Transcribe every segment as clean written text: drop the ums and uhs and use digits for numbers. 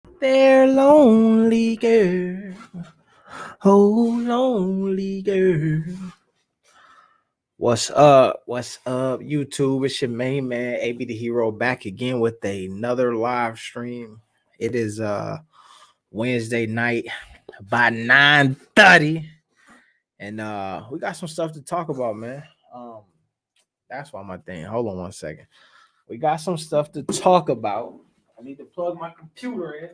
There, lonely girl, oh lonely girl. What's up? What's up, YouTube? It's your main man, AB the Hero, back again with another live stream. It is Wednesday night by 9:30. And we got some stuff to talk about, man. Um, that's why my thing. Hold on one second. We got some stuff to talk about. I need to plug my computer in.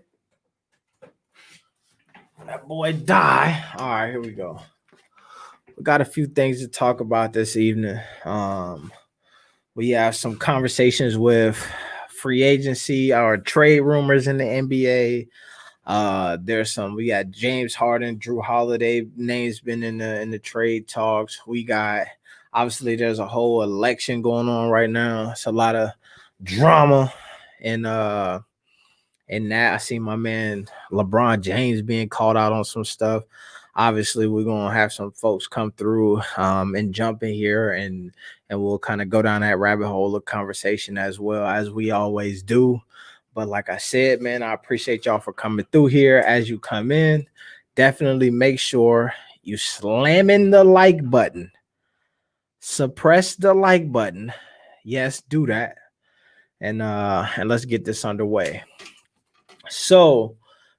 That boy die. All right, here we go. We got a few things to talk about this evening. We have some conversations with free agency or trade rumors in the NBA. We got James Harden, Jrue Holiday names been in the trade talks. We got obviously there's a whole election going on right now. It's a lot of drama and that I see my man LeBron James being called out on some stuff. Obviously, we're gonna have some folks come through and jump in here and we'll kind of go down that rabbit hole of conversation as well as we always do. But like I said, man, I appreciate y'all for coming through here. As you come in, definitely make sure you slamming the like button. Suppress the like button. Yes, do that. And let's get this underway. So,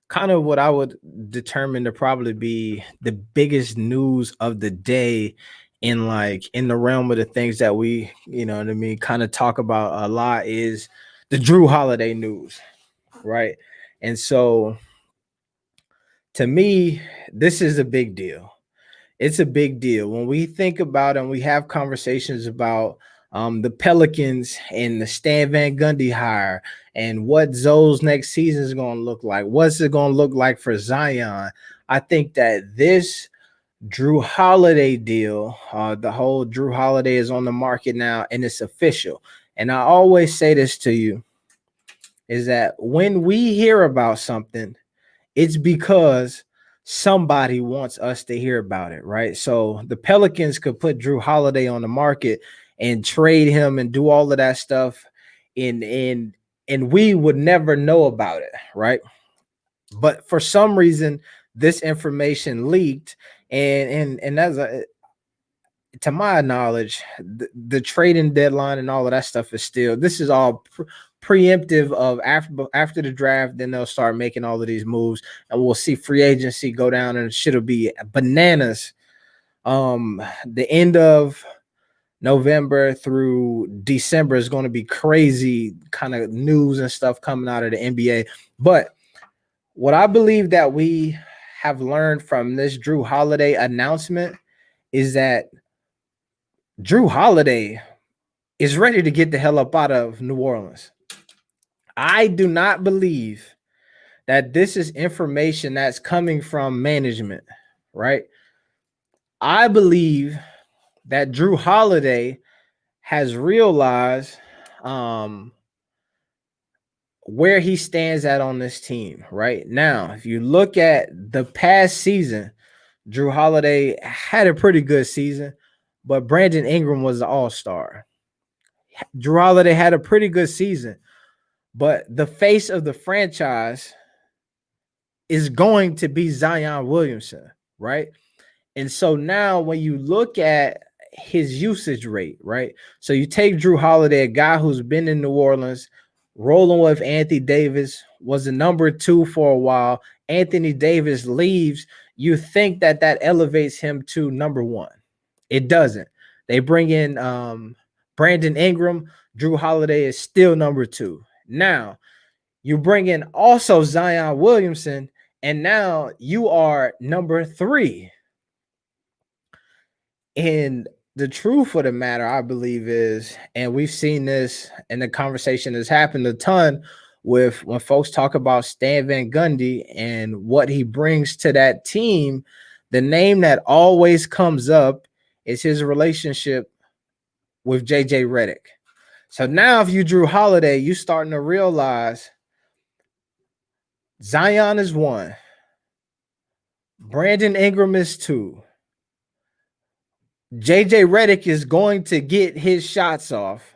kind of what I would determine to probably be the biggest news of the day in the realm of the things that we, you know what I mean, kind of talk about a lot is the Drew Holiday news, right? And so to me, this is a big deal. It's a big deal when we think about and we have conversations about the Pelicans and the Stan Van Gundy hire and what Zoe's next season is going to look like. What's it going to look like for Zion? I think that this Drew Holiday deal, the whole Drew Holiday is on the market now and it's official. And I always say this to you is that when we hear about something, it's because somebody wants us to hear about it, right? So the Pelicans could put Drew Holiday on the market and trade him and do all of that stuff, and we would never know about it, right? But for some reason, this information leaked, and as a to my knowledge, the trading deadline and all of that stuff is still. This is all preemptive of after the draft. Then they'll start making all of these moves, and we'll see free agency go down, and shit'll be bananas. The end of November through December is going to be crazy, kind of news and stuff coming out of the NBA. But what I believe that we have learned from this Drew Holiday announcement is that Drew Holiday is ready to get the hell up out of New Orleans. I do not believe that this is information that's coming from management, right? I believe that Drew Holiday has realized where he stands at on this team right now. If you look at the past season, Drew Holiday had a pretty good season, but Brandon Ingram was the all-star. Drew Holiday had a pretty good season, but the face of the franchise is going to be Zion Williamson, right? And so now when you look at his usage rate, right? So you take Drew Holiday, a guy who's been in New Orleans, rolling with Anthony Davis, was the number 2 for a while. Anthony Davis leaves. You think that elevates him to number 1. It doesn't. They bring in Brandon Ingram. Drew Holiday is still number 2. Now, you bring in also Zion Williamson, and now you are number 3. And the truth of the matter, I believe, is, and we've seen this, and the conversation has happened a ton with when folks talk about Stan Van Gundy and what he brings to that team. The name that always comes up is his relationship with JJ Redick. So now, if you Drew Holiday, you starting to realize Zion is 1, Brandon Ingram is 2. JJ Redick is going to get his shots off.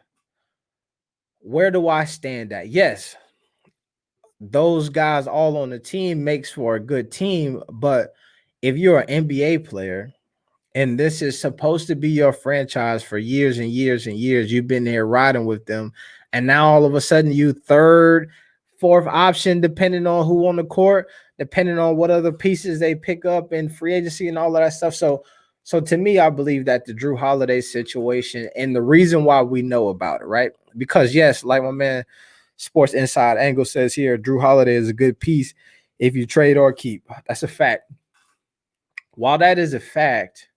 Where do I stand at? Yes, those guys all on the team makes for a good team. But if you're an NBA player and this is supposed to be your franchise for years and years and years, you've been there riding with them, and now all of a sudden you third, fourth option, depending on who on the court, depending on what other pieces they pick up in free agency and all of that stuff. So to me, I believe that the Jrue Holiday situation and the reason why we know about it, right? Because yes, like my man Sports Inside Angle says here, Jrue Holiday is a good piece if you trade or keep. That's a fact. While that is a fact,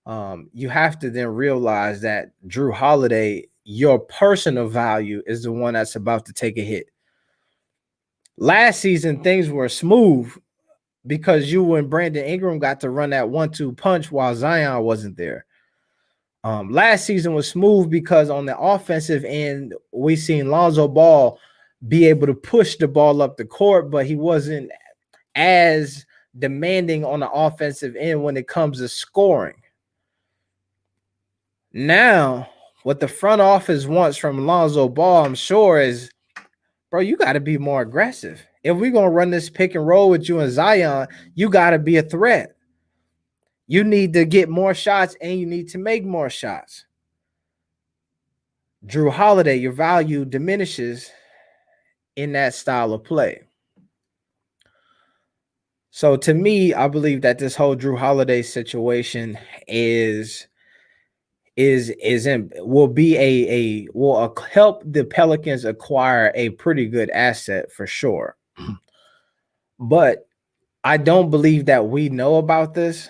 you have to then realize that Jrue Holiday, your personal value is the one that's about to take a hit. Last season, things were smooth because you and Brandon Ingram got to run that 1-2 punch while Zion wasn't there. Last season was smooth because on the offensive end, we seen Lonzo Ball be able to push the ball up the court, but he wasn't as demanding on the offensive end when it comes to scoring. Now, what the front office wants from Lonzo Ball, I'm sure, is, bro, you got to be more aggressive. If we're going to run this pick and roll with you and Zion, you got to be a threat. You need to get more shots and you need to make more shots. Jrue Holiday, your value diminishes in that style of play. So to me, I believe that this whole Jrue Holiday situation will help the Pelicans acquire a pretty good asset for sure. But I don't believe that we know about this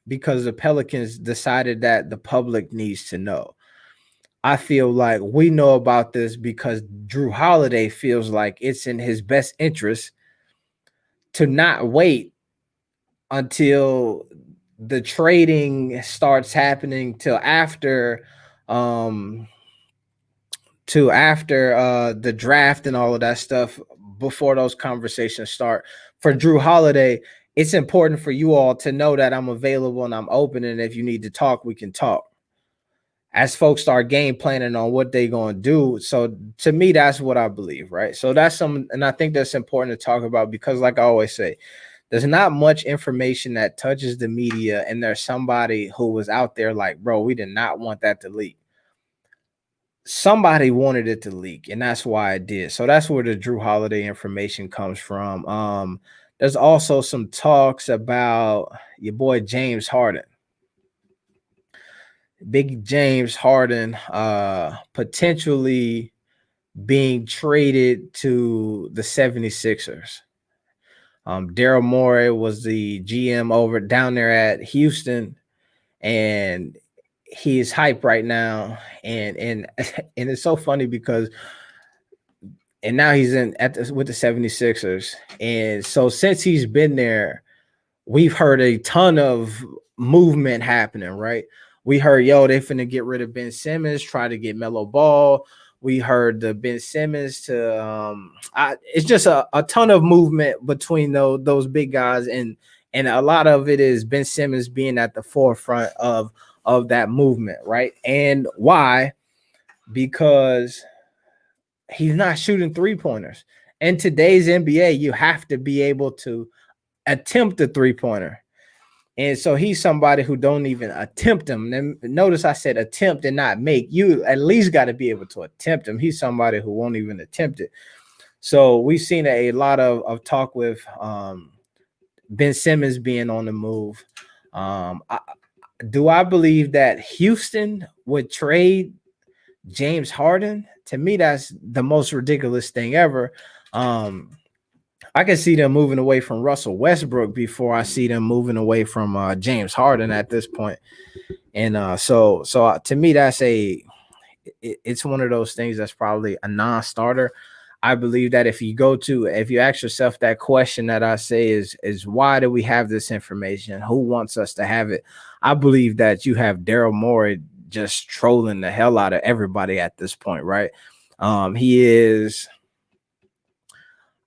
because the Pelicans decided that the public needs to know. I feel like we know about this because Jrue Holiday feels like it's in his best interest to not wait until the trading starts happening till after the draft and all of that stuff, before those conversations start. For Jrue Holiday, it's important for you all to know that I'm available and I'm open, and if you need to talk, we can talk. As folks start game planning on what they're going to do. So to me, that's what I believe, right? So and I think that's important to talk about because, like I always say, there's not much information that touches the media, and there's somebody who was out there like, bro, we did not want that to leak. Somebody wanted it to leak, and that's why it did. So that's where the Jrue Holiday information comes from. There's also some talks about your boy James Harden. Big James Harden potentially being traded to the 76ers. Daryl Morey was the GM over down there at Houston, and he is hype right now. And it's so funny because now he's with the 76ers. And so since he's been there, we've heard a ton of movement happening, right? We heard, they finna get rid of Ben Simmons, try to get Melo Ball. We heard the Ben Simmons to it's just a ton of movement between those big guys, and a lot of it is Ben Simmons being at the forefront of that movement, right? And why? Because he's not shooting three-pointers. In today's NBA, you have to be able to attempt a three-pointer. And so he's somebody who don't even attempt them. And notice I said attempt and not make. You at least got to be able to attempt them. He's somebody who won't even attempt it. So we've seen a lot of talk with Ben Simmons being on the move. Do I believe that Houston would trade James Harden? To me, that's the most ridiculous thing ever. I can see them moving away from Russell Westbrook before I see them moving away from James Harden at this point. And so to me, it's one of those things that's probably a non-starter. I believe that if you ask yourself that question that I say is why do we have this information? Who wants us to have it? I believe that you have Daryl Morey just trolling the hell out of everybody at this point, right? He is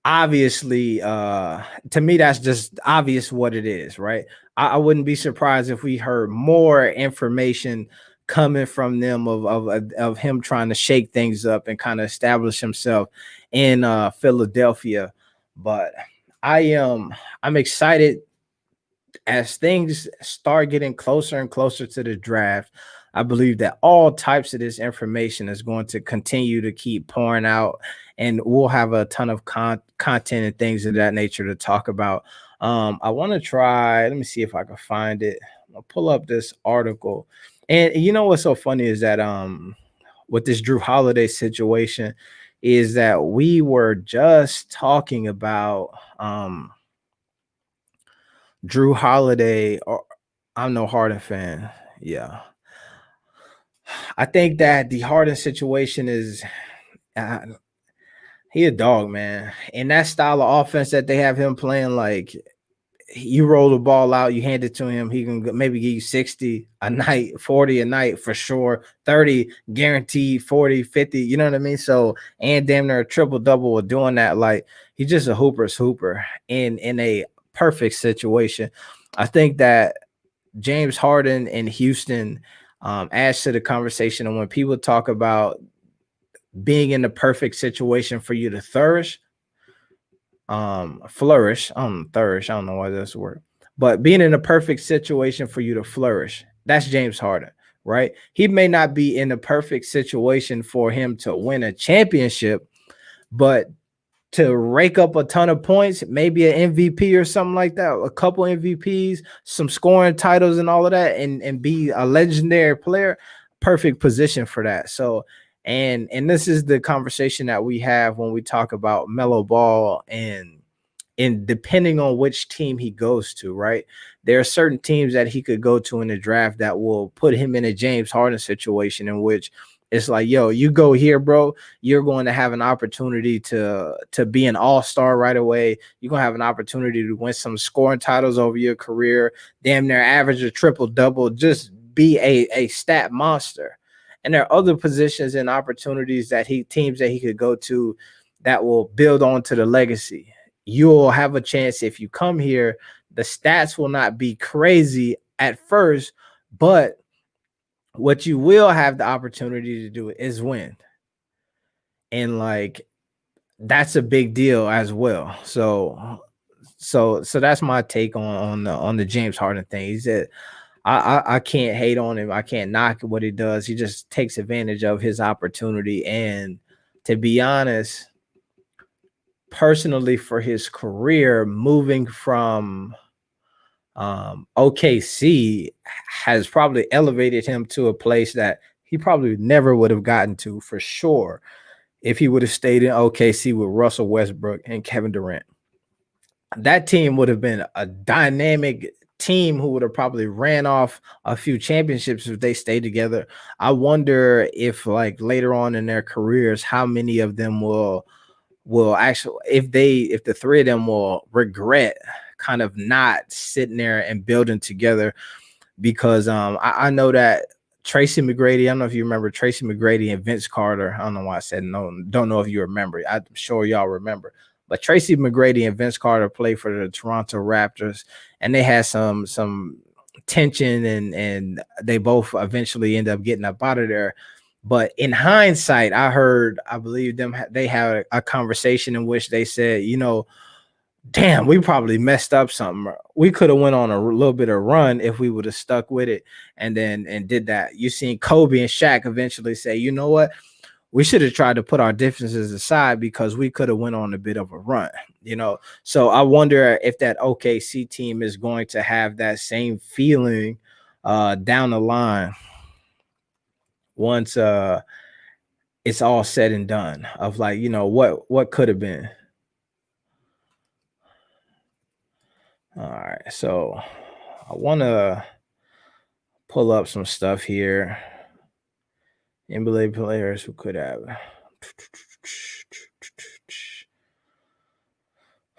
obviously, to me, that's just obvious what it is, right? I wouldn't be surprised if we heard more information coming from them of him trying to shake things up and kind of establish himself in Philadelphia. But I'm excited as things start getting closer and closer to the draft. I believe that all types of this information is going to continue to keep pouring out, and we'll have a ton of content and things of that nature to talk about. I want to try, let me see if I can find it. I'll pull up this article. And you know what's so funny is that with this Drew Holiday situation, is that we were just talking about Drew Holiday, or I'm no Harden fan. Yeah. I think that the Harden situation is uh, he a dog, man. And that style of offense that they have him playing, like you roll the ball out, you hand it to him, he can maybe give you 60 a night, 40 a night for sure, 30 guaranteed, 40, 50, you know what I mean? So, and damn near a triple double with doing that. Like he's just a hooper's hooper in a perfect situation. I think that James Harden in Houston adds to the conversation. And when people talk about being in the perfect situation for you to flourish, flourish, I don't know why that's the word, but being in a perfect situation for you to flourish, that's James Harden, right? He may not be in the perfect situation for him to win a championship, but to rake up a ton of points, maybe an MVP or something like that, a couple MVPs, some scoring titles and all of that, and be a legendary player, perfect position for that. So, and this is the conversation that we have when we talk about Melo Ball and depending on which team he goes to, right? There are certain teams that he could go to in the draft that will put him in a James Harden situation in which it's like, yo, you go here, bro, you're going to have an opportunity to be an all-star right away. You're going to have an opportunity to win some scoring titles over your career, damn near average a triple-double, just be a stat monster. And there are other positions and opportunities that teams that he could go to that will build on to the legacy. You'll have a chance if you come here. The stats will not be crazy at first, but what you will have the opportunity to do is win. And like that's a big deal as well. So that's my take on the James Harden thing. He said I can't hate on him. I can't knock what he does. He just takes advantage of his opportunity. And to be honest, personally for his career, moving from OKC has probably elevated him to a place that he probably never would have gotten to for sure if he would have stayed in OKC with Russell Westbrook and Kevin Durant. That team would have been a dynamic team who would have probably ran off a few championships if they stayed together. I wonder if like later on in their careers, how many of them will actually, if the three of them will regret kind of not sitting there and building together, because I know that Tracy McGrady, I don't know if you remember Tracy McGrady and Vince Carter. I don't know why I said no, don't know if you remember. I'm sure y'all remember. But Tracy McGrady and Vince Carter played for the Toronto Raptors, and they had some tension, and they both eventually end up getting up out of there. But in hindsight, I believe they had a conversation in which they said, you know, damn, we probably messed up something. We could have went on a little bit of run if we would have stuck with it and did that. You seen Kobe and Shaq eventually say, you know what? We should have tried to put our differences aside because we could have went on a bit of a run, you know? So I wonder if that OKC team is going to have that same feeling down the line once it's all said and done of like, you know, what could have been. All right, so I want to pull up some stuff here. NBA players who could have.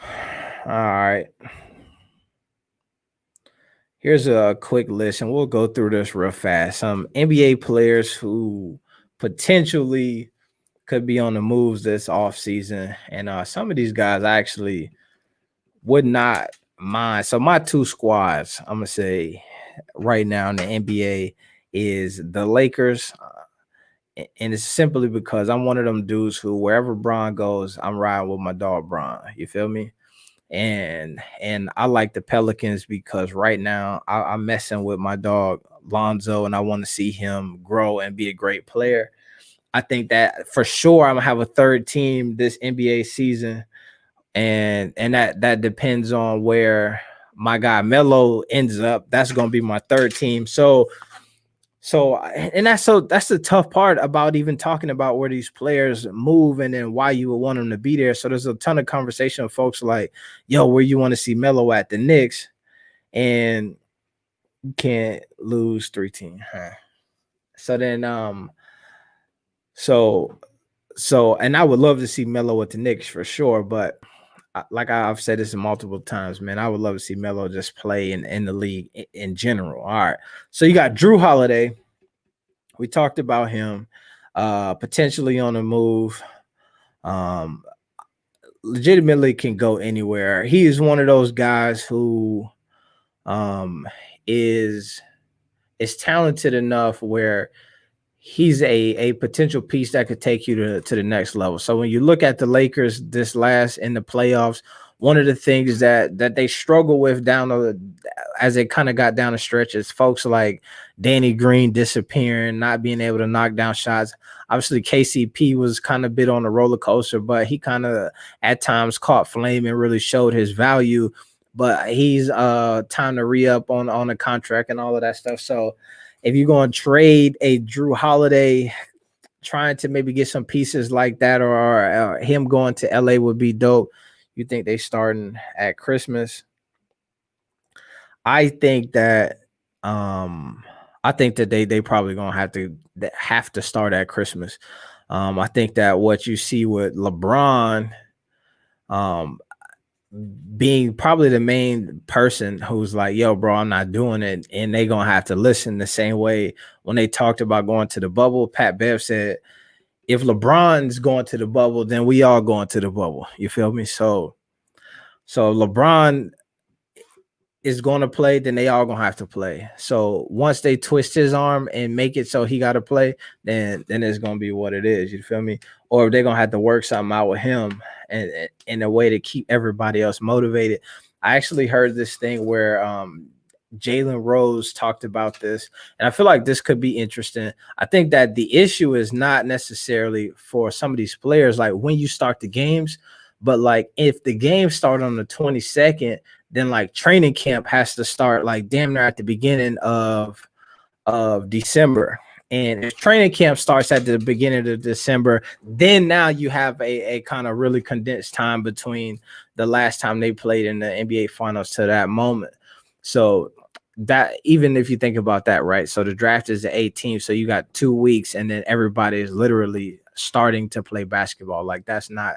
All right. Here's a quick list, and we'll go through this real fast. Some NBA players who potentially could be on the moves this offseason. And some of these guys I actually would not mind. So my two squads, I'm going to say right now in the NBA is the Lakers And it's simply because I'm one of them dudes who wherever Bron goes, I'm riding with my dog Bron. You feel me? And I like the Pelicans because right now I'm messing with my dog Lonzo, and I want to see him grow and be a great player. I think that for sure I'm gonna have a third team this NBA season, and that depends on where my guy Melo ends up. That's gonna be my third team. And that's the tough part about even talking about where these players move and then why you would want them to be there. So there's a ton of conversation with folks like, yo, where you want to see Melo at the Knicks, and you can't lose 3 teams. Huh? So then so and I would love to see Melo at the Knicks for sure, but like I've said this multiple times, man, I would love to see Melo just play in the league in general. All right. So you got Jrue Holiday. We talked about him potentially on the move. Um, Legitimately can go anywhere. He is one of those guys who um, is talented enough where he's a potential piece that could take you to the next level. So when you look at the Lakers this last in the playoffs, one of the things that they struggle with as they kind of got down the stretch is folks like Danny Green disappearing, not being able to knock down shots. Obviously, KCP was kind of bit on the roller coaster, but he kind of at times caught flame and really showed his value. But he's time to re-up on a contract and all of that stuff. So if you're going to trade a Jrue Holiday, trying to maybe get some pieces like that, or him going to LA would be dope. You think they starting at Christmas? I think that they probably gonna have to start at Christmas. I think that what you see with LeBron, um, being probably the main person who's like, yo, bro, I'm not doing it. And they gonna have to listen the same way when they talked about going to the bubble. Pat Bev said, if LeBron's going to the bubble, then we all going to the bubble. You feel me? So LeBron is going to play, then they all gonna have to play. So once they twist his arm and make it so he got to play, then it's gonna be what it is. You feel me? Or they're gonna have to work something out with him and in a way to keep everybody else motivated. I actually heard this thing where Jalen Rose talked about this, and I feel like this could be interesting. I think that the issue is not necessarily for some of these players, like when you start the games, but like if the games start on the 22nd, then like training camp has to start like damn near at the beginning of December. And if training camp starts at the beginning of December, then now you have a kind of really condensed time between the last time they played in the NBA finals to that moment. So that, even if you think about that, right? So the draft is the 18th, so you got 2 weeks, and then everybody is literally starting to play basketball. Like that's not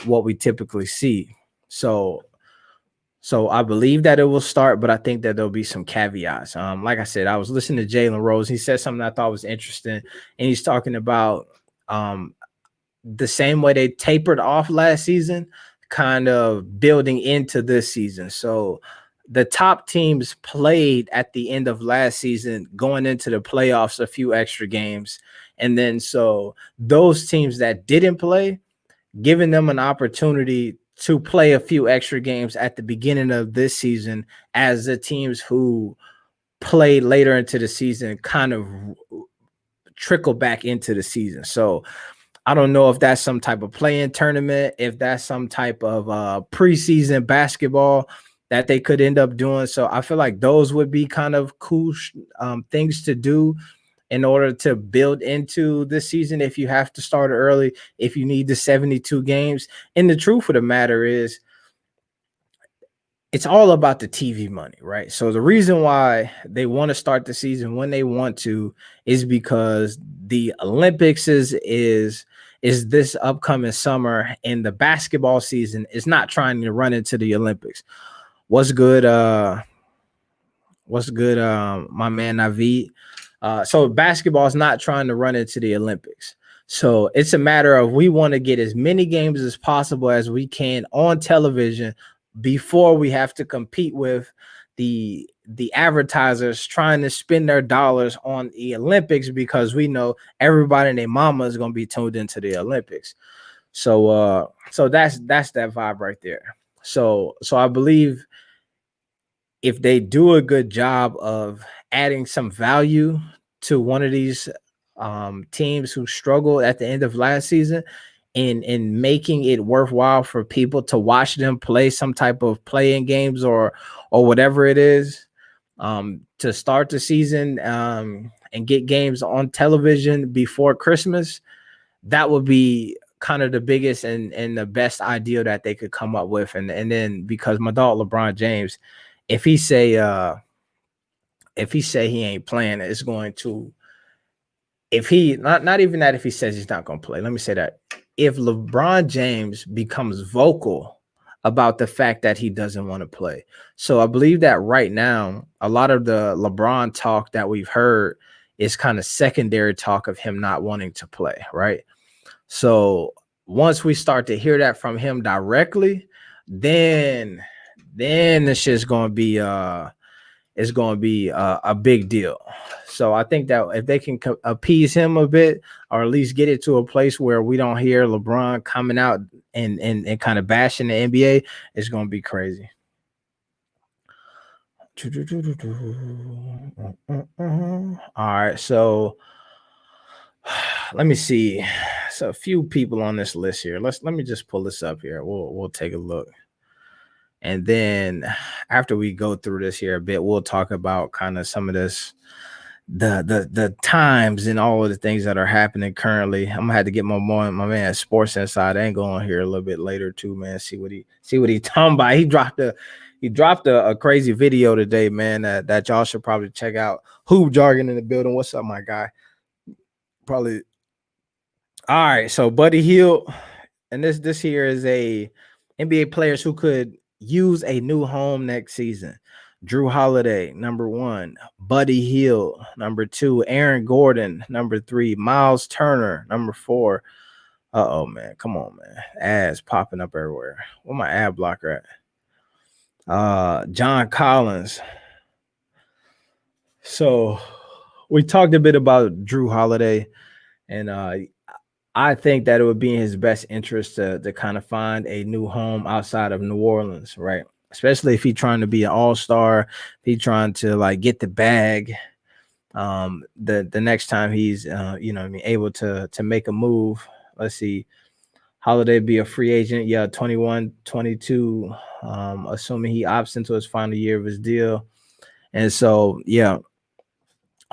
what we typically see. So I believe that it will start, but I think that there'll be some caveats. Like I said, I was listening to Jalen Rose. He said something I thought was interesting, and he's talking about the same way they tapered off last season, kind of building into this season. So the top teams played at the end of last season, going into the playoffs, a few extra games. And then so those teams that didn't play, giving them an opportunity to play a few extra games at the beginning of this season as the teams who played later into the season kind of trickle back into the season. So I don't know if that's some type of play-in tournament, if that's some type of preseason basketball that they could end up doing. So I feel like those would be kind of cool things to do in order to build into this season. If you have to start early, if you need the 72 games. And the truth of the matter is, it's all about the TV money, right? So the reason why they want to start the season when they want to is because the Olympics is this upcoming summer, and the basketball season is not trying to run into the Olympics. What's good? My man Naveed. So basketball is not trying to run into the Olympics. So it's a matter of we want to get as many games as possible as we can on television before we have to compete with the the advertisers trying to spend their dollars on the Olympics because we know everybody and their mama is going to be tuned into the Olympics. So that's that vibe right there. So I believe if they do a good job of adding some value to one of these teams who struggled at the end of last season, and making it worthwhile for people to watch them play some type of playing games or whatever it is, to start the season, and get games on television before Christmas, that would be kind of the biggest and the best idea that they could come up with. And then because my dog LeBron James, if he say he ain't playing, it's going to, if he not even that, if he says he's not going to play, let me say that if LeBron James becomes vocal about the fact that he doesn't want to play. So I believe that right now, a lot of the LeBron talk that we've heard is kind of secondary talk of him not wanting to play, right? So once we start to hear that from him directly, then the shit's going to be is going to be a big deal. So I think that if they can appease him a bit, or at least get it to a place where we don't hear LeBron coming out and kind of bashing the NBA, it's going to be crazy. All right, so let me see. So a few people on this list here. Let me just pull this up here. We'll take a look. And then after we go through this here a bit, we'll talk about kind of some of this, the times and all of the things that are happening currently. I'm gonna have to get my man Sports Inside Angle on here a little bit later too, man. See what he talking about. He dropped a crazy video today, man, that y'all should probably check out. Hoop Jargon in the building. What's up, my guy? Probably. All right, so Buddy Hield, and this here is a NBA players who could use a new home next season. Jrue Holiday, number 1. Buddy Hield, number 2. Aaron Gordon, number 3. Miles Turner, number 4. Uh-oh, man. Come on, man. Ads popping up everywhere. Where my ad blocker at? John Collins. So we talked a bit about Jrue Holiday, and I think that it would be in his best interest to kind of find a new home outside of New Orleans, right? Especially if he's trying to be an all-star, if he's trying to like get the bag. The next time he's able to make a move. Let's see. Holiday be a free agent, 21, 22, assuming he opts into his final year of his deal. And so,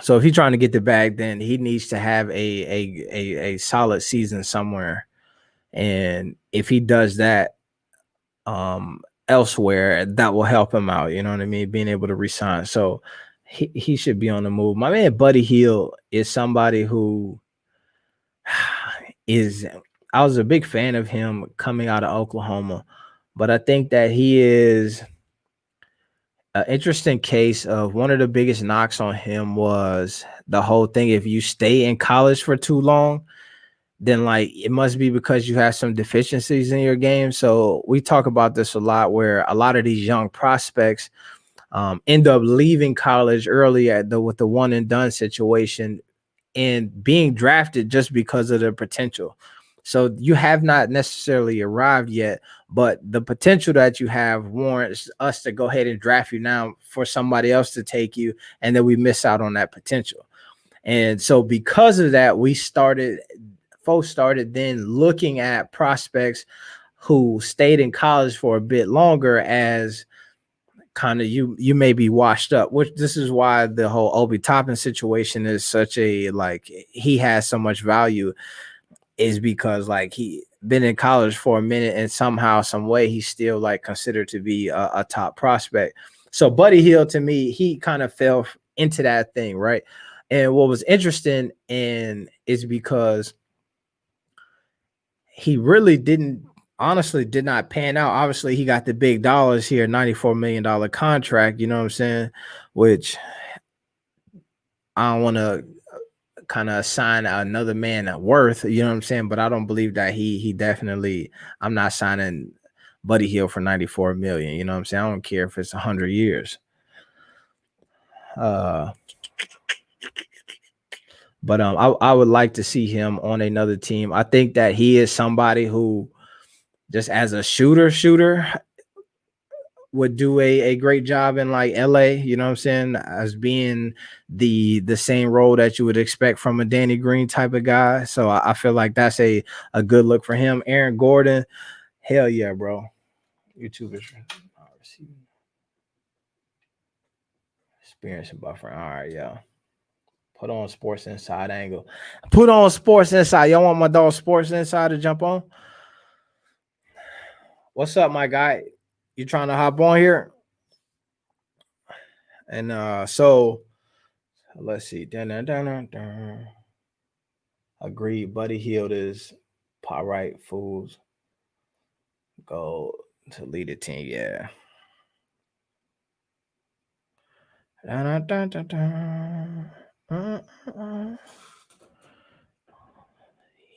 so if he's trying to get the bag, then he needs to have a solid season somewhere. And if he does that elsewhere, that will help him out. You know what I mean? Being able to resign. So he should be on the move. My man Buddy Hield is somebody who I was a big fan of him coming out of Oklahoma, but I think that he is an interesting case of one of the biggest knocks on him was the whole thing. If you stay in college for too long, then like it must be because you have some deficiencies in your game. So we talk about this a lot, where a lot of these young prospects end up leaving college early with the one and done situation and being drafted just because of their potential. So you have not necessarily arrived yet, but the potential that you have warrants us to go ahead and draft you now for somebody else to take you, and then we miss out on that potential. And so because of that, folks started then looking at prospects who stayed in college for a bit longer as kind of you may be washed up, which this is why the whole Obi Toppin situation is such a, like, he has so much value, is because like he been in college for a minute and somehow some way he's still like considered to be a top prospect. So Buddy Hield, to me, he kind of fell into that thing, right? And what was interesting is because he really did not pan out. Obviously, he got the big dollars here, $94 million contract, you know what I'm saying? Which I don't want to kind of assign another man a worth, you know what I'm saying? But I don't believe that he definitely, I'm not signing Buddy Hield for $94 million, you know what I'm saying? I don't care if it's 100 years. But I would like to see him on another team. I think that he is somebody who, just as a shooter, would do a great job in like LA, you know what I'm saying, as being the same role that you would expect from a Danny Green type of guy. So I feel like that's a good look for him. Aaron Gordon, hell yeah, bro. YouTube is experience and buffering. All right, yeah. Put on Sports Inside angle. Put on Sports Inside. Y'all want my dog Sports Inside to jump on? What's up, my guy? You trying to hop on here? And so let's see. Agreed. Buddy Hield is pot right fools. Go to lead the team. Yeah.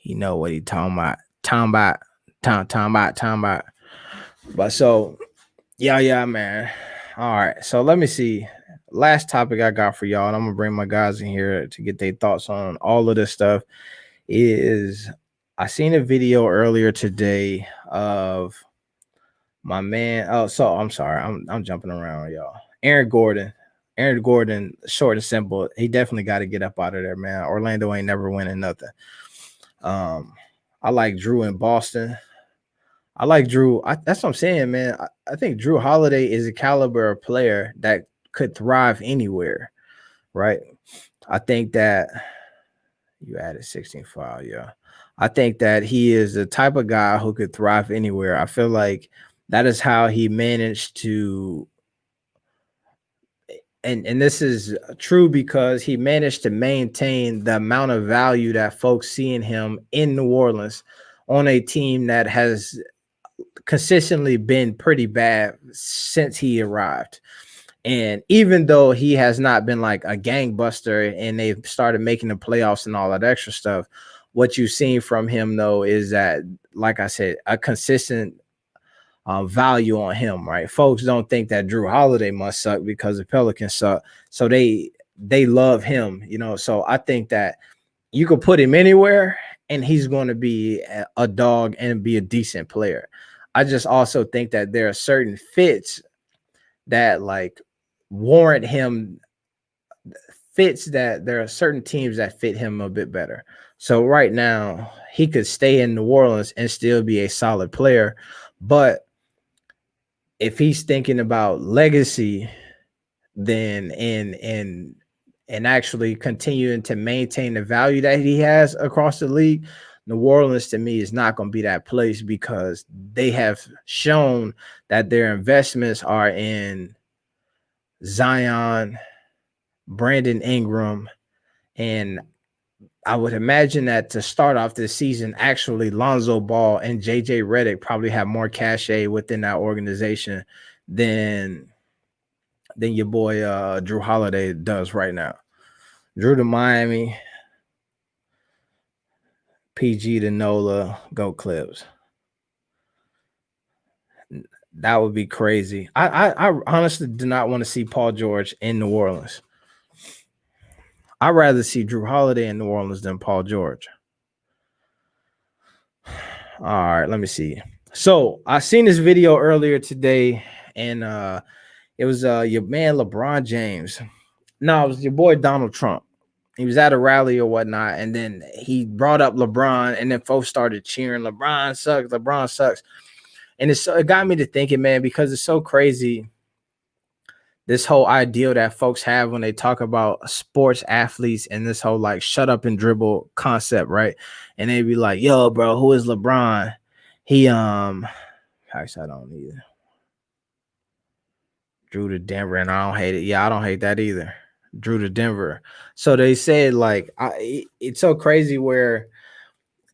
You know what he talking about. Talking about. But so, yeah, man. All right. So let me see. Last topic I got for y'all, and I'm gonna bring my guys in here to get their thoughts on all of this stuff. Is I seen a video earlier today of my man. Oh, so I'm sorry. I'm jumping around, y'all. Aaron Gordon, short and simple. He definitely got to get up out of there, man. Orlando ain't never winning nothing. I like Jrue in Boston. I like Jrue. That's what I'm saying, man. I think Jrue Holiday is a caliber of player that could thrive anywhere, right? I think that you added 16 foul, yeah. I think that he is the type of guy who could thrive anywhere. I feel like that is how he managed to, and this is true because he managed to maintain the amount of value that folks see in him in New Orleans on a team that has consistently been pretty bad since he arrived. And even though he has not been like a gangbuster and they've started making the playoffs and all that extra stuff, what you've seen from him, though, is that, like I said, a consistent value on him, right? Folks don't think that Jrue Holiday must suck because the Pelicans suck. So they love him, you know. So I think that you could put him anywhere and he's going to be a dog and be a decent player. I just also think that there are certain fits that like warrant him fits that there are certain teams that fit him a bit better. So right now he could stay in New Orleans and still be a solid player. But if he's thinking about legacy, then and actually continuing to maintain the value that he has across the league, New Orleans to me is not going to be that place because they have shown that their investments are in Zion, Brandon Ingram, and I would imagine that to start off this season, actually Lonzo Ball and JJ Redick probably have more cachet within that organization than your boy Jrue Holiday does right now. Jrue to Miami, PG to NOLA, go Clips. That would be crazy. I honestly do not want to see Paul George in New Orleans. I'd rather see Jrue Holiday in New Orleans than Paul George. All right, let me see. So I seen this video earlier today, and it was your man LeBron James. No, it was your boy Donald Trump. He was at a rally or whatnot, and then he brought up LeBron, and then folks started cheering, LeBron sucks, LeBron sucks. And it got me to thinking, man, because it's so crazy, this whole ideal that folks have when they talk about sports athletes and this whole like shut up and dribble concept, right? And they be like, yo, bro, who is LeBron? He actually I don't either. Jrue to Denver, and I don't hate it. Yeah, I don't hate that either. Jrue to Denver. So they said like it's so crazy where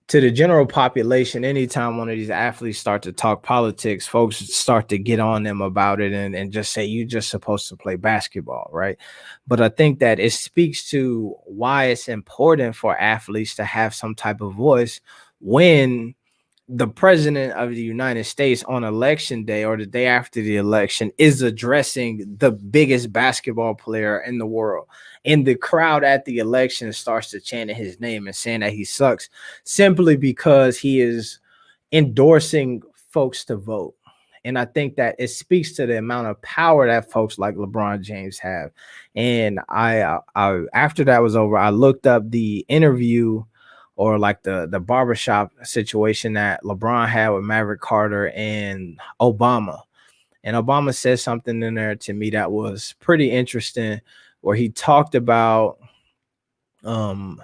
to the general population, anytime one of these athletes start to talk politics, folks start to get on them about it and just say, you're just supposed to play basketball, right? But I think that it speaks to why it's important for athletes to have some type of voice when the president of the United States on election day or the day after the election is addressing the biggest basketball player in the world. And the crowd at the election starts to chant his name and saying that he sucks simply because he is endorsing folks to vote. And I think that it speaks to the amount of power that folks like LeBron James have. And I after that was over, I looked up the interview or like the barbershop situation that LeBron had with Maverick Carter and Obama. And Obama said something in there to me that was pretty interesting, where he talked about um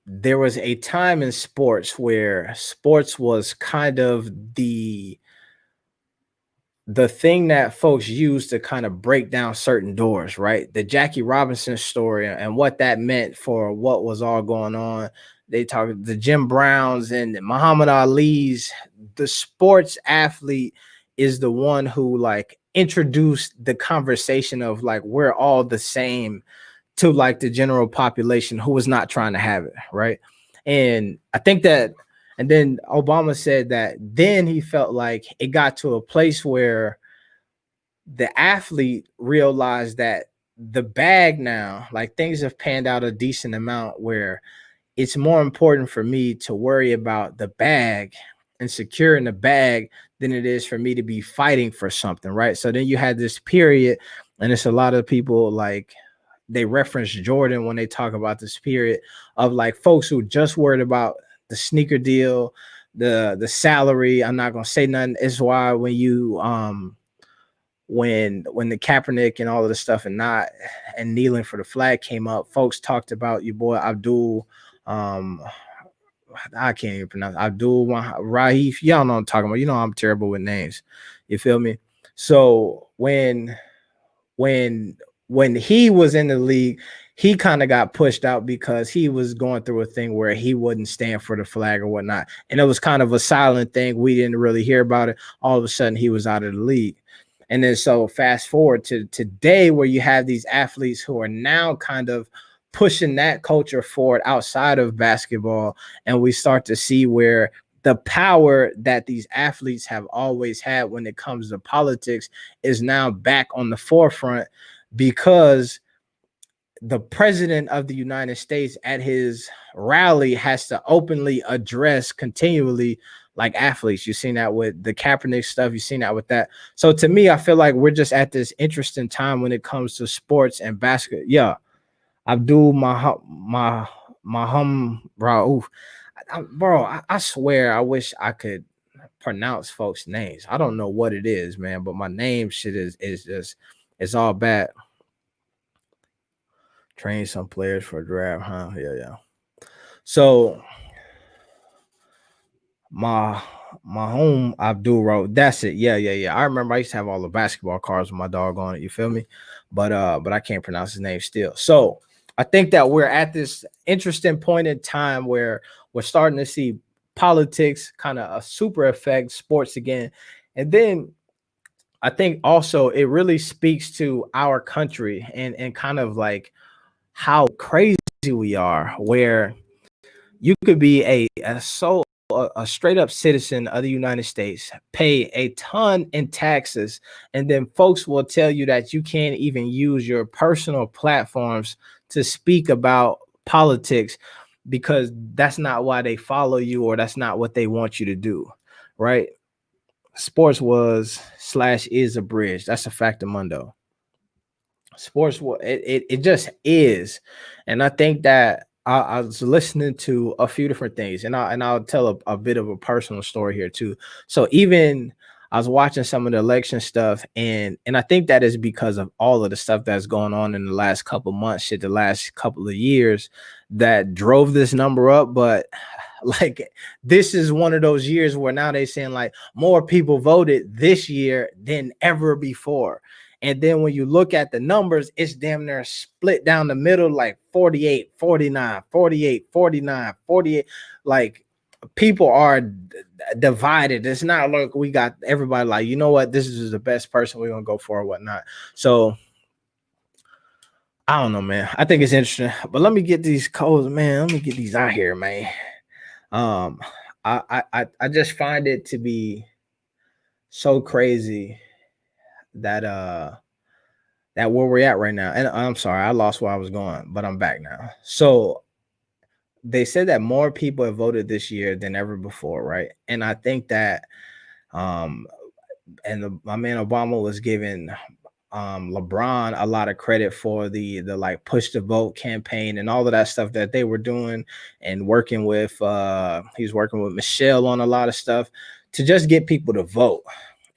there was a time in sports where sports was kind of the thing that folks use to kind of break down certain doors, right? The Jackie Robinson story and what that meant for what was all going on. They talked the Jim Browns and the Muhammad Ali's. The sports athlete is the one who like introduced the conversation of like we're all the same to like the general population who was not trying to have it, right? And I think that, and then Obama said that then he felt like it got to a place where the athlete realized that the bag now, like things have panned out a decent amount where it's more important for me to worry about the bag and securing the bag than it is for me to be fighting for something, right? So then you had this period, and it's a lot of people like they reference Jordan when they talk about this period of like folks who just worried about the sneaker deal, the salary. I'm not gonna say nothing. It's why when you when the Kaepernick and all of the stuff and not and kneeling for the flag came up, folks talked about your boy Abdul. I can't even pronounce Abdul Rahif. Y'all know what I'm talking about. You know I'm terrible with names. You feel me? So when when he was in the league, he kind of got pushed out because he was going through a thing where he wouldn't stand for the flag or whatnot. And it was kind of a silent thing. We didn't really hear about it. All of a sudden, he was out of the league. And then so fast forward to today, where you have these athletes who are now kind of pushing that culture forward outside of basketball. And we start to see where the power that these athletes have always had when it comes to politics is now back on the forefront because the president of the United States at his rally has to openly address continually like athletes. You've seen that with the Kaepernick stuff. You've seen that with that. So to me, I feel like we're just at this interesting time when it comes to sports and basketball. Yeah. Abdul Maham Rauf. Bro, I swear I wish I could pronounce folks' names. I don't know what it is, man, but my name shit is just it's all bad. Train some players for a draft, huh? Yeah. So my home Abdul wrote. That's it. Yeah. I remember I used to have all the basketball cards with my dog on it. You feel me? But I can't pronounce his name still. So I think that we're at this interesting point in time where we're starting to see politics kind of a super affect sports again. And then I think also it really speaks to our country and kind of like how crazy we are, where you could be a straight up citizen of the United States, pay a ton in taxes, and then folks will tell you that you can't even use your personal platforms to speak about politics because that's not why they follow you or that's not what they want you to do, right? Sports was slash is a bridge. That's a fact of Mundo. Sports, it just is, and I think that I was listening to a few different things, and I'll tell a bit of a personal story here too. So even I was watching some of the election stuff, and I think that is because of all of the stuff that's going on in the last couple months, shit, the last couple of years that drove this number up. But like this is one of those years where now they're saying like more people voted this year than ever before. And then when you look at the numbers, it's damn near split down the middle, like 48, 49, 48, 49, 48. Like people are divided. It's not like we got everybody like, you know what, this is the best person we're going to go for or whatnot. So I don't know, man. I think it's interesting. But let me get these codes, man. Let me get these out here, man. Um, I just find it to be so crazy that that where we're at right now. And I'm sorry, I lost where I was going, but I'm back now. So they said that more people have voted this year than ever before, right? And I think that um my man Obama was giving LeBron a lot of credit for the like push the vote campaign and all of that stuff that they were doing, and working with he's working with Michelle on a lot of stuff to just get people to vote.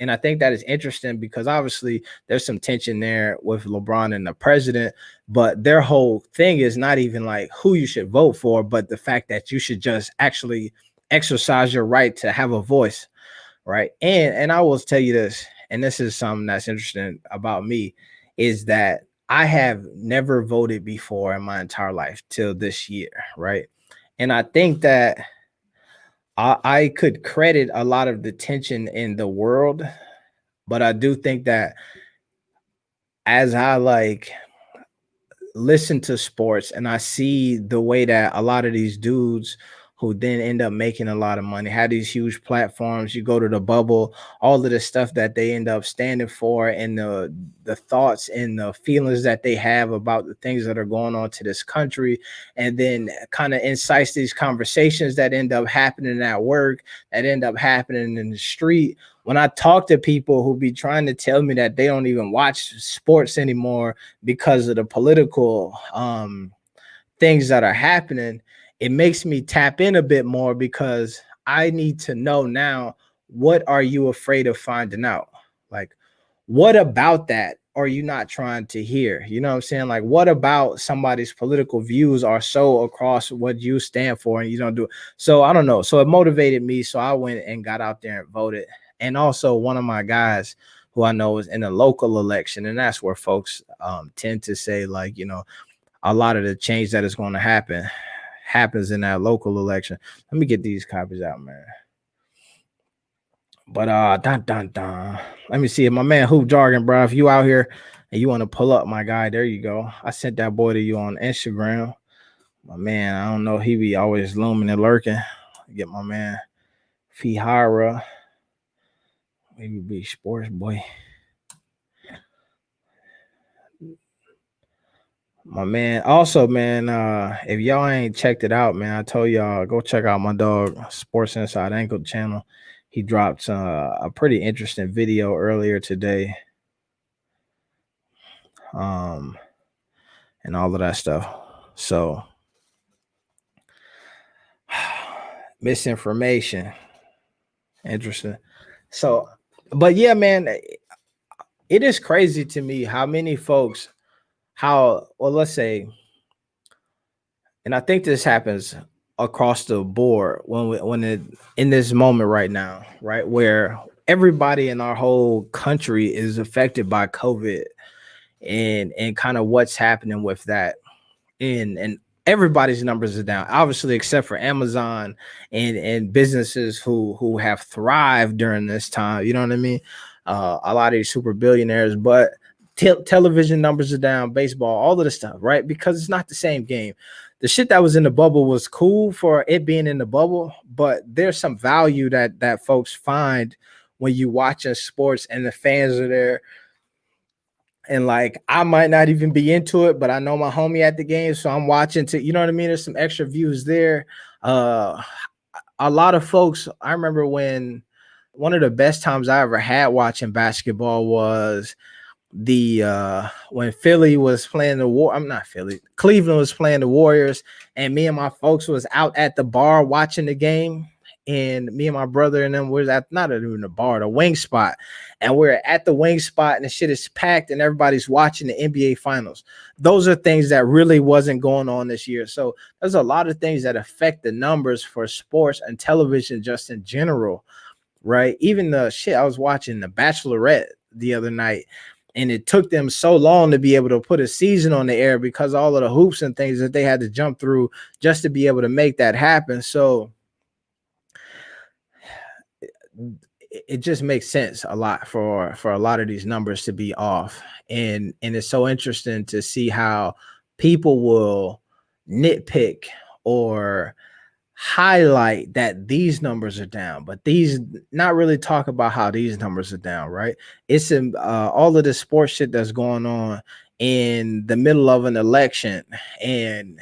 And I think that is interesting because obviously there's some tension there with LeBron and the president, but their whole thing is not even like who you should vote for, but the fact that you should just actually exercise your right to have a voice, right? And I will tell you this, and this is something that's interesting about me, is that I have never voted before in my entire life till this year, right? And I think that I could credit a lot of the tension in the world, but I do think that as I like listen to sports and I see the way that a lot of these dudes who then end up making a lot of money have these huge platforms. You go to the bubble, all of the stuff that they end up standing for, and the thoughts and the feelings that they have about the things that are going on to this country, and then kind of incites these conversations that end up happening at work, that end up happening in the street. When I talk to people who be trying to tell me that they don't even watch sports anymore because of the political things that are happening, it makes me tap in a bit more because I need to know now, what are you afraid of finding out? Like, what about that are you not trying to hear? You know what I'm saying? Like, what about somebody's political views are so across what you stand for and you don't do it? So I don't know. So it motivated me. So I went and got out there and voted. And also one of my guys who I know is in a local election, and that's where folks tend to say, like, you know, a lot of the change that is going to happen happens in that local election. Let me get these copies out, man. But dun dun dun. Let me see if my man Hoop Jargon, bro. If you out here and you want to pull up my guy, there you go. I sent that boy to you on Instagram. My man, I don't know. He be always looming and lurking. Get my man Fihara. Maybe be sports boy. My man. Also, man, if y'all ain't checked it out, man, I told y'all go check out my dog Sports Inside Ankle channel. He dropped a pretty interesting video earlier today. And all of that stuff. So misinformation. Interesting. So, but yeah, man, it is crazy to me how many folks, well, let's say, and I think this happens across the board in this moment right now, right, where everybody in our whole country is affected by COVID, and kind of what's happening with that, and everybody's numbers are down, obviously, except for Amazon and businesses who have thrived during this time. You know what I mean? A lot of these super billionaires, but television numbers are down, baseball, all of the stuff, right? Because it's not the same game. The shit that was in the bubble was cool for it being in the bubble, but there's some value that folks find when you watch sports and the fans are there. And like, I might not even be into it, but I know my homie at the game, so I'm watching to, you know what I mean? There's some extra views there. A lot of folks, I remember when one of the best times I ever had watching basketball was when Philly was playing I'm not Philly, Cleveland was playing the Warriors, and me and my folks was out at the bar watching the game. And me and my brother and them was at not even the bar, the wing spot. And we're at the wing spot and the shit is packed and everybody's watching the NBA finals. Those are things that really wasn't going on this year. So there's a lot of things that affect the numbers for sports and television just in general, right? Even the shit I was watching The Bachelorette the other night, and it took them so long to be able to put a season on the air because all of the hoops and things that they had to jump through just to be able to make that happen. So it just makes sense a lot for a lot of these numbers to be off. And it's so interesting to see how people will nitpick or highlight that these numbers are down, but these not really talk about how these numbers are down, right? It's in all of this sports shit that's going on in the middle of an election and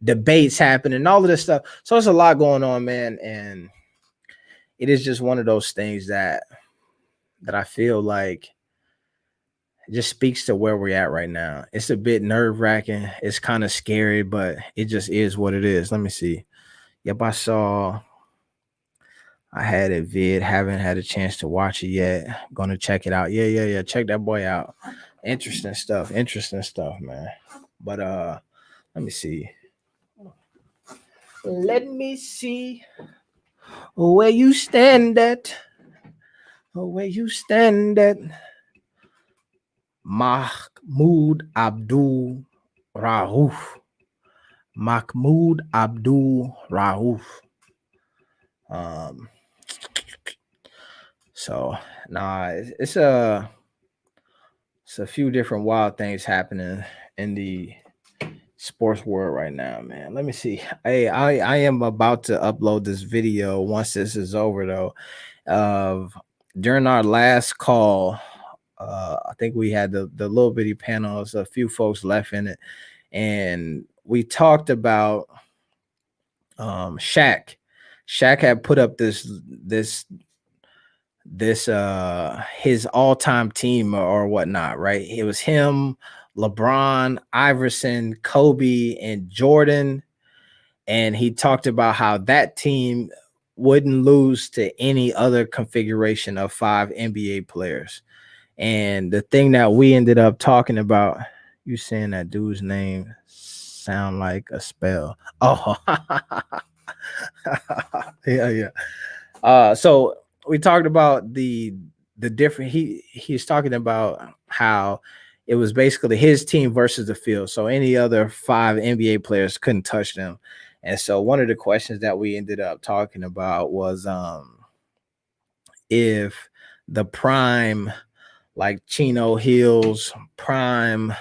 debates happening, all of this stuff. So it's a lot going on, man, and it is just one of those things that I feel like it just speaks to where we're at right now. It's a bit nerve wracking. It's kind of scary, but it just is what it is. Let me see. Yep, I had a vid, haven't had a chance to watch it yet. Gonna check it out. Yeah. Check that boy out. Interesting stuff. Interesting stuff, man. But let me see. Let me see where you stand at. Where you stand at. Mahmoud Abdul Rauf. Mahmoud Abdul Rauf. So it's a few different wild things happening in the sports world right now, man. Let me see. Hey, I am about to upload this video once this is over though. Of during our last call, I think we had the little bitty panels, a few folks left in it, and we talked about Shaq. Shaq had put up this his all-time team or whatnot, right? It was him, LeBron, Iverson, Kobe, and Jordan. And he talked about how that team wouldn't lose to any other configuration of 5 NBA players. And the thing that we ended up talking about, you saying that dude's name sound like a spell. Oh, yeah. So we talked about the different. He's talking about how it was basically his team versus the field. So any other 5 NBA players couldn't touch them. And so one of the questions that we ended up talking about was if the prime, like Chino Hills, prime,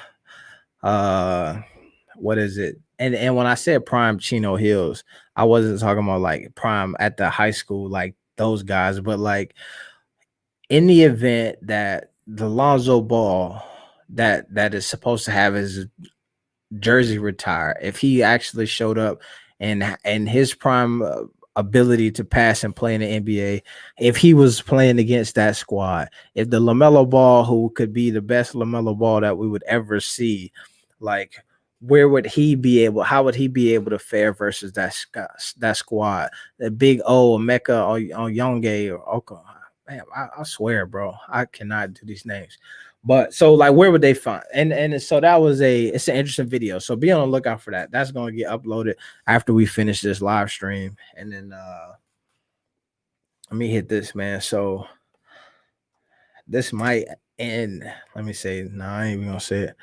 what is it? And when I said prime Chino Hills, I wasn't talking about like prime at the high school, like those guys, but like in the event that the Lonzo Ball that is supposed to have his jersey retired, if he actually showed up and his prime ability to pass and play in the NBA, if he was playing against that squad, if the Lamelo Ball, who could be the best Lamelo Ball that we would ever see, like where would he be able? How would he be able to fare versus that squad? The big O, Mecca, or Yonge, or Oka. Man, I swear, bro, I cannot do these names. But so like where would they find? And so that was it's an interesting video. So be on the lookout for that. That's gonna get uploaded after we finish this live stream. And then let me hit this, man. So this might end. Let me say, no, I ain't even gonna say it.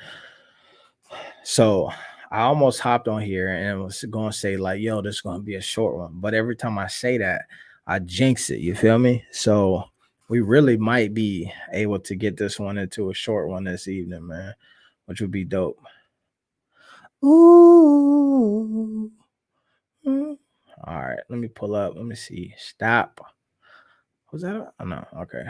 So I almost hopped on here and was gonna say, like, yo, this is gonna be a short one. But every time I say that, I jinx it. You feel me? So we really might be able to get this one into a short one this evening, man, which would be dope. Ooh. All right, let me pull up. Let me see. Stop. Was that? Oh, no. Okay.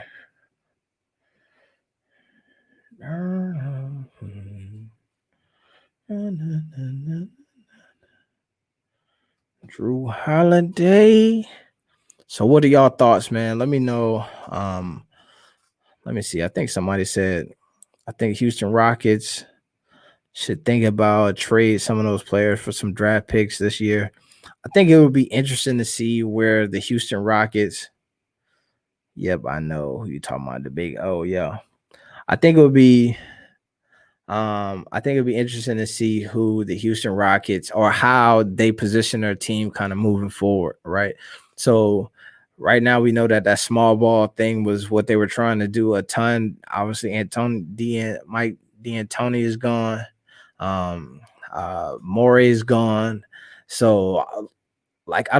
Jrue Holiday. So what are y'all thoughts, man? Let me know. Let me see. I think somebody said, I think Houston Rockets should think about trade some of those players for some draft picks this year. I think it would be interesting to see where the Houston Rockets. Yep, I know who you're talking about. The big yeah. I think it would be interesting to see who the Houston Rockets or how they position their team kind of moving forward, right? So right now we know that small ball thing was what they were trying to do a ton. Obviously, Mike D'Antoni is gone. Morey is gone. So like I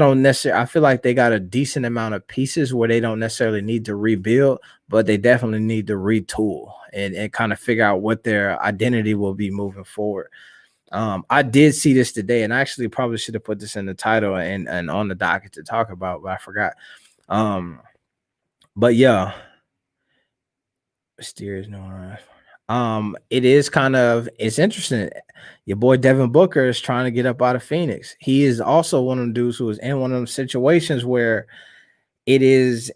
feel like they got a decent amount of pieces where they don't necessarily need to rebuild, but they definitely need to retool and kind of figure out what their identity will be moving forward. I did see this today, and I actually probably should have put this in the title and on the docket to talk about, but I forgot. But yeah, mysterious no. It is it's interesting. Your boy Devin Booker is trying to get up out of Phoenix. He is also one of them dudes who is in one of them situations where it is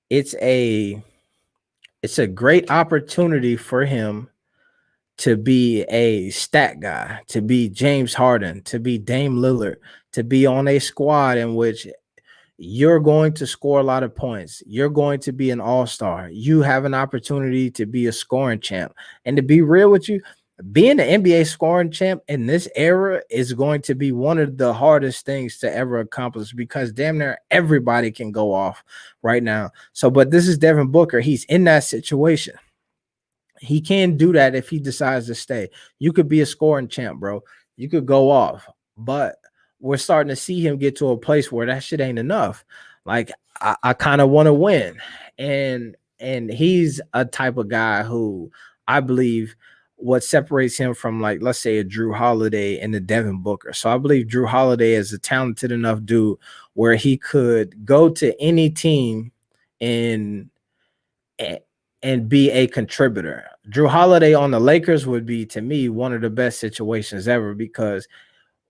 it's a it's a great opportunity for him to be a stat guy, to be James Harden, to be Dame Lillard, to be on a squad in which you're going to score a lot of points. You're going to be an all-star. You have an opportunity to be a scoring champ. And to be real with you, being an NBA scoring champ in this era is going to be one of the hardest things to ever accomplish because damn near everybody can go off right now. So, but this is Devin Booker. He's in that situation. He can do that if he decides to stay. You could be a scoring champ, bro. You could go off, but we're starting to see him get to a place where that shit ain't enough. Like I kind of want to win, and he's a type of guy who I believe what separates him from, like, let's say a Jrue Holiday and the Devin Booker. So I believe Jrue Holiday is a talented enough dude where he could go to any team and be a contributor. Jrue Holiday on the Lakers would be, to me, one of the best situations ever because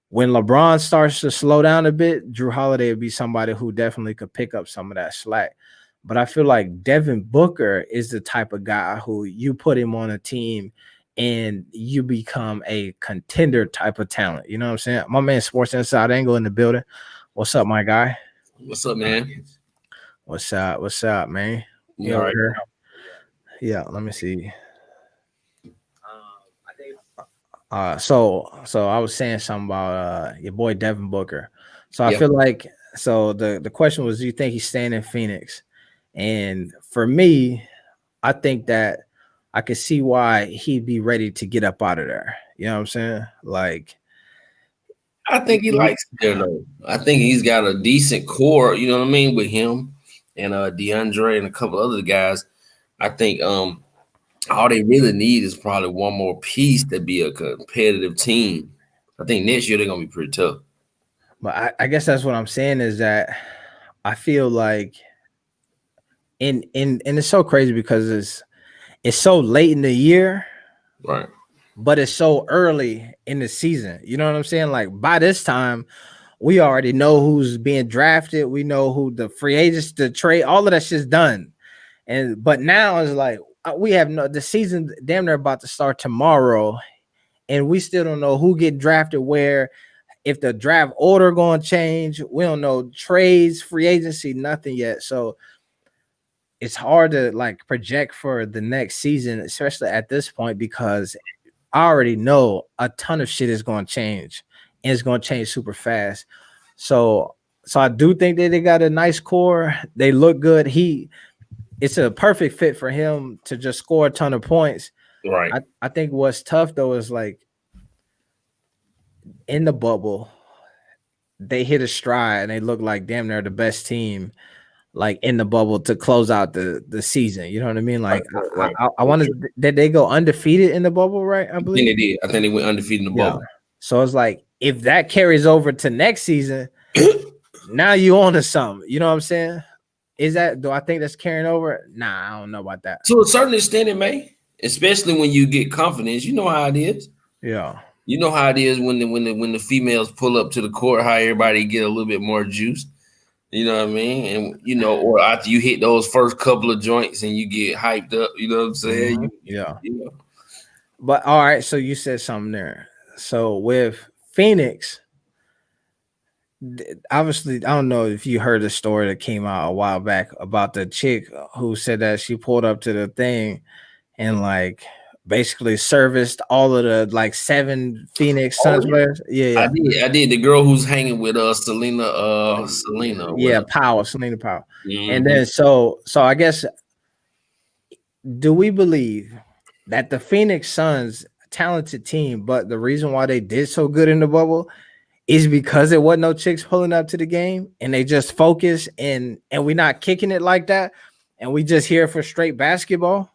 when LeBron starts to slow down a bit, Jrue Holiday would be somebody who definitely could pick up some of that slack. But I feel like Devin Booker is the type of guy who you put him on a team and you become a contender type of talent. You know what I'm saying? My man Sports Inside Angle in the building. What's up, my guy? What's up, man? What's up? What's up, man? You all right? Here? Yeah, let me see. So I was saying something about your boy Devin Booker. So I feel like the question was, do you think he's staying in Phoenix? And for me, I think that I could see why he'd be ready to get up out of there. You know what I'm saying? Like, I think he likes it there though. I think he's got a decent core, you know what I mean, with him and DeAndre and a couple other guys. I think all they really need is probably one more piece to be a competitive team. I think next year they're gonna be pretty tough. But I guess that's what I'm saying is that I feel like and it's so crazy because it's so late in the year, right? But it's so early in the season. You know what I'm saying? Like by this time, we already know who's being drafted. We know who the free agents, the trade, all of that shit's done. But now it's like we have the season damn near about to start tomorrow, and we still don't know who get drafted where, if the draft order going to change. We don't know trades, free agency, nothing yet. So it's hard to like project for the next season, especially at this point, because I already know a ton of shit is going to change, and it's going to change super fast. So I do think that they got a nice core. They look good. It's a perfect fit for him to just score a ton of points. Right. I think what's tough though is like in the bubble, they hit a stride and they look like damn near the best team, like in the bubble to close out the season. You know what I mean? Like right. I wanted did they go undefeated in the bubble, right? I believe they did. I think they went undefeated in the bubble. So it's like if that carries over to next season, now you on to something. You know what I'm saying? Do I think that's carrying over? Nah, I don't know about that. To a certain extent, it may, especially when you get confidence. You know how it is. Yeah. You know how it is when the females pull up to the court, how everybody get a little bit more juice. You know what I mean? And or after you hit those first couple of joints and you get hyped up, you know what I'm saying? Mm-hmm. Yeah. But all right, so you said something there. So with Phoenix, obviously, I don't know if you heard the story that came out a while back about the chick who said that she pulled up to the thing and like basically serviced all of the like 7 Phoenix Suns players. Yeah. I did. The girl who's hanging with Selena. Yeah, Selena Powell. Mm-hmm. And then so I guess, do we believe that the Phoenix Suns, talented team, but the reason why they did so good in the bubble is because there wasn't no chicks pulling up to the game and they just focus and we're not kicking it like that and we just here for straight basketball?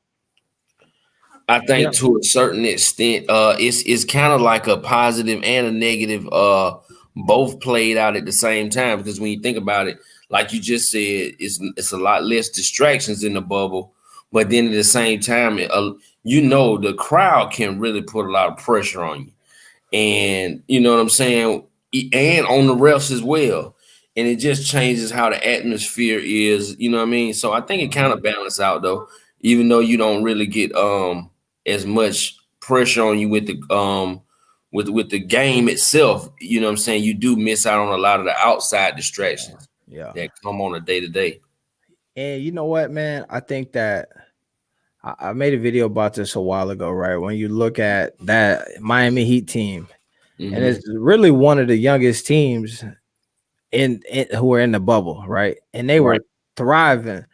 I Yeah. think to a certain extent, it's kind of like a positive and a negative, both played out at the same time. Because when you think about it, like you just said, it's a lot less distractions in the bubble, but then at the same time, the crowd can really put a lot of pressure on you, and you know what I'm saying, and on the refs as well. And it just changes how the atmosphere is, you know what I mean? So I think it kind Mhm. of balances out though, even though you don't really get as much pressure on you with the with the game itself, you know what I'm saying? You do miss out on a lot of the outside distractions Yeah. that come on a day to day. And you know what, man? I think that I made a video about this a while ago, right? When you look at that Miami Heat team, and Mm-hmm. it's really one of the youngest teams in who were in the bubble, right? And they Right, were thriving.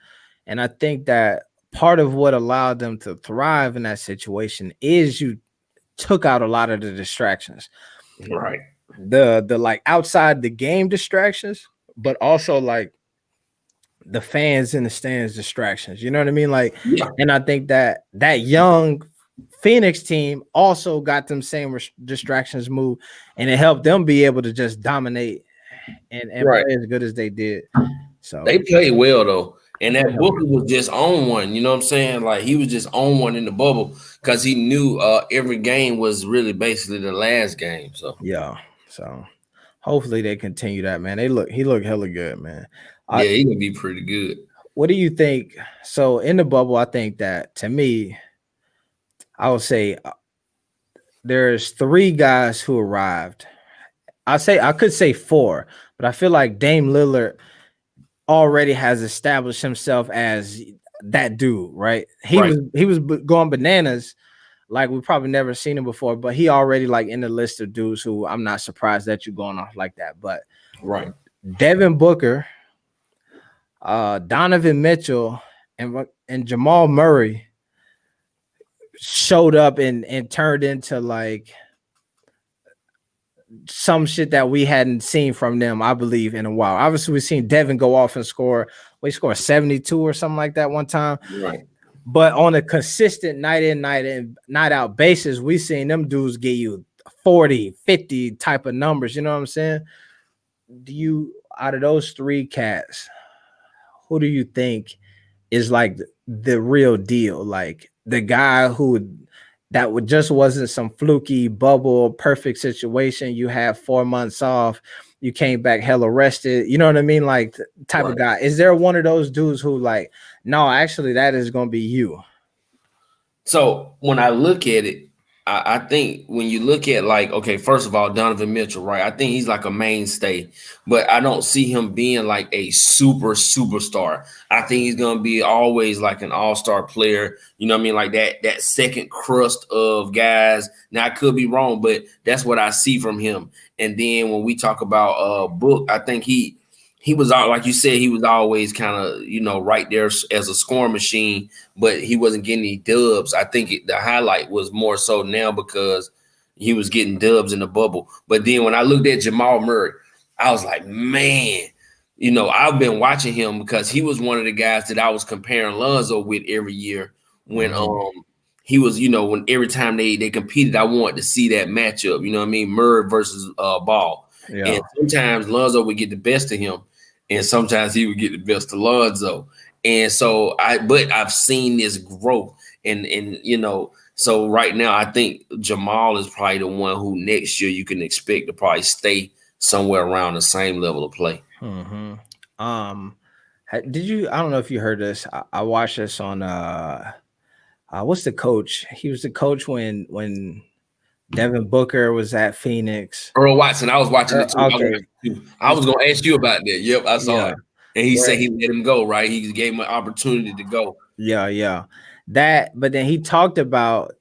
And I think that part of what allowed them to thrive in that situation is you took out a lot of the distractions. right. The like outside the game distractions, but also like the fans in the stands distractions. You know what I mean? Like, Yeah, and I think that that young Phoenix team also got them same distractions move, and it helped them be able to just dominate and right. play as good as they did. So They played well though. they And play that hella Booker good. was just on one, you know what I'm saying? Like he was just on one in the bubble because he knew every game was really basically the last game. So Yeah. So hopefully they continue that, man. He looked hella good, man. I yeah, he gonna be pretty good. What do you think? So in the bubble, I think that to me, I would say there's three guys who arrived. I could say four, but I feel like Dame Lillard already has established himself as that dude, right? Right, He was going bananas like we probably never seen him before, but he already like in the list of dudes who I'm not surprised that you're going off like that. But right. Devin Booker, Donovan Mitchell, and Jamal Murray showed up and turned into like some shit that we hadn't seen from them, I believe, in a while. Obviously, we've seen Devin go off and score. We scored 72 or something like that one time. Right. But on a consistent night in, night out basis, we seen them dudes get you 40, 50 type of numbers. You know what I'm saying? Do you, out of those three cats, who do you think is like the real deal? Like the guy who that would just wasn't some fluky bubble perfect situation. You had 4 months off, you came back hella rested. You know what I mean? Like type of Right. guy. Is there one of those dudes who like, no, actually that is gonna be you? So when I look at it, I think when you look at like, okay, first of all, Donovan Mitchell, right? I think he's like a mainstay, but I don't see him being like a superstar. I think he's gonna be always like an all-star player. You know what I mean? Like that second crust of guys. Now I could be wrong, but that's what I see from him. And then when we talk about Book, I think he was all like you said, he was always kind of, right there as a scoring machine, but he wasn't getting any dubs. I think the highlight was more so now because he was getting dubs in the bubble. But then when I looked at Jamal Murray, I was like, man, I've been watching him because he was one of the guys that I was comparing Lonzo with every year when Mhm. he was, when every time they competed, I wanted to see that matchup, you know what I mean? Murray versus Ball. Yeah. And sometimes Lonzo would get the best of him, and sometimes he would get the best of Lonzo. And so I've seen this growth, and so right now I think Jamal is probably the one who next year you can expect to probably stay somewhere around the same level of play. Mhm. Um, did you? I don't know if you heard this. I watched this on what's the coach? He was the coach when Devin Booker was at Phoenix. Earl Watson, I was watching it too. Okay, I was gonna ask you about that. Yep, I saw yeah, it. And he said right. he let him go, right? He gave him an opportunity to go. Yeah. That, but then he talked about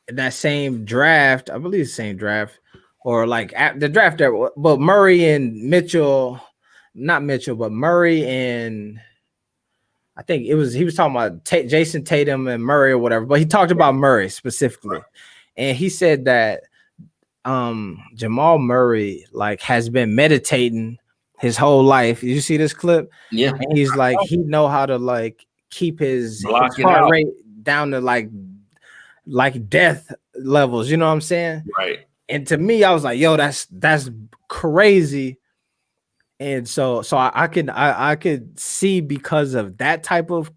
that same draft. I believe the same draft, or like the draft that, but Murray and Mitchell, not Mitchell, but Murray and I think he was talking about Jason Tatum and Murray or whatever, but he talked about Murray specifically. And he said that Jamal Murray like has been meditating his whole life. Did you see this clip? Yeah, And he's like he know how to like keep his block it heart out. rate down to like like death levels. You know what I'm saying? Right. And to me, I was like, yo, that's crazy. And so I could see, because of that type of,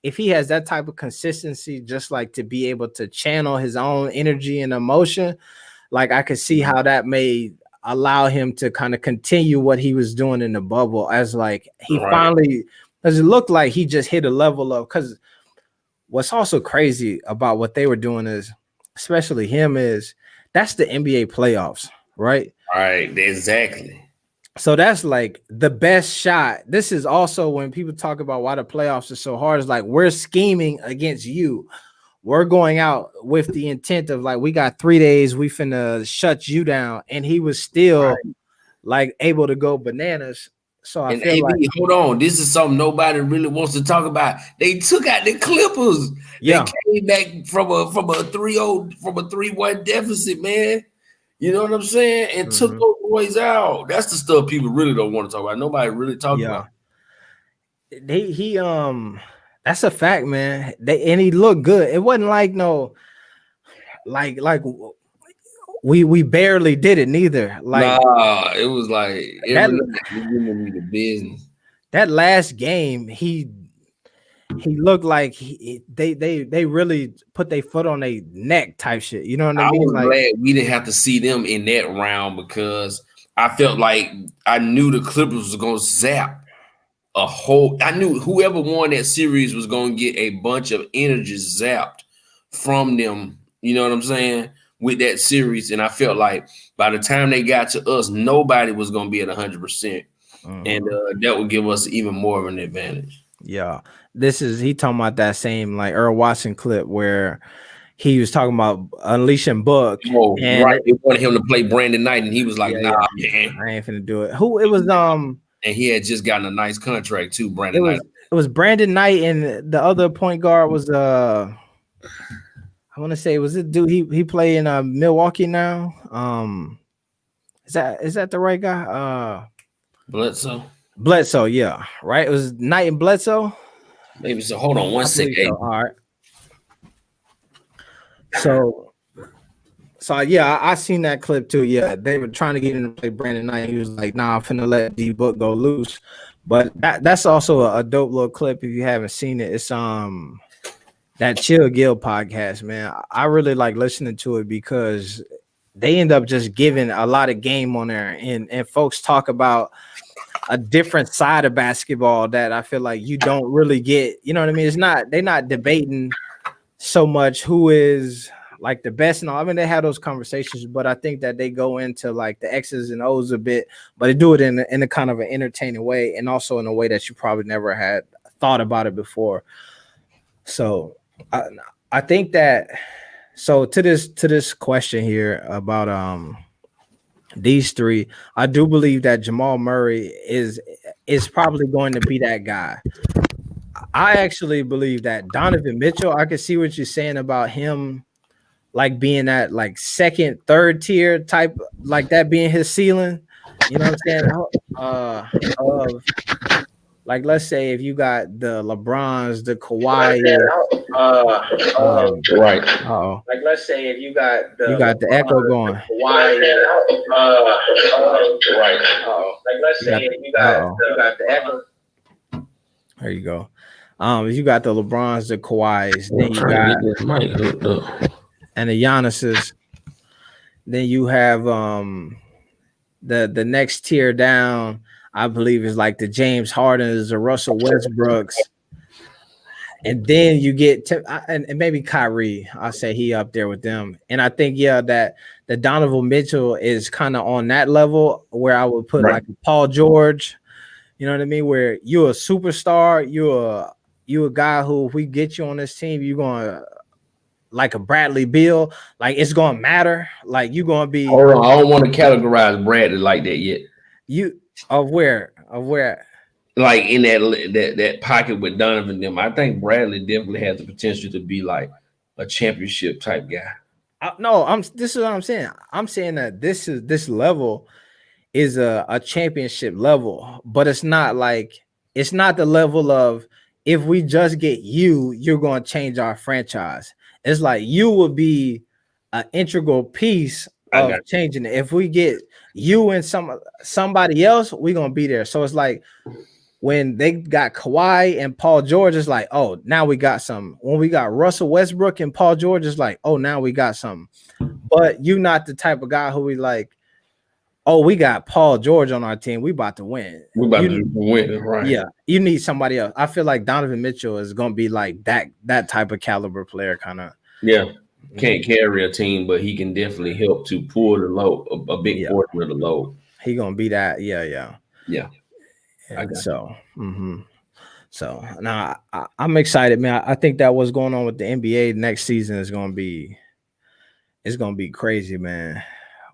if he has that type of consistency, just like to be able to channel his own energy and emotion, like I could see how that may allow him to kind of continue what he was doing in the bubble, as like he finally, because it looked like he just hit a level of, because what's also crazy about what they were doing is, especially him, is that's the NBA playoffs, right? Right, exactly. So that's like the best shot. This is also when people talk about why the playoffs are so hard. It's like, we're scheming against you. We're going out with the intent of like, we got 3 days, we finna shut you down. And he was still like able to go bananas. So I feel like, hold on, this is something nobody really wants to talk about. They took out the Clippers. Yeah. They came back from a 3-0, from a 3-1 deficit, man. You know what I'm saying? And took those boys out. That's the stuff people really don't want to talk about. Nobody really talks about. He that's a fact, man. And he looked good. It wasn't like like we barely did it neither. Like, nah, it was like giving me the business. That last game, he looked like they really put their foot on their neck type shit. You know what I mean? I was like, glad we didn't have to see them in that round, because I felt like I knew the Clippers was gonna zap a whole. I knew whoever won that series was gonna get a bunch of energy zapped from them. You know what I'm saying? With that series, and I felt like by the time they got to us, nobody was gonna be at 100%, and that would give us even more of an advantage. Yeah, he talking about that same like Earl Watson clip where he was talking about unleashing Book. Oh, right. They wanted him to play Brandon Knight, and he was like, "Nah, man, I ain't finna do it." Who it was? And he had just gotten a nice contract too. Brandon Knight. It was Brandon Knight, and the other point guard was I want to say, was it dude? He play in Milwaukee now. Is that the right guy? Bledsoe, yeah, right. It was Knight and Bledsoe. Maybe so. Hold on one second. So. All right. So yeah, I seen that clip too. Yeah, they were trying to get him to play Brandon Knight. He was like, "Nah, I'm finna let D Book go loose." But that's also a dope little clip if you haven't seen it. It's that Chill Gill podcast, man. I really like listening to it because they end up just giving a lot of game on there, and folks talk about a different side of basketball that I feel like you don't really get. You know what I mean? They're not debating so much who is like the best and all. I mean, they have those conversations, but I think that they go into like the X's and O's a bit, but they do it in a kind of an entertaining way, and also in a way that you probably never had thought about it before. So I think that, so to this question here about these three, I do believe that Jamal Murray is probably going to be that guy. I actually believe that Donovan Mitchell, I can see what you're saying about him, like being that like second, third tier type, like that being his ceiling. You know what I'm saying? Like, let's say if you got the LeBrons, the Kawhi, right. Like, let's say if you got the echo going. Kawhi, right. Like, let's say if you got the echo. There you go. If you got the LeBrons, the Kawhis, then you got and the Giannis's, then you have the next tier down, I believe, is like the James Hardens, the Russell Westbrooks, and then you get and maybe Kyrie. I say he up there with them, and I think that the Donovan Mitchell is kind of on that level where I would put like Paul George. You know what I mean? Where you're a superstar, you're a guy who, if we get you on this team, you're going like a Bradley Beal, like it's gonna matter. Like you're gonna be. Hold on, I don't want to categorize Bradley like that yet. You of where? Like in that pocket with Donovan them, I think Bradley definitely has the potential to be like a championship type guy. This is what I'm saying. I'm saying that this level is a championship level, but it's not the level of, if we just get you, you're going to change our franchise. it's like you would be an integral piece of changing it. If we get you and somebody else, we're gonna be there. So it's like when they got Kawhi and Paul George, it's like, oh, now we got something. When we got Russell Westbrook and Paul George, it's like, oh, now we got something. But you're not the type of guy who we like, oh, we got Paul George on our team. We about to win. We about to win, right? Yeah, you need somebody else. I feel like Donovan Mitchell is gonna be like that type of caliber player, kind of. Yeah, can't carry a team, but he can definitely help to pull the load, a big portion of the load. He gonna be that. Yeah. So, so now I'm excited, man. I think that what's going on with the NBA next season is gonna be crazy, man.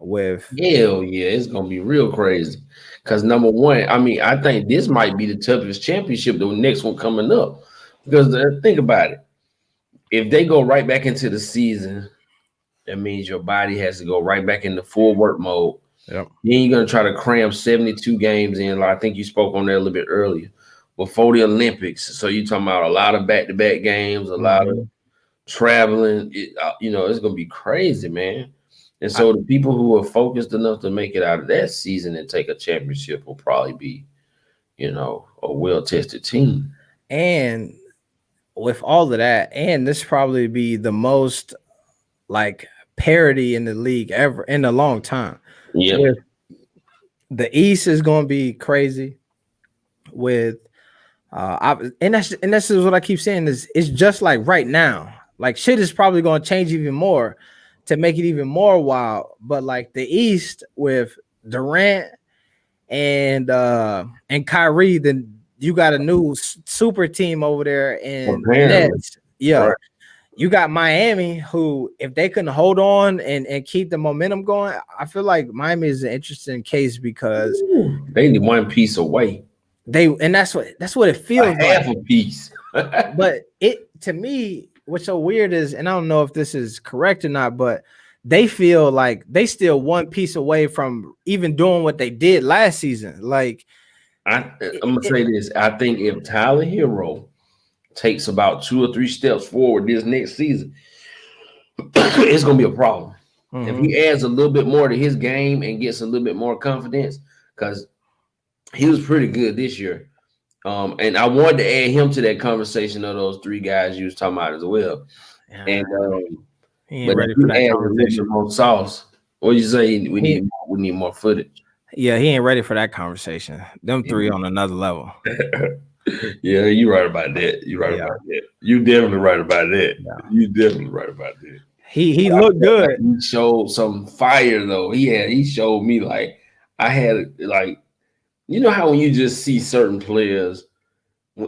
Hell yeah, it's gonna be real crazy. Because number one, I mean, I think this might be the toughest championship, the next one coming up. Because think about it. If they go right back into the season, that means your body has to go right back into full work mode. Yep. Then you're gonna try to cram 72 games in. Like I think you spoke on that a little bit earlier before the Olympics. So you're talking about a lot of back-to-back games, a lot of traveling. It's gonna be crazy, man. And so the people who are focused enough to make it out of that season and take a championship will probably be, a well-tested team. And with all of that, and this probably be the most like parity in the league ever in a long time. Yeah. The East is going to be crazy with and that's what I keep saying is it's just like right now. Like shit is probably going to change even more to make it even more wild. But like the East with Durant and Kyrie, then you got a new super team over there in Nets. Yeah. Right. You got Miami, who, if they can hold on and keep the momentum going, I feel like Miami is an interesting case because they need one piece away. That's what it feels like. Half a piece. But to me, what's so weird is, and I don't know if this is correct or not, but they feel like they still one piece away from even doing what they did last season. Like I'm gonna say this. I think if Tyler Herro takes about 2 or 3 steps forward this next season, it's gonna be a problem. If he adds a little bit more to his game and gets a little bit more confidence, because he was pretty good this year. And I wanted to add him to that conversation of those 3 guys you was talking about as well. Yeah. And he ain't ready for that conversation. More sauce. What you say? We need more footage. Yeah, he ain't ready for that conversation. Them 3 on another level. Yeah, you're right about that. You're right about that. You definitely right about that. Yeah. You definitely right about that. He looked good. He showed some fire though. He showed me like I had like, you know how when you just see certain players,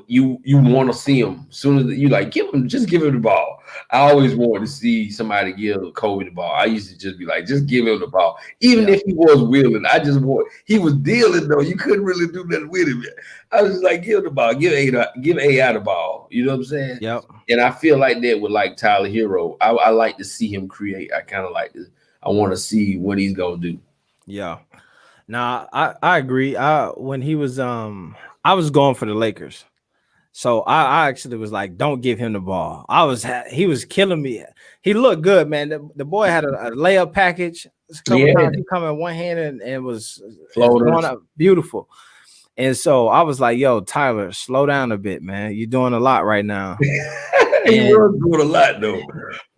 you want to see them as soon as you like give him the ball. I always wanted to see somebody give Kobe the ball. I used to just be like, just give him the ball, even if he was willing. He was dealing though. You couldn't really do nothing with him. I was just like, give him the ball, give AI the ball. You know what I'm saying? Yep. And I feel like that with like Tyler Herro. I like to see him create. I want to see what he's gonna do. Yeah. Now I agree. When he was I was going for the Lakers. So I actually was like, don't give him the ball. He was killing me. He looked good, man. The boy had a layup package. He come in one hand and was going up beautiful. And so I was like, yo, Tyler, slow down a bit, man. You're doing a lot right now. He was doing a lot though.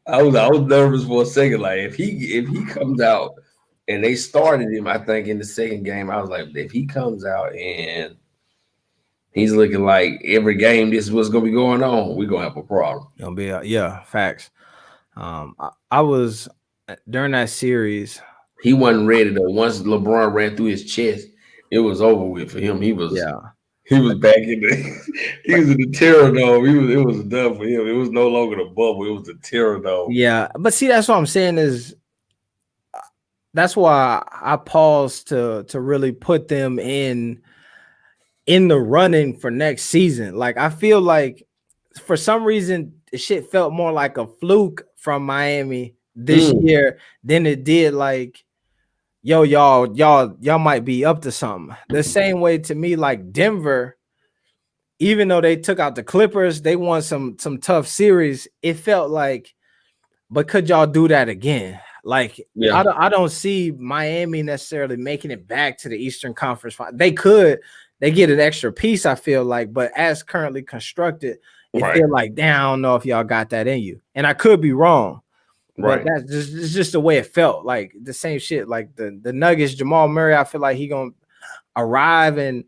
I was nervous for a second. Like if he comes out and they started him, I think in the second game, I was like, if he comes out and he's looking like every game this is what's gonna be going on, we're gonna have a problem. Gonna be facts. I was during that series. He wasn't ready though. Once LeBron ran through his chest, it was over with for him. He was back in he was in the terror dome. It was done for him. It was no longer the bubble. It was the terror dome. Yeah, but see, that's what I'm saying is that's why I paused to really put them in the running for next season. Like I feel like for some reason the shit felt more like a fluke from Miami this year than it did like, yo, y'all might be up to something. The same way to me, like Denver, even though they took out the Clippers, they won some tough series. It felt like but could y'all do that again? Like, Yeah, I don't see Miami necessarily making it back to the Eastern Conference. They could, they get an extra piece, I feel like, but as currently constructed, it right, feel like, damn, I don't know if y'all got that in you. And I could be wrong, but right. that's just it's just the way it felt. Like the same shit. Like the Nuggets, Jamal Murray, I feel like he gonna arrive and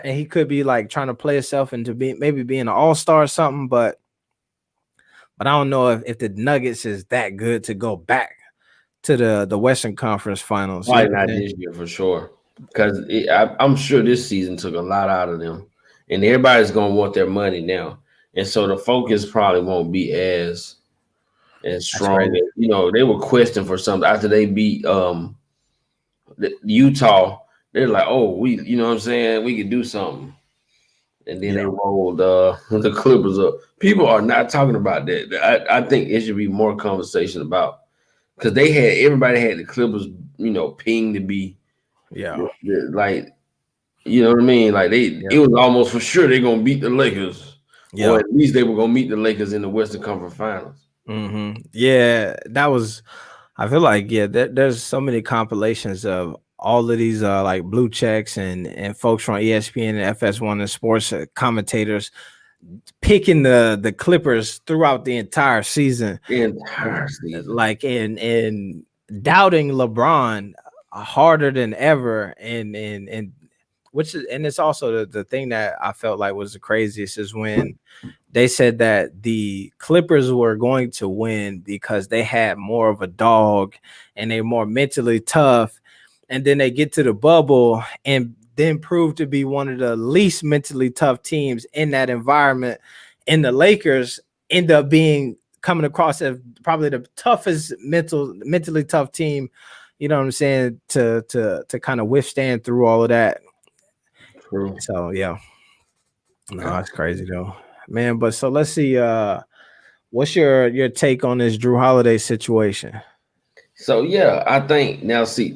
he could be like trying to play himself into maybe being an all-star or something, but I don't know if the Nuggets is that good to go back to the Western Conference Finals. You know Probably what I'm not saying? this year for sure, because I'm sure this season took a lot out of them, and everybody's gonna want their money now, and so the focus probably won't be as That's strong. crazy. As, they were questioning for something after they beat Utah. They're like, oh, you know what I'm saying, we could do something, and then they Yeah. rolled the Clippers up. People are not talking about that. I think it should be more conversation about, because everybody had the Clippers, ping to be Yeah. like, you know what I mean? Like Yeah. it was almost for sure they're gonna beat the Lakers, or Yeah. at least they were gonna meet the Lakers in the Western Conference Finals. Yeah. That was, I feel like, yeah, there's so many compilations of all of these like blue checks and folks from ESPN and FS1 and sports commentators picking the Clippers throughout the entire season. The entire season. Like and doubting LeBron harder than ever, and which is, and it's also the thing that I felt like was the craziest is when they said that the Clippers were going to win because they had more of a dog and they're more mentally tough, and then they get to the bubble and then prove to be one of the least mentally tough teams in that environment, and the Lakers end up being coming across as probably the toughest mentally tough team, you know what I'm saying, to kind of withstand through all of that. True. So yeah, no, that's crazy though, man. But so let's see, what's your take on this Drew Holiday situation? So yeah, I think now, see,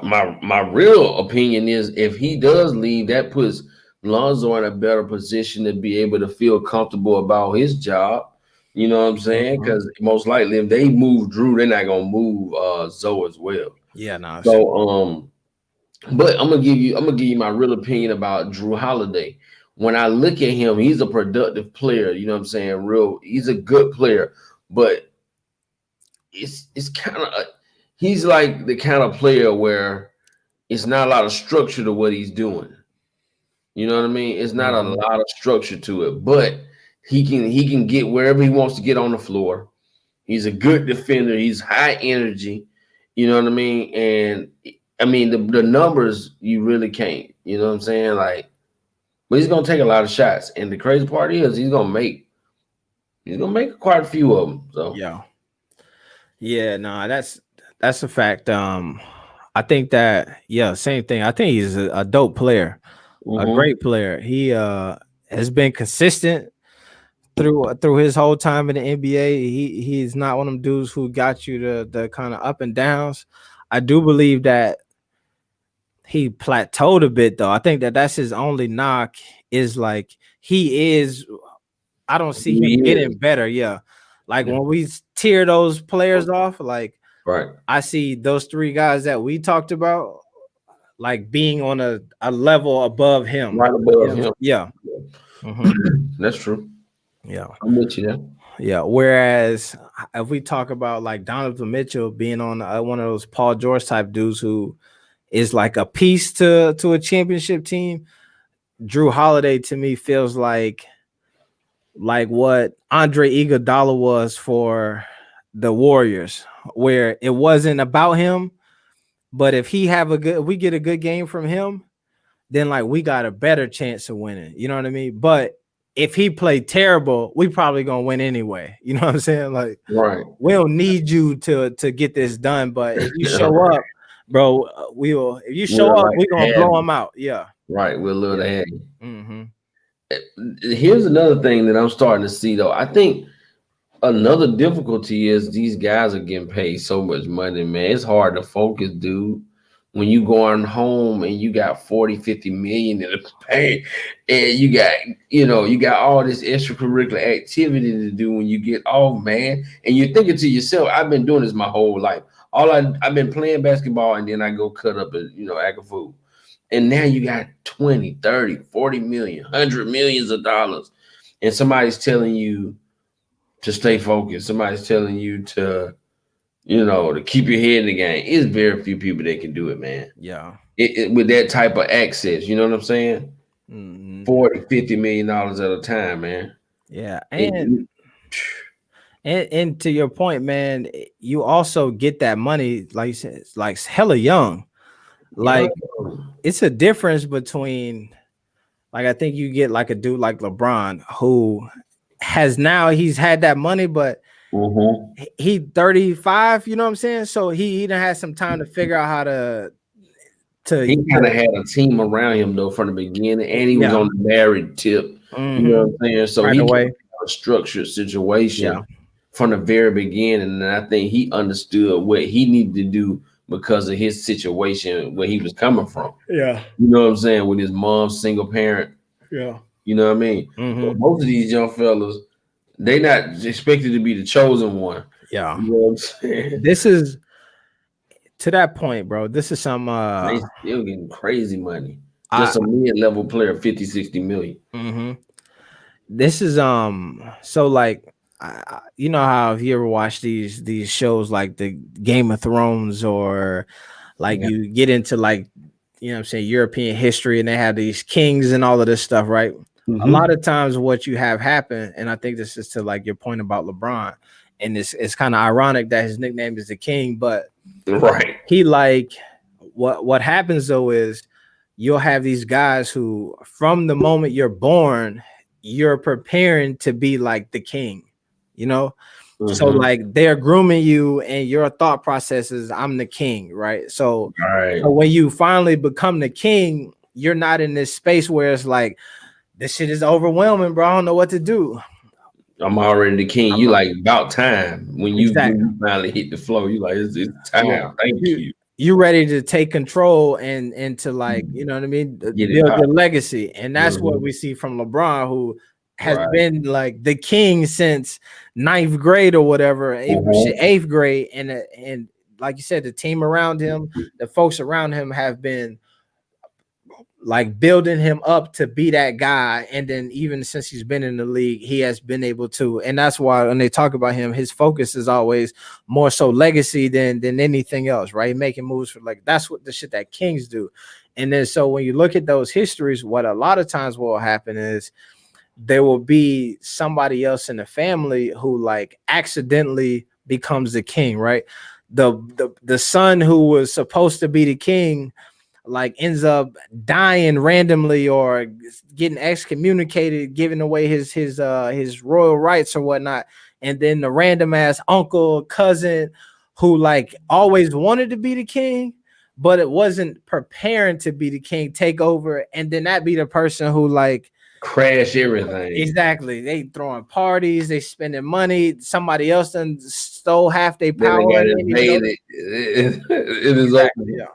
my real opinion is if he does leave, that puts Lonzo in a better position to be able to feel comfortable about his job. You know what I'm saying? Mhm. Because most likely, if they move Drew, they're not gonna move Zoe as well. Yeah, no, it's true. So but I'm gonna give you my real opinion about Drew Holiday. When I look at him, he's a productive player. You know what I'm saying? He's a good player, but it's kind of he's like the kind of player where it's not a lot of structure to what he's doing. You know what I mean? It's not a Mhm. lot of structure to it, but he can get wherever he wants to get on the floor. He's a good defender. He's high energy. You know what I mean? And I mean the numbers you really can't. You know what I'm saying? Like, but he's gonna take a lot of shots. And the crazy part is he's gonna make quite a few of them. So Yeah. Yeah, no, that's a fact. I think that, yeah, same thing. I think he's a dope player, a mhm. great player. He has been consistent through his whole time in the NBA. He's not one of them dudes who got you the kind of up and downs. I do believe that he plateaued a bit though. I think that that's his only knock is like he is. I don't see Who he him is. getting better. Yeah, like Yeah. when we tear those players off, like Right. I see those three guys that we talked about like being on a level above him. Right You above know? him. Yeah. Mhm. That's true. Yeah. I'm with you there. Yeah. Whereas if we talk about like Donovan Mitchell being on one of those Paul George type dudes who is like a piece to a championship team, Drew Holiday to me feels like what Andre Iguodala was for the Warriors, where it wasn't about him, but if we get a good game from him, then like we got a better chance of winning. You know what I mean? But if he played terrible, we probably gonna win anyway. You know what I'm saying? Like Right. we don't need you to get this done, but if you All show right. up, bro, we will. If you show We'll up, like we to gonna have blow you. him out. Yeah, Right. We'll love yeah. to have you. Mm-hmm. Here's another thing that I'm starting to see though. I think another difficulty is these guys are getting paid so much money, man. It's hard to focus, dude. when you going home and you got 40, 50 million in the bank, and you got all this extracurricular activity to do when you get off, man. And you're thinking to yourself, I've been doing this my whole life. I've been playing basketball, and then I go cut up and act a fool. And now you got 20, 30, 40 million, 100 millions of dollars. And somebody's telling you to stay focused. Somebody's telling you to keep your head in the game. It's very few people that can do it, man. Yeah. With that type of access, you know what I'm saying? Mm-hmm. 40, $50 million at a time, man. Yeah. And to your point, man, you also get that money, like you said, it's like hella young. Like it's a difference between, like, I think you get like a dude like LeBron who he's had that money, but he 35, you know what I'm saying? So he done had some time to figure out how to he kind of had a team around him though from the beginning, and he was on the married tip. You know what I'm saying? So right he away. had a structured situation from the very beginning, and I think he understood what he needed to do because of his situation where he was coming from. Yeah. You know what I'm saying? With his mom, single parent. Yeah. You know what I mean? But most of these young fellas, they not expected to be the chosen one. Yeah. You know what I'm saying? This is to that point, bro. This is some they still getting crazy money. Just a mid-level player, 50, 60 million. This is so like you know how if you ever watch these shows like the Game of Thrones, or like you get into like, you know what I'm saying, European history, and they have these kings and all of this stuff, right? A lot of times what you have happen, and I think this is to like your point about LeBron, and it's kind of ironic that his nickname is the King, but he like what happens though is you'll have these guys who from the moment you're born, you're preparing to be like the king, you know? So like they're grooming you, and your thought process is I'm the king, right? So when you finally become the king, you're not in this space where it's like, this shit is overwhelming, bro. I don't know what to do. I'm already the king. You like about time when you finally hit the flow. You like it's time. Yeah. Thank you. You ready to take control and to like, you know what I mean, build your legacy. And that's what we see from LeBron, who has been like the king since 9th grade or whatever, 8th grade. And like you said, the team around him, the folks around him have been like building him up to be that guy. And then even since he's been in the league, he has been able to, and that's why when they talk about him, his focus is always more so legacy than anything else, right? Making moves for, like, that's what the shit that kings do. And then so when you look at those histories, what a lot of times will happen is there will be somebody else in the family who like accidentally becomes the king, right? The son who was supposed to be the king like ends up dying randomly or getting excommunicated, giving away his royal rights or whatnot. And then the random ass uncle, cousin who like always wanted to be the king, but it wasn't preparing to be the king, take over. And then that be the person who like crash everything. Exactly. They throwing parties, they spending money. Somebody else done stole half their power. It is exactly, yeah.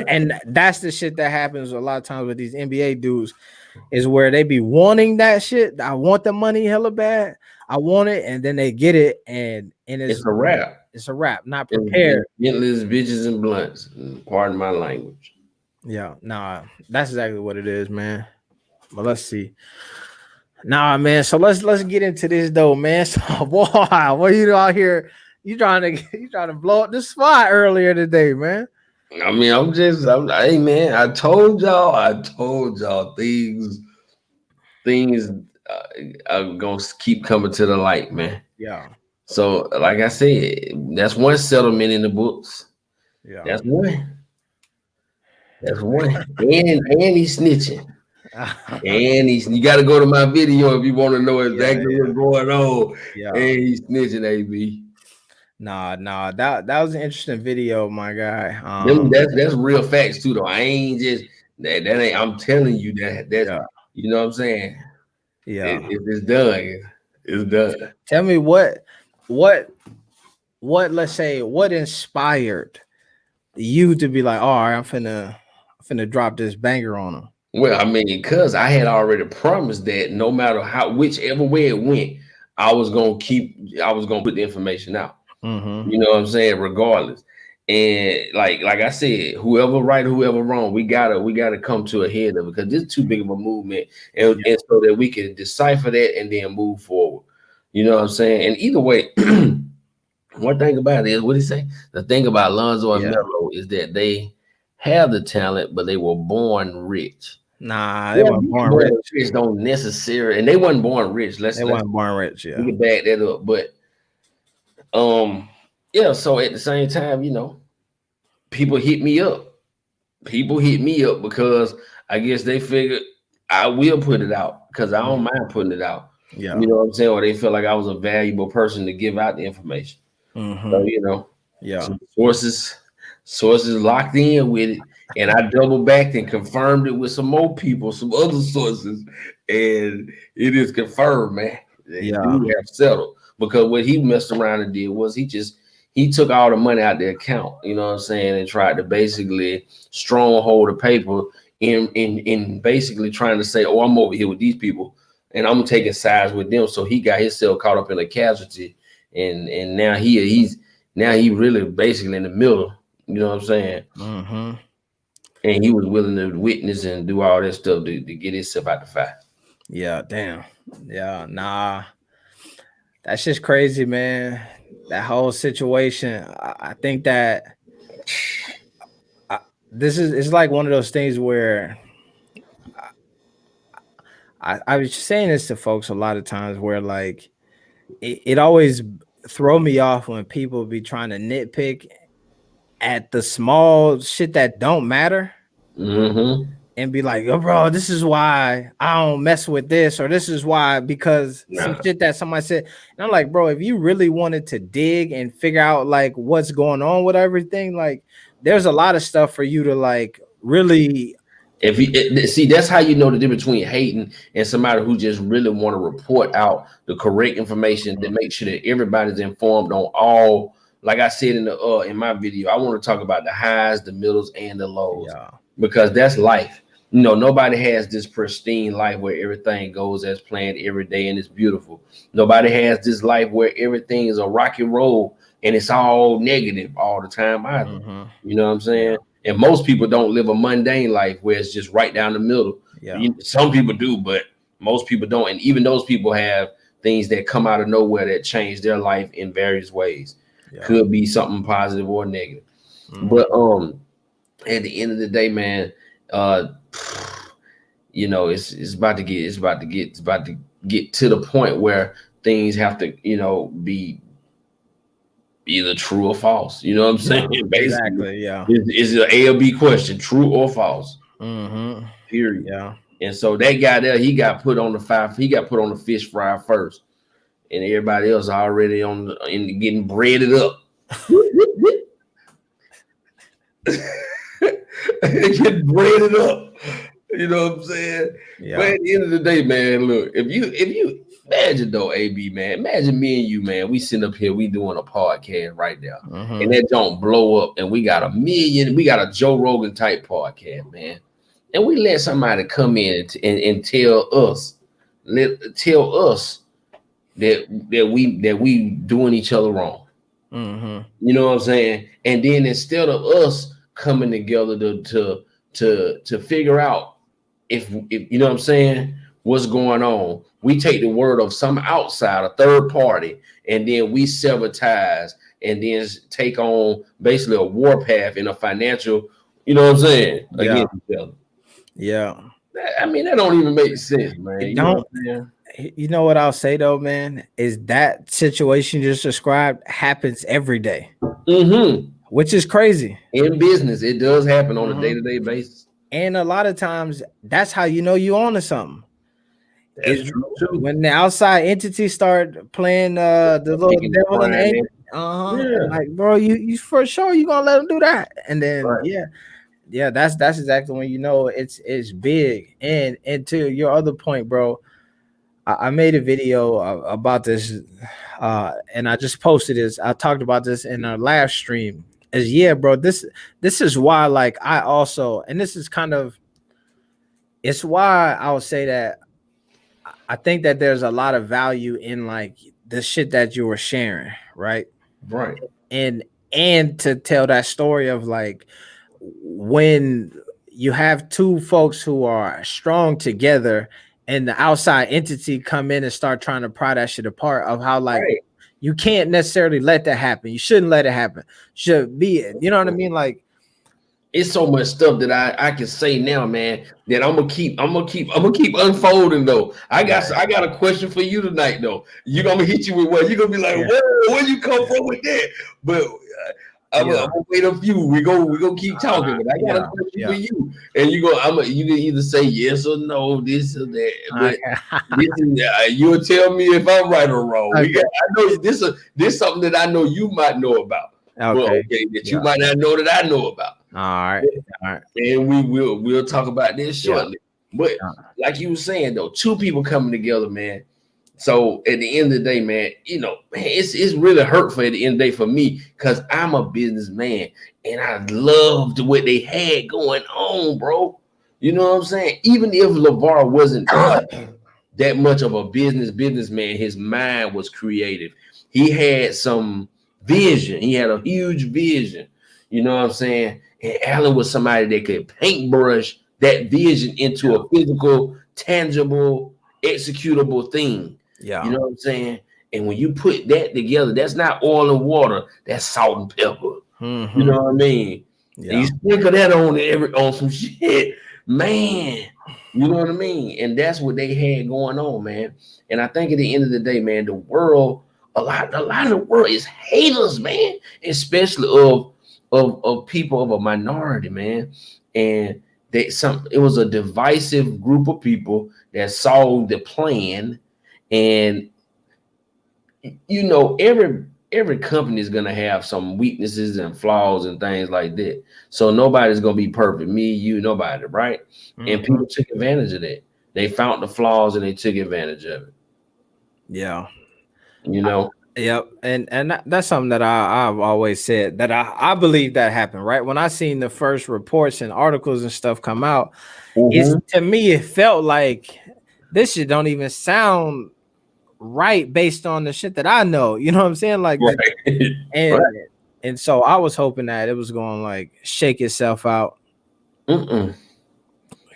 And that's the shit that happens a lot of times with these NBA dudes, is where they be wanting that shit. I want the money hella bad. I want it, and then they get it, and it's a wrap. It's a wrap. Not prepared. Endless bitches and blunts. Pardon my language. Yeah, nah, that's exactly what it is, man. But let's see. Nah, man. So let's get into this though, man. So boy, what you out here? You trying to blow up the spot earlier today, man. I mean, hey man, I told y'all things are gonna keep coming to the light, man. Yeah. So, like I said, that's one settlement in the books. Yeah. That's one. And he's snitching. And you got to go to my video if you want to know exactly what's going on. Yeah. And he's snitching, AB. Nah, that was an interesting video, my guy. That's real facts too, though. I ain't just that ain't. I'm telling you that's you know what I'm saying. Yeah, it's done. It's done. Tell me what let's say what inspired you to be like, all right, I'm finna drop this banger on them? Well, I mean, because I had already promised that no matter how, whichever way it went, I was gonna put the information out. Mm-hmm. You know what I'm saying? Regardless. And like I said, whoever right, whoever wrong, we gotta come to a head of it because this is too big of a movement, and so that we can decipher that and then move forward. You know what I'm saying? And either way, one thing about it is what he say. The thing about Lonzo and Yeah. Melo is that they have the talent, but they were born rich. Nah, they Yeah, weren't being born born rich. rich don't necessarily, and they wasn't born rich. They Let's weren't born rich. we Yeah. can back that up. But yeah. So at the same time, people hit me up. People hit me up because I guess they figured I will put it out because I don't mind putting it out. Yeah. You know what I'm saying? Or they feel like I was a valuable person to give out the information. So Mm-hmm. Yeah. some sources locked in with it, and I double backed and confirmed it with some more people, some other sources, and it is confirmed, man. They Yeah. do have settled because what he messed around and did was he took all the money out the account, you know what I'm saying, and tried to basically stronghold the paper in basically trying to say, oh, I'm over here with these people and I'm taking sides with them. So he got himself caught up in a casualty, and now he really basically in the middle, you know what I'm saying? Mm-hmm. And he was willing to witness and do all that stuff to get himself out the fight. Yeah. Damn. Yeah. Nah. That's just crazy, man. That whole situation. I think that this is it's like one of those things where I was saying this to folks a lot of times where like it always throw me off when people be trying to nitpick at the small shit that don't matter Mm-hmm. and be like, oh, bro, this is why I don't mess with this, or this is why because some Nah. shit that somebody said. And I'm like, bro, if you really wanted to dig and figure out like what's going on with everything, like there's a lot of stuff for you to like really. If you see, that's how you know the difference between hating and somebody who just really want to report out the correct information to make sure that everybody's informed on all. Like I said in my video, I want to talk about the highs, the middles, and the lows Yeah. because that's life. Nobody has this pristine life where everything goes as planned every day and it's beautiful. Nobody has this life where everything is a rocky road and it's all negative all the time either. Mm-hmm. You know what I'm Yeah. saying? And most people don't live a mundane life where it's just right down the middle. Yeah. Some people do, but most people don't. And even those people have things that come out of nowhere that change their life in various ways. Yeah. Could be something positive or negative. Mm-hmm. But at the end of the day, man, it's about to get to the point where things have to, be either true or false. You know what I'm saying? Basically, Exactly. Yeah. it's an A or B question, true or false. Mm-hmm. Period. Yeah. And so that guy there, he got put on the fire. He got put on the fish fry first, and everybody else already in getting breaded up. Getting breaded up. You know what I'm saying? Yeah. But at the end of the day, man, look, if you imagine though, AB, man, imagine me and you, man, we sitting up here, we doing a podcast right now, and that don't blow up, and we got we got a Joe Rogan type podcast, man, and we let somebody come in and tell us that we doing each other wrong. Mm-hmm. You know what I'm saying? And then instead of us coming together to figure out if you know what I'm saying, what's going on, we take the word of some outside, a third party, and then we sever ties and then take on basically a warpath in a financial, you know what I'm saying, against each other. Yeah. I mean, that don't even make sense, man. It You know don't. what I'm saying? You know what I'll say though, man, is that situation you just described happens every day, Mm-hmm. which is crazy. In business, it does happen on a day-to-day basis. And a lot of times, that's how you know you on to something. That's Is true too. when the outside entities start playing the little Picking the devil and crime, angel. Yeah. Like, bro, you for sure you gonna let them do that, and then Right. yeah, that's exactly when you know it's big. And to your other point, bro, I made a video about this, and I just posted this. I talked about this in our live stream. is yeah, bro. This is why, like, I also, and this is kind of, it's why I would say that I think that there's a lot of value in like the shit that you were sharing, right? Right. And and to tell that story of like when you have two folks who are strong together and the outside entity come in and start trying to pry that shit apart, of how like Right. you can't necessarily let that happen. You shouldn't let it happen. Should be, you know what I mean? Like, It's so much stuff that I can say now, man, that I'm gonna keep unfolding though. I got a question for you tonight though. I'm gonna hit you with what you're gonna be like, yeah, whoa, where you come from with that? But I'm yeah, gonna wait a few. We gonna keep talking, but I got a yeah, question for yeah. you, and you can either say yes or no, this or that. But Okay. this is you'll tell me if I'm right or wrong. Okay. I know this something that I know you might know about, but Okay. okay, that you Yeah. might not know that I know about. All right. All right. And we'll talk about this Yeah. shortly. But Yeah. like you were saying though, two people coming together, man. So at the end of the day, man, man, it's really hurtful at the end of the day for me because I'm a businessman and I loved what they had going on, bro. You know what I'm saying? Even if LeVar wasn't that much of a businessman, his mind was creative. He had some vision. He had a huge vision. You know what I'm saying? And Allen was somebody that could paintbrush that vision into a physical, tangible, executable thing. You Yeah. know what I'm saying? And when you put that together, that's not oil and water, that's salt and pepper. You Mm-hmm. know what I mean? And you Yeah. sprinkle that on some shit, man. You know what I mean? And that's what they had going on, man. And I think at the end of the day, man, the world, a lot of the world is haters, man, especially of people of a minority, man. And it was a divisive group of people that saw the plan. And every company is gonna have some weaknesses and flaws and things like that. So nobody's gonna be perfect. Me, you, nobody, right? And Mm-hmm. people took advantage of that. They found the flaws and they took advantage of it. Yeah. You know. Yep. And that's something that I've always said, that I believe that happened, right? When I seen the first reports and articles and stuff come out, it's, Mhm. to me, it felt like this shit don't even sound right based on the shit that I know. You know what I'm saying? Like the, Right. and Right. and so I was hoping that it was going to like shake itself out. Mm-mm.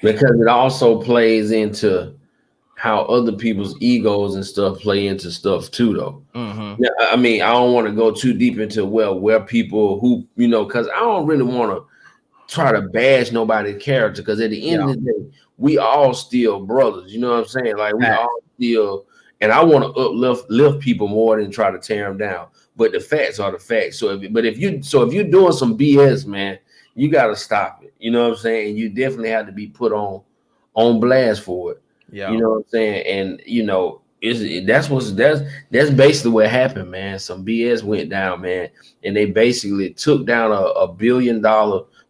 Because it also plays into how other people's egos and stuff play into stuff too, though. Mm-hmm. Yeah, I mean, I don't want to go too deep into where people who because I don't really want to try to bash nobody's character because at the end Yeah. of the day, we all still brothers. You know what I'm saying? Like we Fact. all still, and I want to lift people more than try to tear them down. But the facts are the facts. If you're doing some BS, man, you got to stop it. You know what I'm saying? You definitely have to be put on blast for it. You Yeah. know what I'm saying? And that's basically what happened, man. Some BS went down, man, and they basically took down a $1 billion,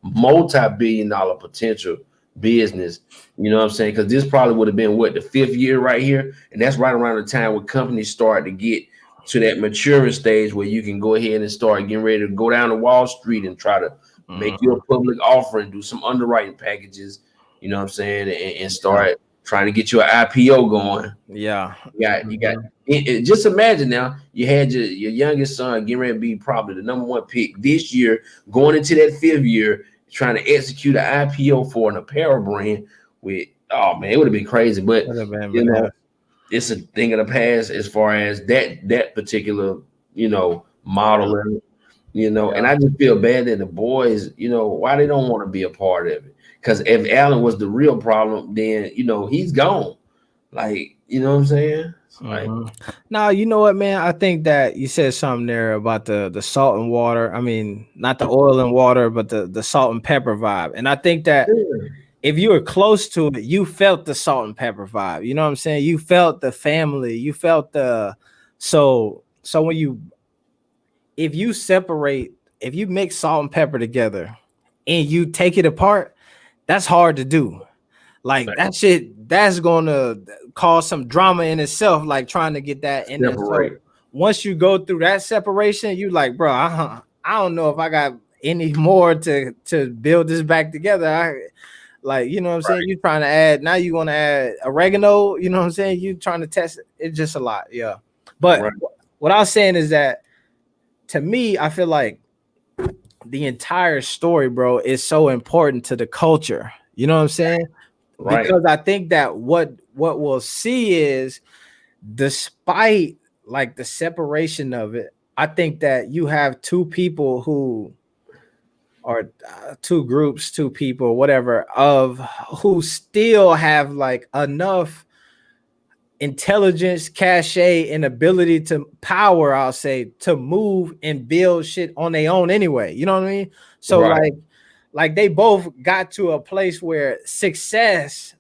multi-billion-dollar potential business. You know what I'm saying? Because this probably would have been what, the fifth year right here, and that's right around the time when companies start to get to that maturing stage where you can go ahead and start getting ready to go down to Wall Street and try to make you Mm-hmm. a public offering, do some underwriting packages. You know what I'm saying, and Yeah. start trying to get your IPO going. Yeah. You got Mhm. just imagine now you had your youngest son getting ready to be probably the number one pick this year, going into that fifth year, trying to execute an IPO for an apparel brand with, oh man, it would have been crazy. But Would have been you know, bananas. it's a thing of the past as far as that particular, Yeah. model. And Yeah. I just feel bad that the boys, why they don't want to be a part of it. Because if Allen was the real problem, then he's gone. Like, you know what I'm saying? It's like, Mm-hmm. Now, you know what, man? I think that you said something there about the salt and water. I mean, not the oil and water, but the salt and pepper vibe. And I think that yeah, if you were close to it, you felt the salt and pepper vibe. You know what I'm saying? You felt the family. You felt the so when you, if you separate, if you mix salt and pepper together and you take it apart, that's hard to do. Like that shit, that's gonna cause some drama in itself, like trying to get that. And then so separate. once you go through that separation, you like, bro, I don't know if I got any more to build this back together. Like, you know what I'm saying? You're trying to add, now you want to add oregano, you know what I'm saying? You trying to test it. It's just a lot. Yeah. But what I was saying is that to me, I feel like the entire story, bro, is so important to the culture. You know what I'm saying? Right. Because I think that what we'll see is, despite like the separation of it, I think that you have two people who or two groups, two people, whatever, of who still have like enough intelligence, cachet, and ability to power, I'll say, to move and build shit on their own anyway. You know what I mean? So like they both got to a place where success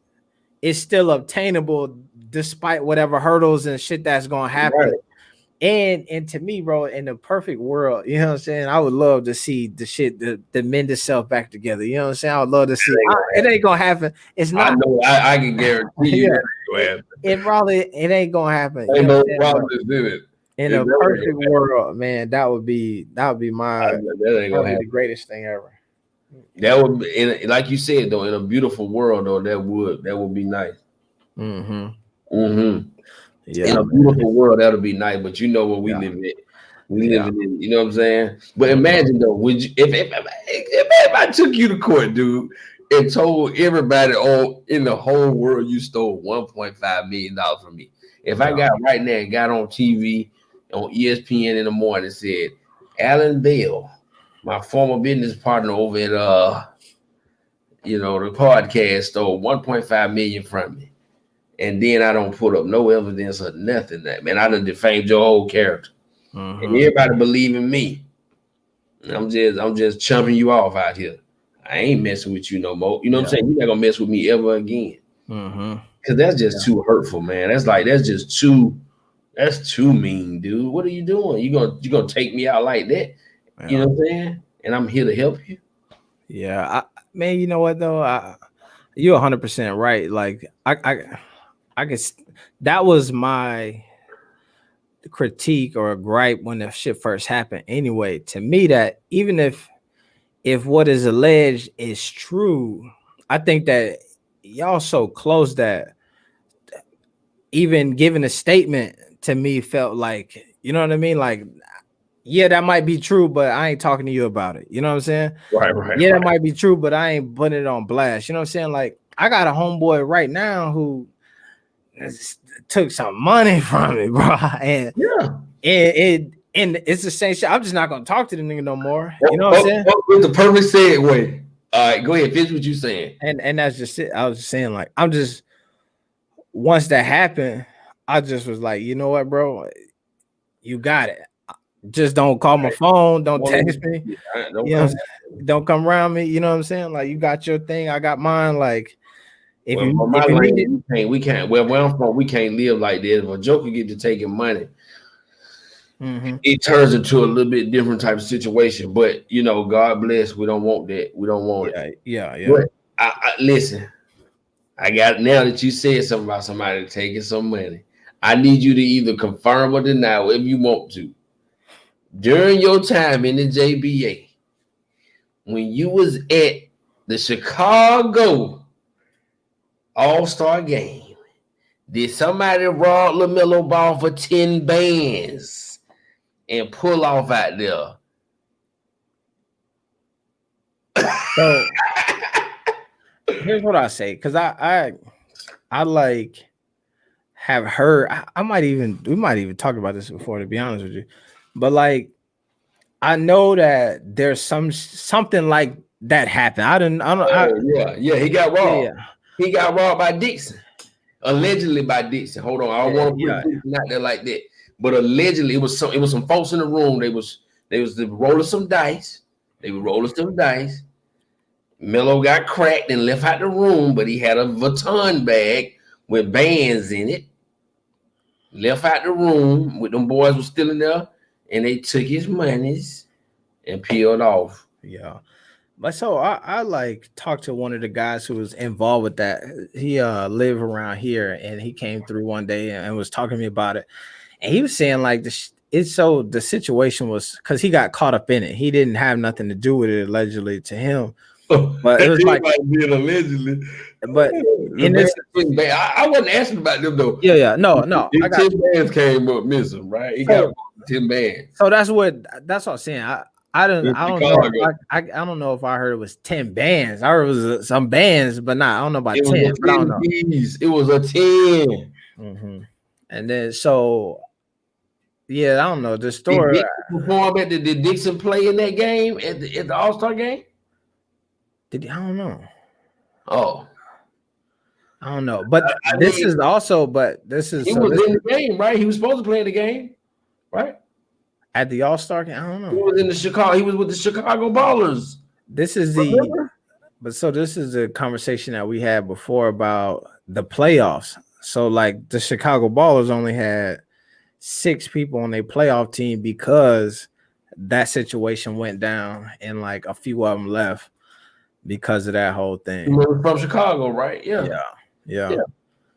is still obtainable despite whatever hurdles and shit that's gonna happen. Right. And to me, bro, in the perfect world, you know what I'm saying, I would love to see the shit that mend itself back together. You know what I'm saying? I would love to see it. Ain't gonna happen. It's not. I know. I can guarantee you that it ain't gonna happen. Ain't You know no problem in it. in a perfect world, man, that would be my the greatest thing ever. That would be, like you said though, in a beautiful world though, that would be nice. Yeah, in a beautiful world, that'll be nice. But you know what we live in. We live in, you know what I'm saying? But imagine though, would you if I took you to court, dude, and told everybody in the whole world you stole $1.5 million from me. If I got right now and got on TV on ESPN in the morning and said, Alan Bell, my former business partner over at the podcast, stole $1.5 million from me. And then I don't put up no evidence or nothing. That man, I done defamed your whole character, and everybody believe in me. I'm just chumping you off out here. I ain't messing with you no more. You know what I'm saying? You're not gonna mess with me ever again. Because that's just too hurtful, man. That's too mean, dude. What are you doing? You gonna take me out like that? You know what I'm saying? And I'm here to help you. Yeah, man. You know what though? You're 100% right. Like I guess that was my critique or gripe when the shit first happened. Anyway, to me, that even if what is alleged is true, I think that y'all so close that even giving a statement to me felt like, you know what I mean? Like, yeah, that might be true, but I ain't talking to you about it. You know what I'm saying? Right. Yeah, that might be true, but I ain't putting it on blast. You know what I'm saying? Like, I got a homeboy right now who took some money from me, bro. And it's the same shit. I'm just not gonna talk to the nigga no more. You know what I'm saying? With the perfect segue. All right, go ahead, finish what you saying. And that's just it. I was just saying, like, once that happened, I just was like, you know what, bro? You got it. Just don't call my phone, don't text me. Don't come around me. You know what I'm saying? Like, you got your thing, I got mine. Like, if we can't. Where I'm from, we can't live like this. If a joker get to taking money, it turns into a little bit different type of situation. But God bless. We don't want that. We don't want it. Yeah. But I listen. I got now that you said something about somebody taking some money. I need you to either confirm or deny if you want to. During your time in the JBA, when you was at the Chicago All-Star game, did somebody rob Lamelo Ball for 10 bands and pull off out there? So here's what I say, because I like have heard. We might even talk about this before, to be honest with you. But like, I know that there's something like that happened. Yeah. He got robbed. Yeah. He got robbed by Dixon. Allegedly by Dixon. Hold on, I don't want to put Dixon out there like that. But allegedly, it was some folks in the room. They was rolling some dice. They were rolling some dice. Melo got cracked and left out the room, but he had a Vuitton bag with bands in it. Left out the room with them boys was still in there, and they took his monies and peeled off. Yeah. But so I like talked to one of the guys who was involved with that. He lived around here, and he came through one day and was talking to me about it. And he was saying like it's so the situation was because he got caught up in it. He didn't have nothing to do with it allegedly to him, but it was like being allegedly. but in this, I wasn't asking about them though. yeah, no, I got 10 bands came up missing, right? He got 10 bands. So that's what I'm saying. I don't know. I don't know if I heard it was 10 bands. I heard it was some bands, but I don't know about 10. But I don't know. It was a 10. Mm-hmm. And then yeah, I don't know the story. Did Dixon play in that game at the All-Star game? I don't know. Oh, I don't know. But this is he was in the game, right? He was supposed to play in the game, right? At the All-Star game, I don't know. He was in the Chicago. He was with the Chicago Ballers. This is this is the conversation that we had before about the playoffs. So like the Chicago Ballers only had 6 people on their playoff team because that situation went down and like a few of them left because of that whole thing. From Chicago, right? Yeah.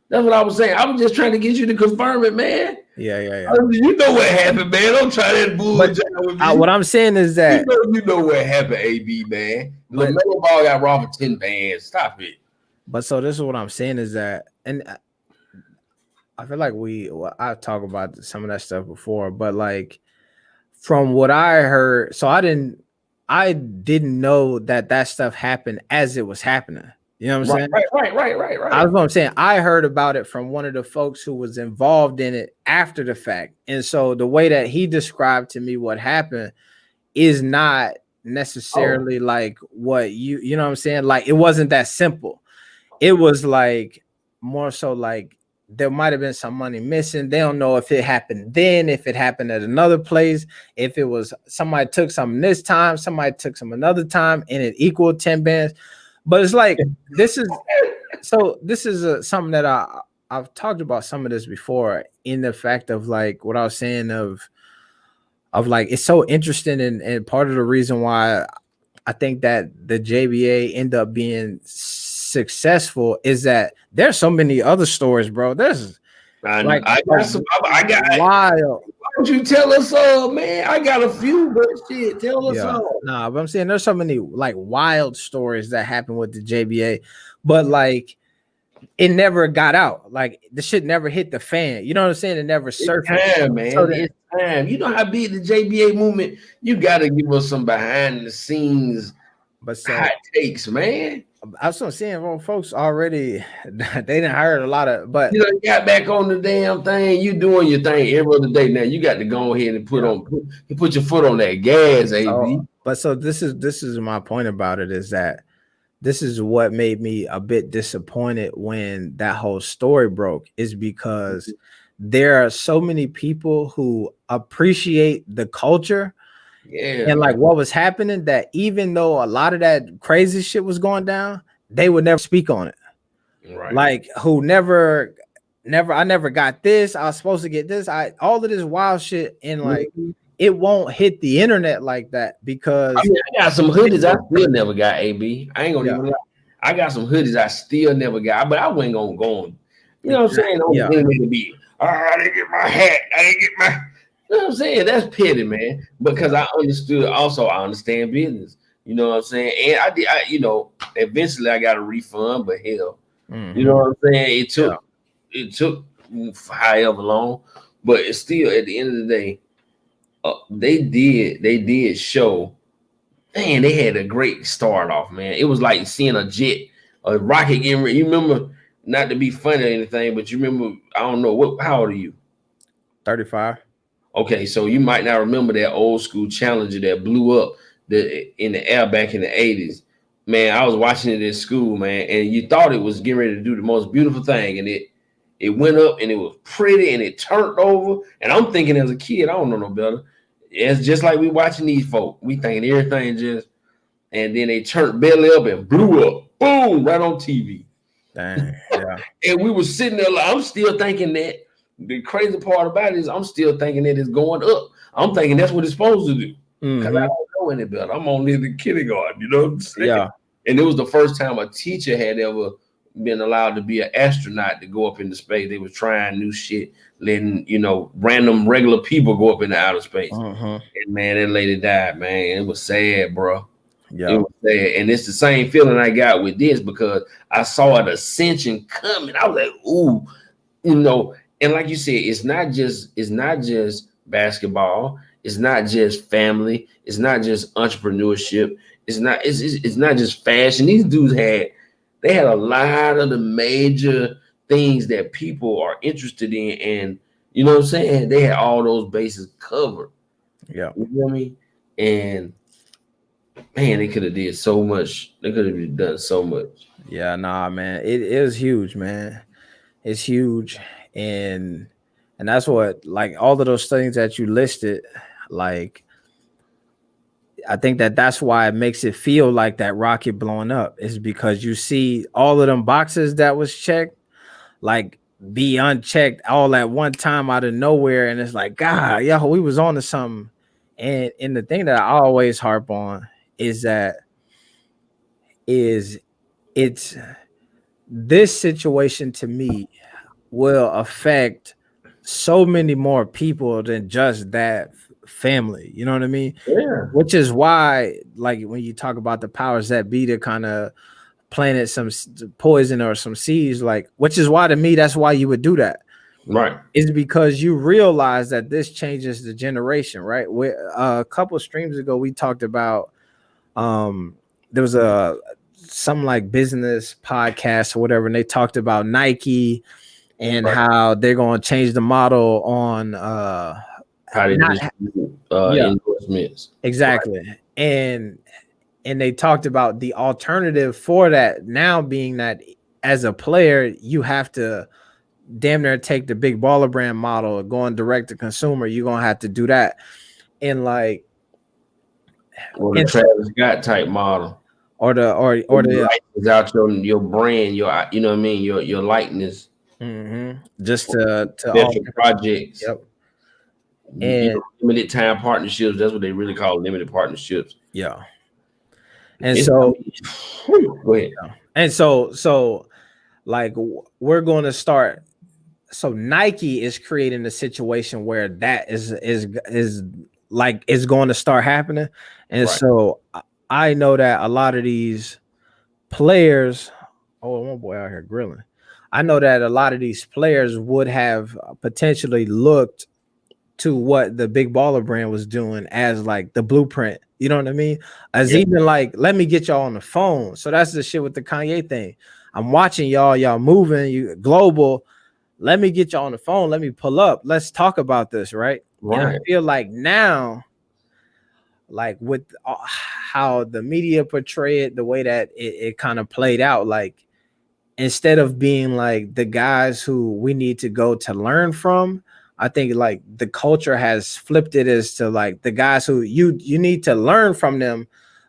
That's what I was saying. I was just trying to get you to confirm it, man. Yeah. You know what happened, man. Don't try that bullshit with me. What I'm saying is that you know what happened, AB, man. Lamelo Ball got robbed for 10 bands. Stop it. But so this is what I'm saying is that, and I feel like I've talked about some of that stuff before, but like from what I heard, so I didn't know that stuff happened as it was happening. You know what I'm saying? Right. That's what I'm saying. I heard about it from one of the folks who was involved in it after the fact. And so the way that he described to me what happened is not necessarily like what you know what I'm saying? Like it wasn't that simple. It was like more so like there might have been some money missing. They don't know if it happened then, if it happened at another place, if it was somebody took some this time, somebody took some another time, and it equaled 10 bands. But it's like this is something that I've talked about some of this before in the fact of like what I was saying of like it's so interesting and part of the reason why I think that the JBA end up being successful is that there's so many other stories, bro. There's wild. Why don't you tell us all, man? I got a few, but shit, tell us all. Nah, but I'm saying there's so many like wild stories that happened with the JBA, but like it never got out. Like the shit never hit the fan. You know what I'm saying? It never surfaced. It's time, man. So it's time. You know how big the JBA movement. You got to give us some behind the scenes, hot takes, man. That's what I'm saying. Well, folks already they didn't heard a lot of, but you got back on the damn thing. You doing your thing every other day. Now you got to go ahead and put your foot on that gas, AB. But so this is my point about it is that this is what made me a bit disappointed when that whole story broke is because there are so many people who appreciate the culture. Yeah, and like what was happening that even though a lot of that crazy shit was going down, they would never speak on it. Right. Like who never I never got this. I was supposed to get this. All of this wild shit and like it won't hit the internet like that because I got some hoodies I still never got, AB. I ain't gonna even lie. I got some hoodies I still never got, but I wasn't gonna go on. You know what I'm saying? I didn't get my hat. I didn't get my. You know what I'm saying? That's petty, man. Because I understand business. You know what I'm saying? And eventually I got a refund, but hell, you know what I'm saying? It took however long, but it's still at the end of the day, they did show, man, they had a great start off, man. It was like seeing a rocket getting ready. You remember, not to be funny or anything, but you remember, I don't know, how old are you? 35. Okay, so you might not remember that old school Challenger that blew up in the air back in the 80s. Man, I was watching it in school, man, and you thought it was getting ready to do the most beautiful thing, and it went up and it was pretty and it turned over. And I'm thinking as a kid, I don't know no better. It's just like we watching these folk. We thinking everything just, and then they turned belly up and blew up. Boom, right on TV. Dang, yeah. And we were sitting there like, I'm still thinking that. The crazy part about it is I'm still thinking that it's going up. I'm thinking that's what it's supposed to do. Because I don't know any better. I'm only in the kindergarten, you know what I'm saying? Yeah. And it was the first time a teacher had ever been allowed to be an astronaut to go up into space. They was trying new shit, letting random regular people go up into outer space. And man, that lady died, man. It was sad, bro. It Yeah. was sad. And it's the same feeling I got with this because I saw an ascension coming. I was like, ooh, and like you said, it's not just basketball, it's not just family, it's not just entrepreneurship, it's not just fashion. These dudes had a lot of the major things that people are interested in, and you know what I'm saying? They had all those bases covered. Yeah. You know what I mean? And man, they could have did so much. They could have done so much. Yeah, nah, man. It is huge, man. It's huge. And that's what, like, all of those things that you listed, like, I think that's why it makes it feel like that rocket blowing up, is because you see all of them boxes that was checked, like, be unchecked all at one time out of nowhere. And it's like, God, yo, we was on to something. And the thing that I always harp on is that is it's this situation to me will affect so many more people than just that family. You know what I mean? Yeah, Which is why, like, when you talk about the powers that be to kind of planted some poison or some seeds, like, which is why, to me, that's why you would do that. right. Is because you realize that this changes the generation, right? A couple of streams ago, we talked about there was some like business podcast or whatever, and they talked about Nike and Right. how they're going to change the model on How they not distribute yeah, endorsements. exactly. And they talked about the alternative for that now being that as a player, you have to damn near take the big baller brand model, going direct to consumer. You're gonna have to do that. And like, Or the and Travis Scott type model. or You the license out your brand, you know what I mean, your likeness just for to all special projects. yep. And Limited time partnerships. That's what they really call limited partnerships. yeah. And It's, I so mean, go ahead. and so like we're going to start. So Nike is creating a situation where that is like it's going to start happening. And Right. so I know that a lot of these players, oh, one boy out here grilling. I know that a lot of these players would have potentially looked to what the big baller brand was doing as like the blueprint. You know what I mean? As Yeah. even like, let me get y'all on the phone. So that's the shit with the Kanye thing. I'm watching y'all moving, you global. Let me get y'all on the phone. Let me pull up. Let's talk about this, right? And I Right. feel like now, like with how the media portray it, the way that it kind of played out, like instead of being like the guys who we need to go to learn from, I think like the culture has flipped it as to like the guys who you need to learn from them,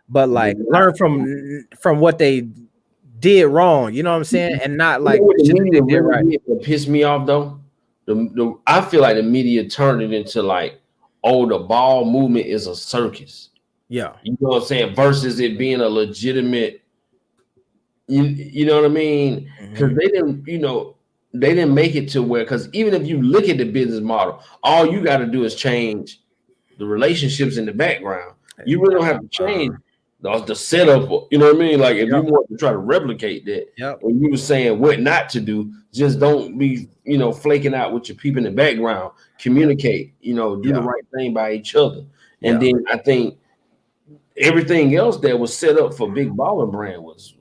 but like learn from what they did wrong. You know what I'm saying? And not You know like what the the shit that media they did right. really did that pissed me off though? I feel like the media turned it into like, oh, the ball movement is a circus. Yeah. You know what I'm saying? Versus it being a legitimate, you know what I mean? Because they didn't make it to where, because even if you look at the business model, all you got to do is change the relationships in the background. You really don't have to change the setup. You know what I mean? Like if you want to try to replicate that, when you were saying what not to do, just don't be flaking out with your people in the background. Communicate. Do the right thing by each other. And then I think everything else that was set up for Big Baller Brand was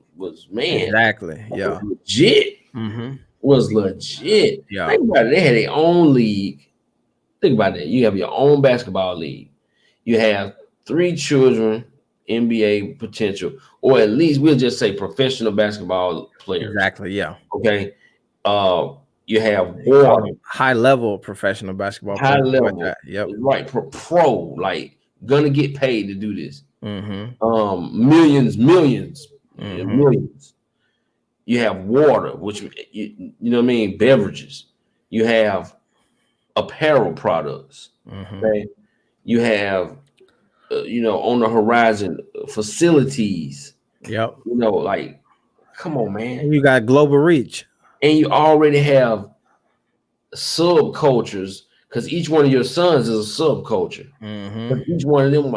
man Exactly. Yeah. legit. Was legit. Yeah. Think about it. They had their own league. Think about that. You have your own basketball league. You have 3 children, NBA potential, or at least we'll just say professional basketball players. Exactly. Yeah. Okay. You have high level professional basketball high players level. like that. Yep. Right. Pro, like gonna get paid to do this. Millions. You have water, which you know what I mean, beverages. You have apparel products. Okay. You have on the horizon facilities. Yep. Like Come on, man. You got global reach. And you already have subcultures because each one of your sons is a subculture. Mm-hmm. But each one of them,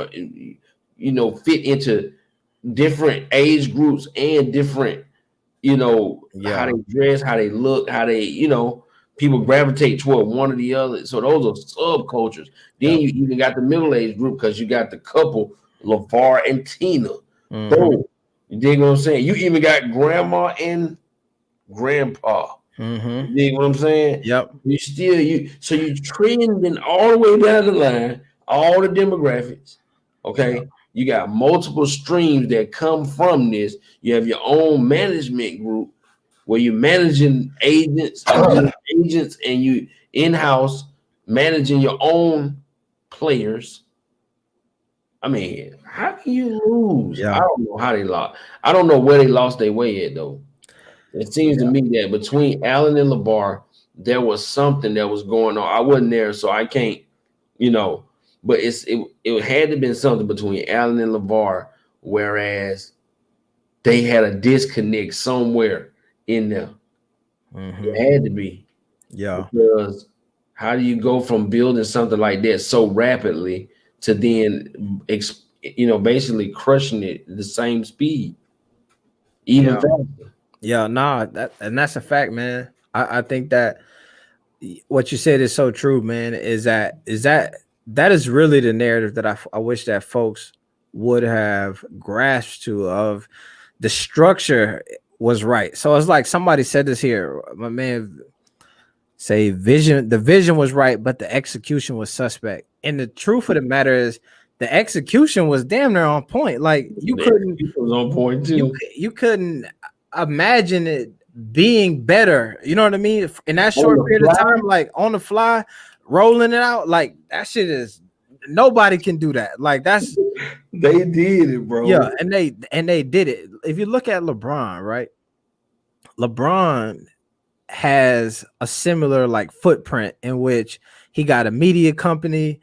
fit into different age groups and different, how Yeah. they dress, how they look, how they, people gravitate toward one or the other. So those are subcultures. Then Yep. you even got the middle age group because you got the couple, LeVar and Tina. Mm-hmm. Boom. You dig what I'm saying? You even got grandma and grandpa. Mm-hmm. You dig what I'm saying? Yep. So you trending all the way down the line, all the demographics. Yep. Okay. You got multiple streams that come from this. You have your own management group where you're managing agents and being agents and you in-house managing your own players. I mean, how can you lose? I Yeah. don't know how they lost. I don't know where they lost their way at though. It seems to me that between Allen and LeVar, there was something that was going on. I wasn't there, so I can't, but it had to been something between Allen and LeVar, whereas they had a disconnect somewhere in there. Mm-hmm. It had to be Yeah. because how do you go from building something like that so rapidly to then, basically crushing it the same speed, even Yeah. faster? Yeah. Nah, that's a fact, man. I think that what you said is so true, man. That is really the narrative that I wish that folks would have grasped to of the structure was right. So it's like somebody said this here, my man say the vision was right, but the execution was suspect. And the truth of the matter is the execution was damn near on point. Like It was on point too. you couldn't imagine it being better. You know what I mean? In that On short the period of fly, time, like on the fly, rolling it out, like that shit is nobody can do that. Like that's they did it, bro. yeah, and they did it. If you look at LeBron, right? LeBron has a similar like footprint in which he got a media company,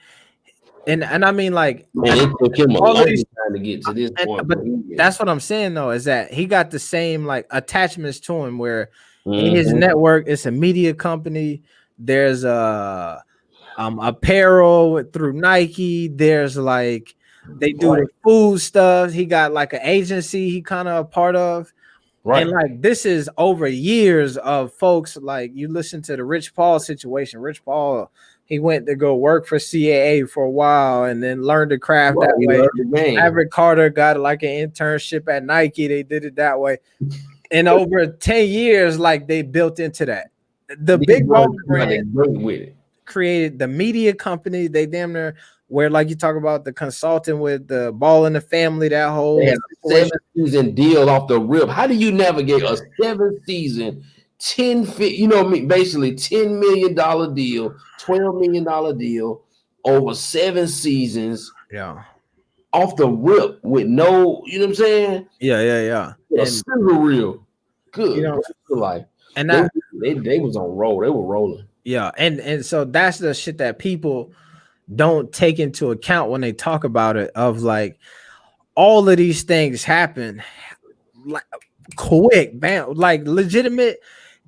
and I mean like Man, it took him a all of long these time to get to this point. but that's what I'm saying though, is that he got the same like attachments to him where in his Mhm. network it's a media company. There's a apparel through Nike. There's like they do Right, the food stuff. He got like an agency he kind of a part of. And right. like this is over years of folks like you listen to the Rich Paul situation. Rich Paul, he went to go work for CAA for a while and then learned the craft Right. that He way. learned the game. Maverick Carter got like an internship at Nike. They did it that way. And over 10 years, like they built into that. The These big brothers ball knew how to brand work with it. created the media company. They damn near where like you talk about the consulting with the Ball in the Family, that They whole had a situation. 7-season deal off the rip. How do you navigate a 7-season, 10 fit, basically $10 million deal, $12 million deal over 7 seasons Yeah. off the rip with no, you know what I'm saying? Yeah. A And sizzle reel. you Good, know, good life. and They, that they was on roll. They were rolling. yeah, and so that's the shit that people don't take into account when they talk about it. Of like all of these things happen like quick, bam, like legitimate.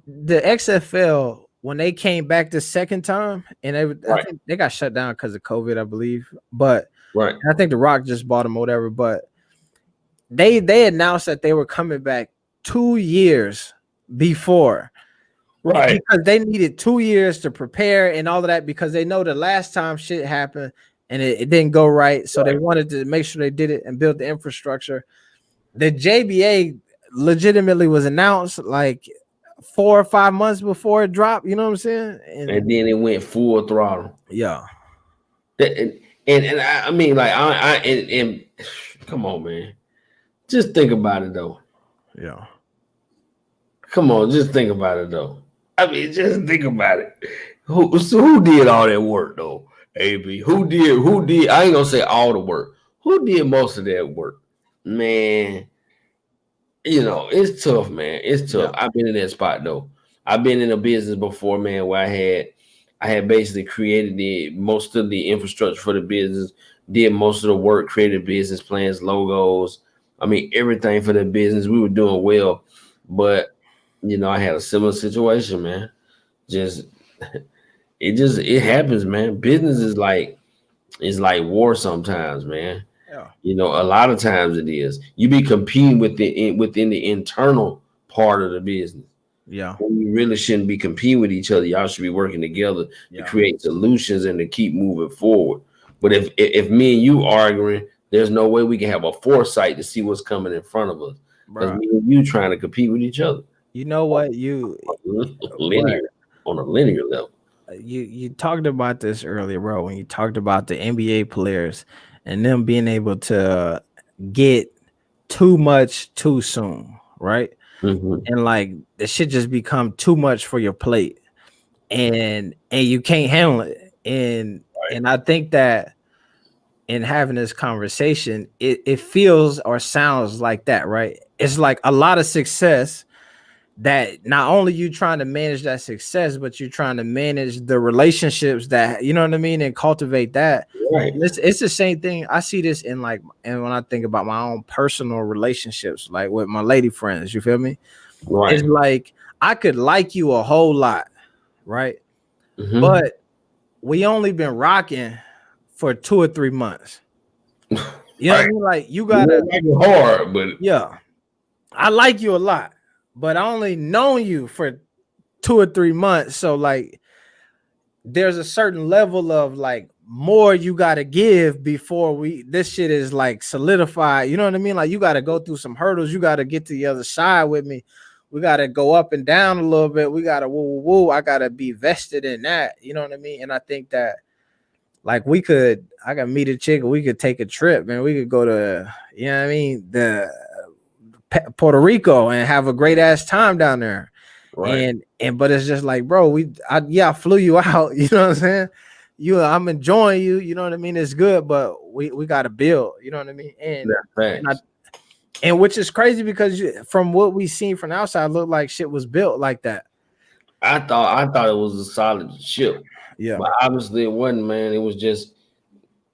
The XFL when they came back the second time, and I Right, think they got shut down because of COVID, I believe. But right, I think The Rock just bought them or whatever. But they announced that they were coming back 2 years before right. because they needed 2 years to prepare and all of that because they know the last time shit happened and it didn't go right. So they wanted to make sure they did it and build the infrastructure. The JBA legitimately was announced like 4 or 5 months before it dropped. You know what I'm saying? And then it went full throttle. Yeah, And I mean, like and come on, man. Just think about it though. yeah, Come on, just think about it though. I mean, just think about it. Who did all that work though? AB. Who did I ain't gonna say all the work. Who did most of that work? Man, it's tough, man. It's tough. yeah, I've been in that spot though. I've been in a business before, man, where I had basically created the most of the infrastructure for the business, did most of the work, created business plans, logos. I mean, everything for the business. We were doing well. But I had a similar situation, man. Just it happens, man. Business is like war sometimes, man. Yeah. A lot of times it is. You be competing within the internal part of the business. Yeah. When you really shouldn't be competing with each other. Y'all should be working together to Yeah. create solutions and to keep moving forward. But if me and you arguing, there's no way we can have a foresight to see what's coming in front of us. Because Bro. me and you trying to compete with each other You know what linear on a linear level. you talked about this earlier, bro, when you talked about the NBA players and them being able to get too much too soon, right? Hmm. And like the shit just become too much for your plate, and you can't handle it. And I think that in having this conversation, it feels or sounds like that, right? It's like a lot of success that not only you trying to manage that success, but you're trying to manage the relationships that you know what I mean and cultivate that. Right, And it's the same thing. I see this in like, and when I think about my own personal relationships, like with my lady friends, you feel me? It's right. like I could like you a whole lot, right? Hmm. But we only been rocking for 2 or 3 months. You know what I Right. mean? Like you You gotta, don't like it hard, but yeah. I like you a lot, but I only known you for 2 or 3 months. So like there's a certain level of like more you gotta give before this shit is like solidified. You know what I mean? Like you gotta go through some hurdles, you gotta get to the other side with me. We gotta go up and down a little bit. We gotta woo woo woo. I gotta be vested in that. You know what I mean? And I think that like I could meet a chick, we could take a trip, man. We could go to, you know what I mean, the Puerto Rico and have a great ass time down there. right. And but it's just like, bro, I flew you out, you know what I'm saying? I'm enjoying you, you know what I mean? It's good, but we gotta build, you know what I mean? That's And I facts. and which is crazy because from what we seen from the outside, looked like shit was built like that. I thought it was a solid ship, Yeah. but obviously it wasn't, man. It was just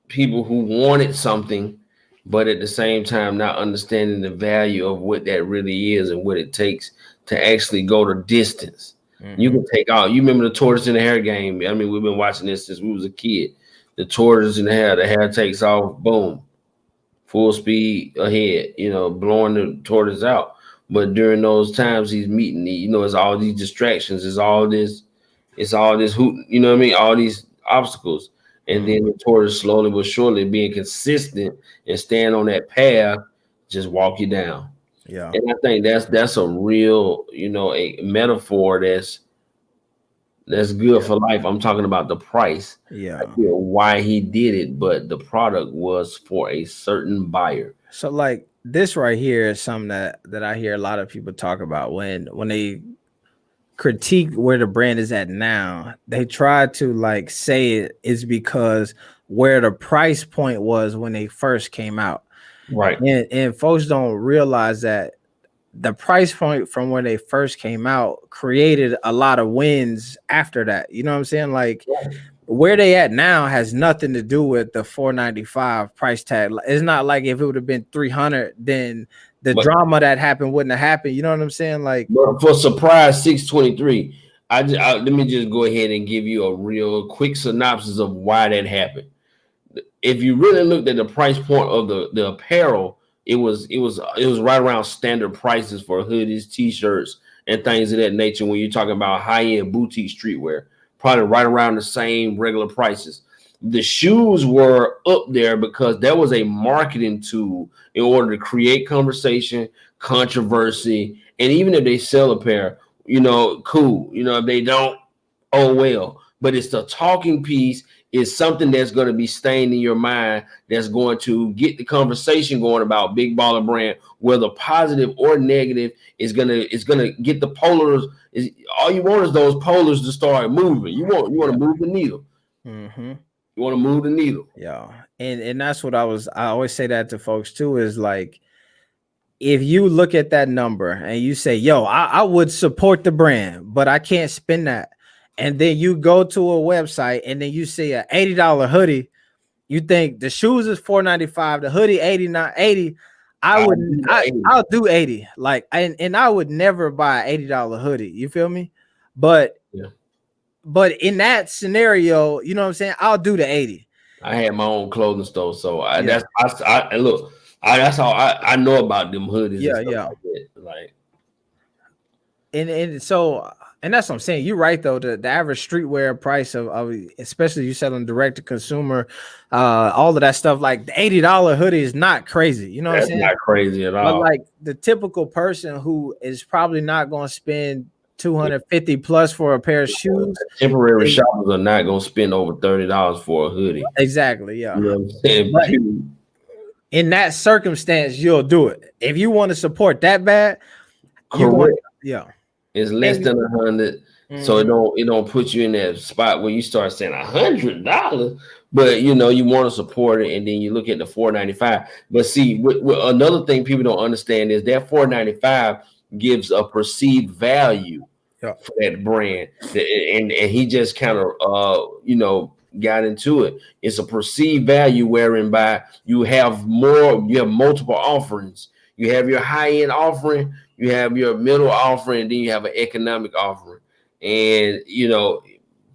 people who wanted something, but at the same time not understanding the value of what that really is and what it takes to actually go the distance. You Mm-hmm. can take out. You remember the tortoise in the hair game? I mean, we've been watching this since we was a kid. The tortoise in the hair takes off, boom, full speed ahead, blowing the tortoise out. But during those times he's meeting, it's all these distractions, it's all this hoot, you know what I mean? All these obstacles. And then Mm-hmm. the tortoise slowly but surely being consistent and staying on that path, just walk you down. Yeah. And I think that's a real, a metaphor that's good Yeah. for life. I'm talking about the price. I Yeah. feel why he did it, but the product was for a certain buyer. So like this right here is something that I hear a lot of people talk about when they critique where the brand is at now. They try to like say it is because where the price point was when they first came out. Right. And folks don't realize that the price point from when they first came out created a lot of wins after that. You know what I'm saying? Like where they at now has nothing to do with the 495 price tag. It's not like if it would have been 300, then the But drama that happened wouldn't have happened. You know what I'm saying? Like, But for surprise 623, let me just go ahead and give you a real quick synopsis of why that happened. If you really looked at the price point of the apparel, it was right around standard prices for hoodies, t-shirts, and things of that nature. When you're talking about high-end boutique streetwear, probably right around the same regular prices. The shoes were up there because that was a marketing tool in order to create conversation, controversy, and even if they sell a pair, cool. If they don't, oh well. But it's the talking piece, is something that's going to be staying in your mind, that's going to get the conversation going about Big Baller Brand, whether positive or negative. Is gonna get the polars. All you want is those polars to start moving. You want yeah. to move the needle. Mm-hmm. You want to move the needle. Yeah. And that's what I always say that to folks too, is like if you look at that number and you say, yo, I would support the brand, but I can't spend that. And then you go to a website and then you see a $80 hoodie. You think the shoes is $495, the hoodie 89.80. I I'll wouldn't. do the 80. I'll do 80. Like, and I would never buy an $80 hoodie. You feel me? But Yeah. in that scenario, you know what I'm saying? I'll do the 80. I had my own clothing store, so Yeah. I look. That's all I know about them hoodies and Yeah. stuff Yeah. like that. Like, And so and that's what I'm saying. You're right though. The average streetwear price of especially you selling direct to consumer, all of that stuff, like the $80 hoodie is not crazy. You know what I'm that's saying? not crazy at But all. like the typical person who is probably not going to spend 250 plus for a pair of shoes. Temporary shoppers are not gonna spend over $30 for a hoodie. Exactly. Yeah. You know what I'm saying? But in that circumstance, you'll do it. If you want to support that bad, you want, Correct. yeah. It's less than 100, so it don't put you in that spot where you start saying $100. But you know you want to support it, and then you look at the $4.95. But see, another thing people don't understand is that $4.95 gives a perceived value Yeah. for that brand, and he just kind of got into it. It's a perceived value wherein by you have multiple offerings. You have your high-end offering, you have your middle offering, and then you have an economic offering. And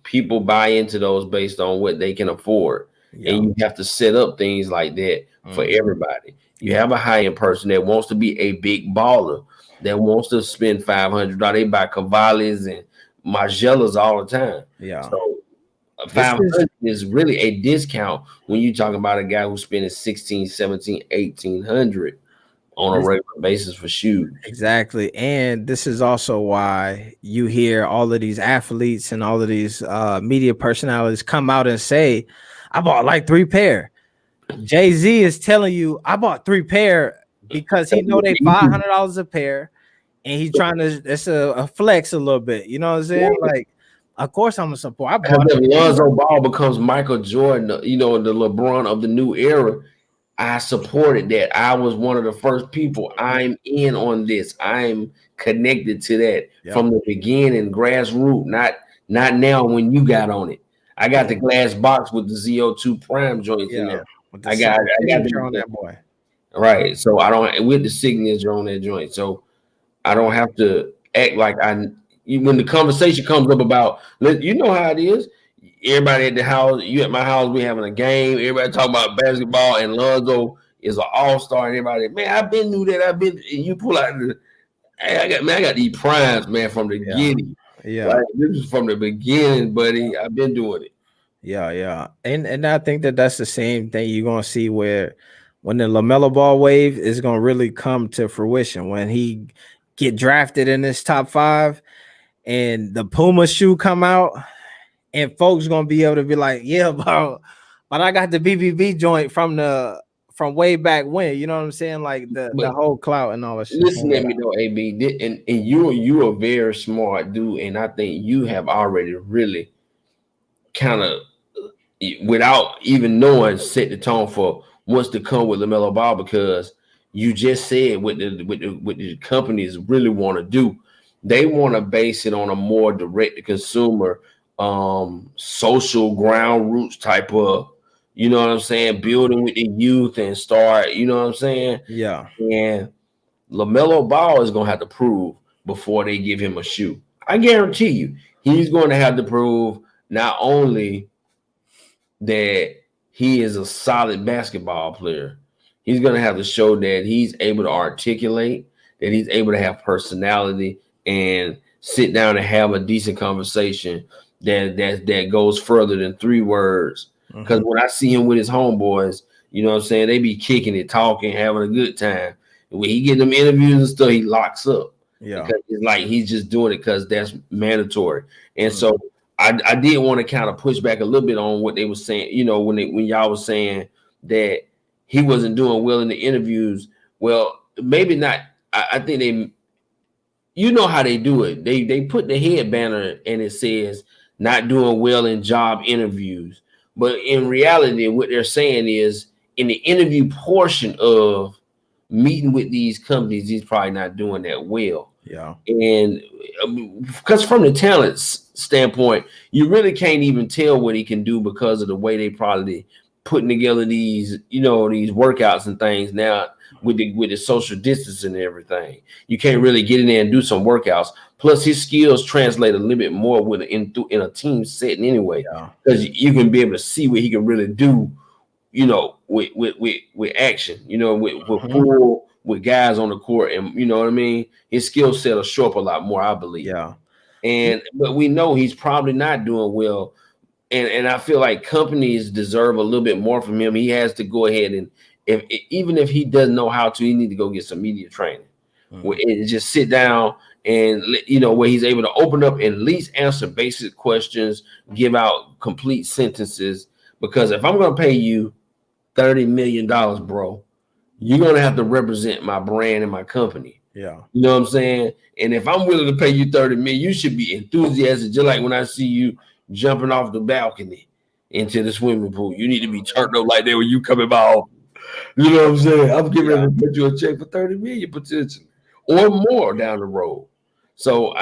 people buy into those based on what they can afford. Yeah. And you have to set up things like that for everybody. You have a high-end person that wants to be a big baller, that wants to spend $500. They buy Cavallis and Margielas all the time. Yeah. So 500 is really a discount when you're talking about a guy who's spending 16, 17, 1800 on a regular basis for shoes. Exactly. And this is also why you hear all of these athletes and all of these media personalities come out and say, I bought like 3 pair. Jay-Z is telling you, I bought 3 pair because he know they $500 a pair, and he's trying to, it's a flex a little bit. You know what I'm saying? Like, of course I'm gonna support. I bought if Lonzo Ball becomes Michael Jordan, the LeBron of the new era, I supported that. I was one of the first people. I'm in on this. I'm connected to that from the beginning, grassroots, not now when you got on it. I got the glass box with the ZO2 Prime joints in there. I got on that boy. Right. So I don't with the signature on that joint. So I don't have to act like when the conversation comes up about, you know how it is. Everybody at the house, you at my house, we having a game. Everybody talking about basketball, and Lonzo is an all-star. And everybody, man, I've been knew that. And you pull out I got these primes, man, from the beginning. Yeah, like, this is from the beginning, buddy. I've been doing it. Yeah, and I think that's the same thing you're gonna see when the Lamelo Ball wave is gonna really come to fruition when he get drafted in this top 5, and the Puma shoe come out. And folks gonna be able to be like, yeah, bro, but I got the BBB joint from way back when. You know what I'm saying? Like the whole clout and all that shit. Listen at me though, AB, and you a very smart dude, and I think you have already really kind of, without even knowing, set the tone for what's to come with LaMelo Ball, because you just said what the companies really want to do. They want to base it on a more direct to consumer, social ground roots type of, you know what I'm saying, building with the youth and start, you know what I'm saying? Yeah. And LaMelo Ball is gonna have to prove before they give him a shoe. I guarantee you, he's going to have to prove not only that he is a solid basketball player, he's going to have to show that he's able to articulate, that he's able to have personality and sit down and have a decent conversation that goes further than 3 words. Because when I see him with his homeboys, you know what I'm saying, they be kicking it, talking, having a good time. And when he get them interviews and stuff, he locks up. Yeah, because it's like he's just doing it because that's mandatory. And so I did want to kind of push back a little bit on what they were saying, you know, when y'all was saying that he wasn't doing well in the interviews. Well, maybe not. I think they, you know how they do it. They put the head banner and it says not doing well in job interviews. But in reality, what they're saying is in the interview portion of meeting with these companies, he's probably not doing that well. Yeah. And because from the talent standpoint, you really can't even tell what he can do because of the way they probably putting together these, these workouts and things now with the social distancing and everything. You can't really get in there and do some workouts. Plus, his skills translate a little bit more with in a team setting anyway, Yeah. because you can be able to see what he can really do, with action, with guys on the court, and you know what I mean. His skill set will show up a lot more, I believe. Yeah. But we know he's probably not doing well, and I feel like companies deserve a little bit more from him. He has to go ahead and even if he doesn't know how to, he need to go get some media training, where and just sit down and where he's able to open up and at least answer basic questions, give out complete sentences. Because if I'm going to pay you $30 million, bro, you're going to have to represent my brand and my company. Yeah. You know what I'm saying? And if I'm willing to pay you 30 million, you should be enthusiastic, just like when I see you jumping off the balcony into the swimming pool. You need to be turned up like that when you coming by. You know what I'm saying? I'm giving to put you a check for 30 million potentially or more down the road. So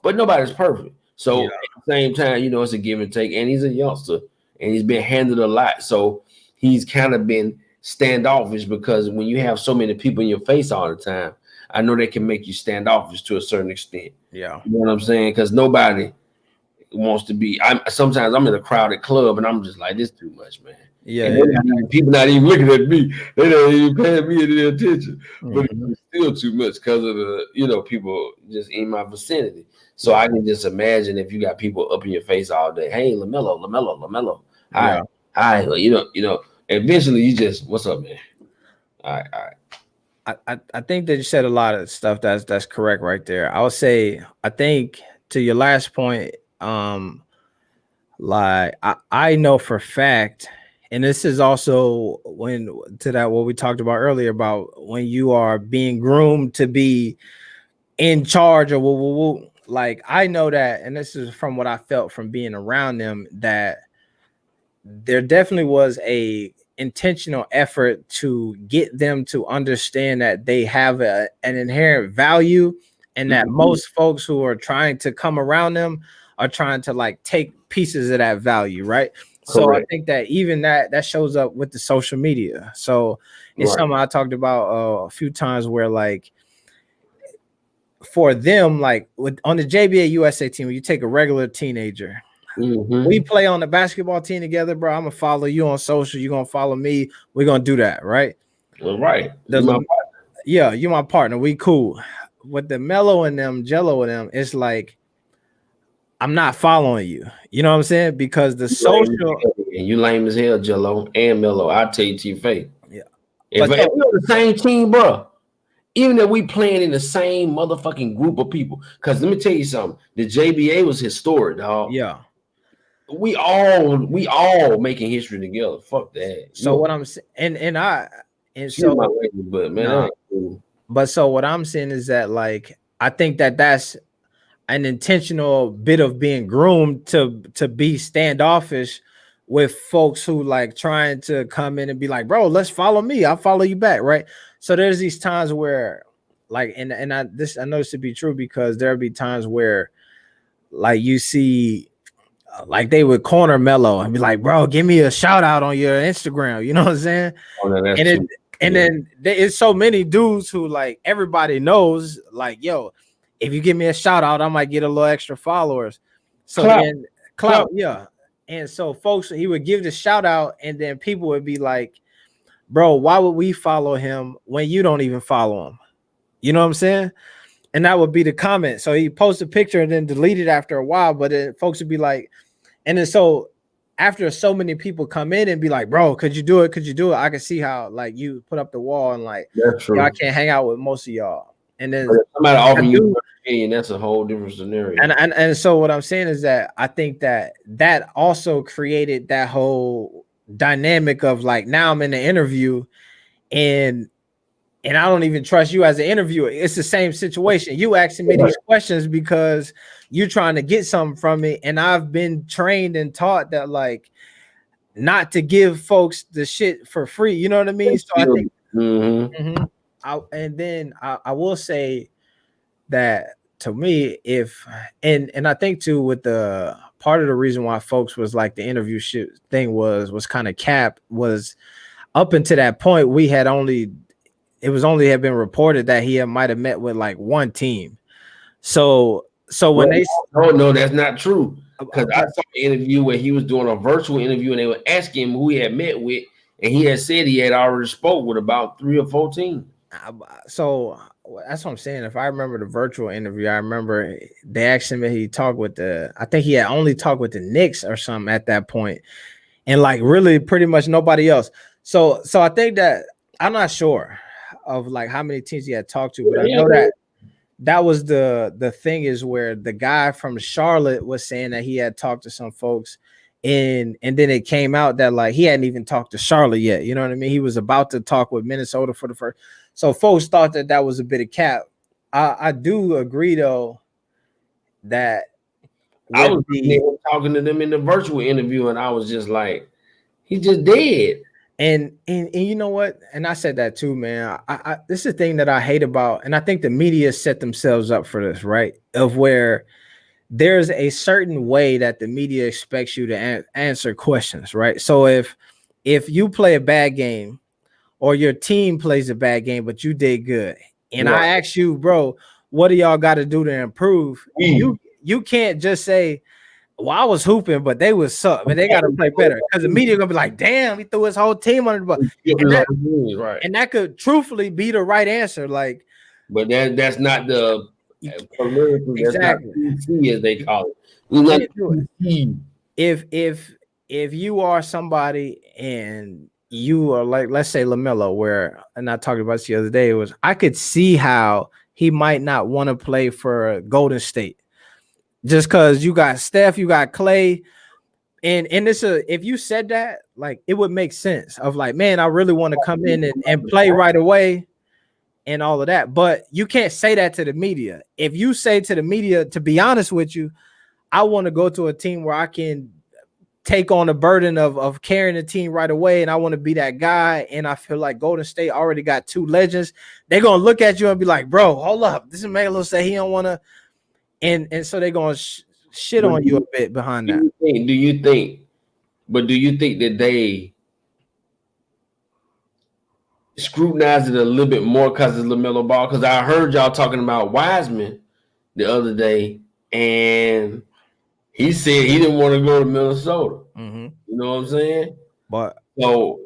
but nobody's perfect. So at the same time, it's a give and take. And he's a youngster and he's been handled a lot. So he's kind of been standoffish, because when you have so many people in your face all the time, I know they can make you standoffish to a certain extent. Yeah. You know what I'm saying? Because nobody wants to be. Sometimes I'm in a crowded club and I'm just like, this is too much, man. Yeah. And people not even looking at me. They don't even paying me any attention. But it's still too much because of the people just in my vicinity. So I can just imagine if you got people up in your face all day. Hey, Lamelo. Hi. Eventually you just, what's up, man? All right. I think that you said a lot of stuff that's correct right there. I would say, I think to your last point, like I know for a fact, and this is also what we talked about earlier about when you are being groomed to be in charge of like I know that, and this is from what I felt from being around them, that there definitely was a intentional effort to get them to understand that they have an inherent value, and that most folks who are trying to come around them are trying to like take pieces of that value, right? So correct. I think that even that shows up with the social media. So it's something I talked about a few times, where like for them, like on the JBA USA team, when you take a regular teenager, we play on the basketball team together, bro. I'm gonna follow you on social. You're gonna follow me. We're gonna do that, right? Well, right. You're my partner. We cool. With the Melo and them, Jello and them, it's like I'm not following you. You know what I'm saying? Because the social, you lame as hell, Jello and Melo. I'll tell you to your face. Yeah. If we're on the same team, bro, even if we playing in the same motherfucking group of people, because let me tell you something, the JBA was historic, dog. Yeah. We all making history together. Fuck that. So what I'm saying, but so what I'm saying is that, like, I think that that's an intentional bit of being groomed to be standoffish with folks who like trying to come in and be like, bro, let's follow me. I'll follow you back, right? So there's these times where, like, and I know this to be true, because there'll be times where, like, you see, like they would corner Melo and be like, bro, give me a shout out on your Instagram. You know what I'm saying? Then it's so many dudes who, like, everybody knows, like, yo, if you give me a shout out, I might get a little extra followers. So then clout. Yeah. And so folks, he would give the shout out, and then people would be like, bro, why would we follow him when you don't even follow him? You know what I'm saying? And that would be the comment. So he posts a picture and then delete it after a while, but then folks would be like, and then so after so many people come in and be like, bro, could you do it? Could you do it? I can see how, like, you put up the wall and like, I can't hang out with most of y'all. And then somebody offering you $30 million, that's a whole different scenario. And so what I'm saying is that I think that also created that whole dynamic of like, now I'm in the interview and I don't even trust you as an interviewer. It's the same situation. You asking me these questions because you're trying to get something from me, and I've been trained and taught that, like, not to give folks the shit for free. You know what I mean? So I think, and then I will say that to me, if and I think too with the part of the reason why folks was like the interview shit thing was kind of cap was up until that point we had only had been reported that he might have met with like one team. So when they no, that's not true. Because I saw an interview where he was doing a virtual interview and they were asking him who he had met with, and he had said he had already spoke with about 3 or 4 teams. So that's what I'm saying. If I remember the virtual interview, I remember they asked him if he talked with I think he had only talked with the Knicks or something at that point, and like really pretty much nobody else. So I think that I'm not sure of like how many teams he had talked to, but I know that was the thing is where the guy from Charlotte was saying that he had talked to some folks, and then it came out that like he hadn't even talked to Charlotte yet. You know what I mean? He was about to talk with Minnesota for the first. So folks thought that was a bit of cap. I do agree though that I was talking to them in the virtual interview, and I was just like, he's just dead. And you know what? And I said that too, man. I this is the thing that I hate about, and I think the media set themselves up for this, right? Of where there's a certain way that the media expects you to answer questions, right? So if you play a bad game or your team plays a bad game, but you did good, and I ask you, bro, what do y'all got to do to improve? You can't just say, well, I was hooping, but they was suck, and they got to play better because the media gonna be like, damn, he threw his whole team under the bus. And that could truthfully be the right answer. Like, but that's not the exactly. That's not PC, as they call it. If you are somebody and you are like, let's say Lamelo, where, and I talked about this the other day, was I could see how he might not want to play for Golden State. Just because you got Steph, you got Clay, and it's if you said that, like it would make sense of like, man, I really want to come in and play right away and all of that. But you can't say that to the media. If you say to the media, to be honest with you, I want to go to a team where I can take on the burden of carrying the team right away, and I want to be that guy, and I feel like Golden State already got 2 legends. They're gonna look at you and be like, bro, hold up, this is Melo say he don't want to. And so they're going to shit on you a bit behind that. Do you think that they scrutinize it a little bit more because of Lamelo Ball? Because I heard y'all talking about Wiseman the other day, and he said he didn't want to go to Minnesota. Mm-hmm. You know what I'm saying? But so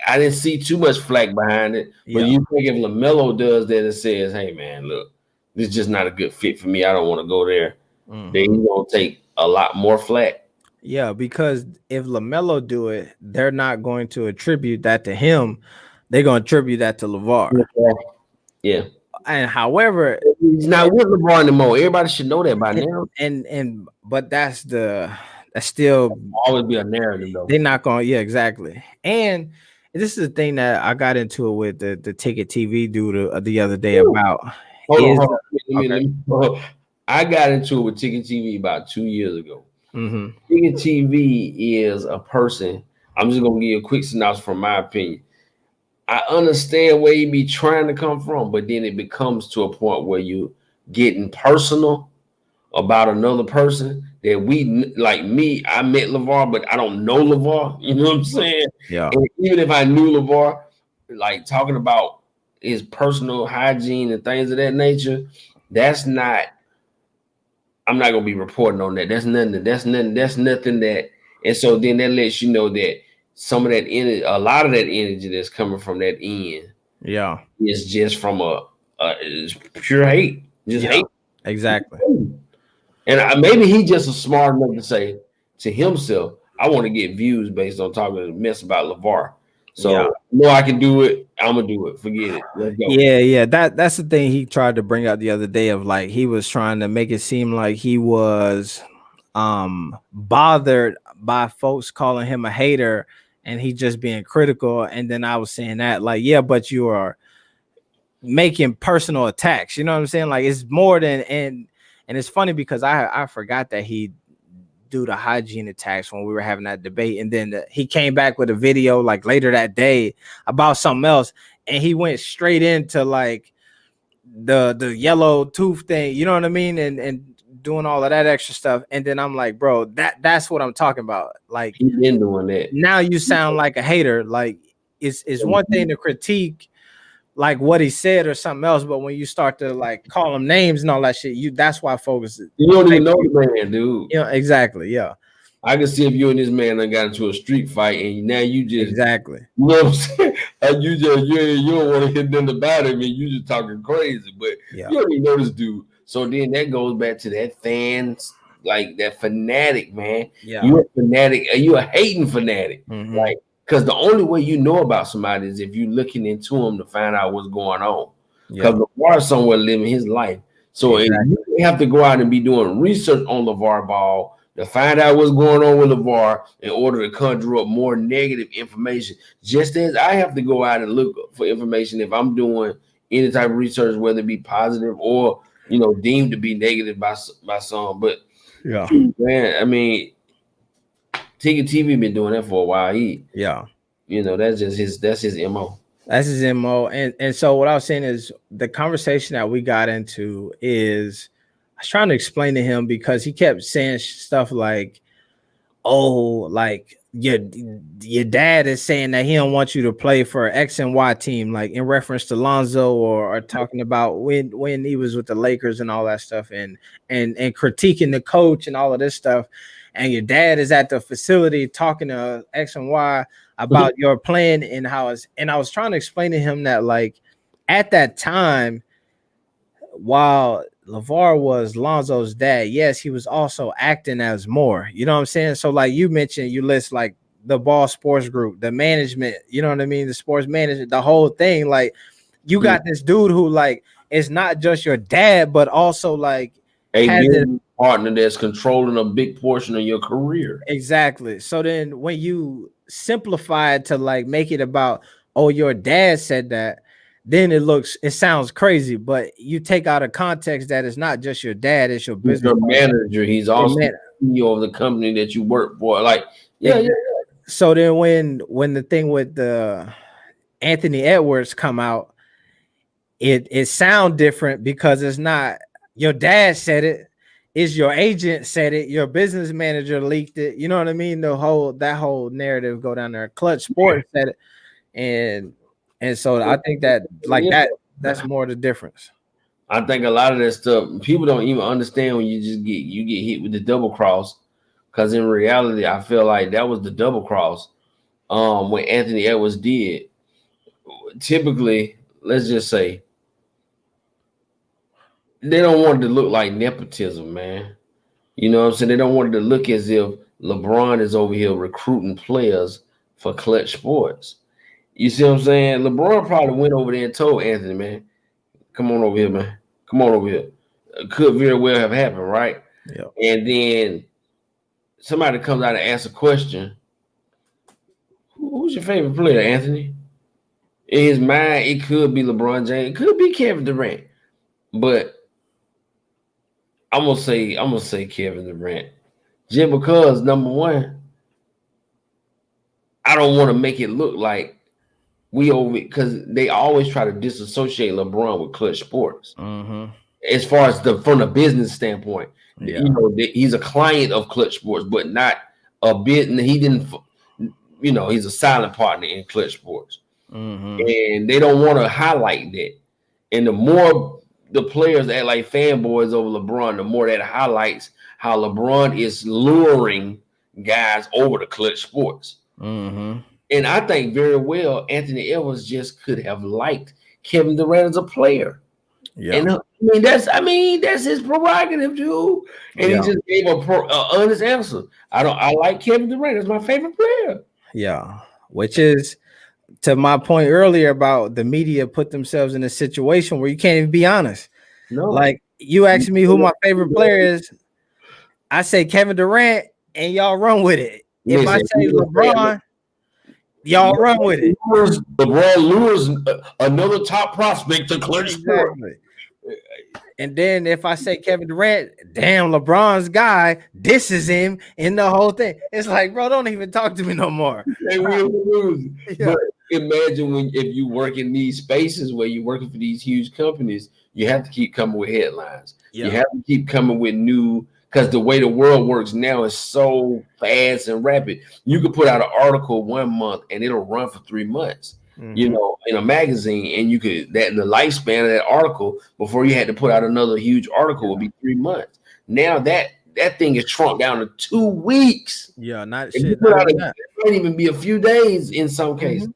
I didn't see too much flack behind it. But you think if Lamelo does that and says, hey, man, look, this is just not a good fit for me, I don't want to go there, then he's going to take a lot more flack. Yeah, because if Lamelo do it, they're not going to attribute that to him. They're going to attribute that to LeVar. Yeah. And however, he's not with LeBron anymore. Everybody should know that by now. But that's still always be a narrative though. They're not going, yeah, exactly. And this is the thing that I got into it with the Ticket TV dude the other day about. Hold on. I got into it with Ticket TV about 2 years ago. Mm-hmm. Ticket TV is a person. I'm just gonna give you a quick synopsis from my opinion. I understand where you be trying to come from, but then it becomes to a point where you getting personal about another person that we like me. I met LeVar, but I don't know LeVar. You know what I'm saying? Yeah. And even if I knew LeVar, like talking about his personal hygiene and things of that nature, that's not. I'm not gonna be reporting on that. That's nothing. That's nothing that. And so then that lets you know that some of that energy, a lot of that energy that's coming from that end, yeah, is just from it's pure hate. Just hate. Exactly. And maybe he just was smart enough to say to himself, I want to get views based on talking mess about LeVar. So no, I can do it. I'm gonna do it. Forget it. Let's go. Yeah. That's the thing he tried to bring out the other day of like he was trying to make it seem like he was bothered by folks calling him a hater and he just being critical. And then I was saying that like, yeah, but you are making personal attacks. You know what I'm saying? Like it's more than and it's funny because I forgot that he do the hygiene attacks when we were having that debate, and then he came back with a video like later that day about something else, and he went straight into like the yellow tooth thing, you know what I mean, and doing all of that extra stuff. And then I'm like, bro, that's what I'm talking about. Like, He been doing that. now you sound like a hater. Like, it's one thing to critique like what he said or something else, but when you start to like call him names and all that shit, that's why folks. You don't even know the man, dude. Yeah, exactly. Yeah, I can see if you and this man done got into a street fight and now you just exactly. You know what I'm saying? And you don't want to hit nothing about him and you just talking crazy, but Yeah. you don't even know this dude. So then that goes back to that fans, like that fanatic, man. Yeah. You're a fanatic, you a hating fanatic. Mhm. Like, because the only way you know about somebody is if you're looking into them to find out what's going on. Because LeVar is somewhere living his life. So Exactly. you have to go out and be doing research on LeVar Ball to find out what's going on with LeVar in order to conjure up more negative information. Just as I have to go out and look for information if I'm doing any type of research, whether it be positive or deemed to be negative by some. But yeah, man, I mean, Ticket TV been doing that for a while. That's just his MO. That's his MO. And so what I was saying is the conversation that we got into is I was trying to explain to him because he kept saying stuff like, oh, like your dad is saying that he don't want you to play for X and Y team, like in reference to Lonzo or talking about when he was with the Lakers and all that stuff and critiquing the coach and all of this stuff. And your dad is at the facility talking to X and Y about your plan and and I was trying to explain to him that like at that time, while LeVar was Lonzo's dad, yes, he was also acting as more. You know what I'm saying? So like you mentioned, you list like the Ball Sports Group, the management, you know what I mean? The sports management, the whole thing. Like you got this dude who like is not just your dad, but also like has a partner that's controlling a big portion of your career. Exactly. So then when you simplify it to like make it about, oh, your dad said that, then it sounds crazy, but you take out of context that it's not just your dad, it's your business manager. He's also CEO of the company that you work for. Like, yeah. So then when the thing with the Anthony Edwards come out, it sound different because it's not your dad said it, it's your agent said it, your business manager leaked it. You know what I mean? That whole narrative go down there. Clutch Sports said it, and so I think that like that's more the difference. I think a lot of that stuff people don't even understand when you get hit with the double cross, because in reality, I feel like that was the double cross. What Anthony Edwards did. Typically, let's just say they don't want it to look like nepotism, man. You know what I'm saying? They don't want it to look as if LeBron is over here recruiting players for Clutch Sports. You see what I'm saying? LeBron probably went over there and told Anthony, man, come on over here, man. Come on over here. Could very well have happened, right? Yeah. And then somebody comes out and asks a question. Who's your favorite player, Anthony? In his mind, it could be LeBron James. It could be Kevin Durant. But I'm gonna say Kevin Durant. Just because, number one, I don't want to make it look like we over, because they always try to disassociate LeBron with Clutch Sports. Mm-hmm. As far as from the business standpoint, yeah. He's a client of Clutch Sports, but not a bit. He didn't, he's a silent partner in Clutch Sports, and they don't want to highlight that. And the more the players act like fanboys over LeBron, the more that highlights how LeBron is luring guys over to Clutch Sports. And I think very well Anthony Edwards just could have liked Kevin Durant as a player. Yeah. And I mean that's his prerogative, dude. And he just gave a honest answer. I like Kevin Durant as my favorite player. Yeah, which is to my point earlier about the media put themselves in a situation where you can't even be honest. No. Like you asked me who my favorite player is, I say Kevin Durant, and y'all run with it. If I say LeBron, y'all run with it. LeBron lures another top prospect to Clutch Sports. And then if I say Kevin Durant, damn, LeBron's guy, this is him in the whole thing. It's like, bro, don't even talk to me no more. They will lose. Yeah. imagine if you work in these spaces where you're working for these huge companies, you have to keep coming with headlines. You Yeah. have to keep coming with new, because the way the world works now is so fast and rapid. You could put out an article 1 month and it'll run for 3 months. Mm-hmm. In a magazine, and you could that the lifespan of that article before you had to put out another huge article would be 3 months. Now that thing is shrunk down to 2 weeks. Yeah, not If you shit, put not out even a, that. it might even be a few days in some cases.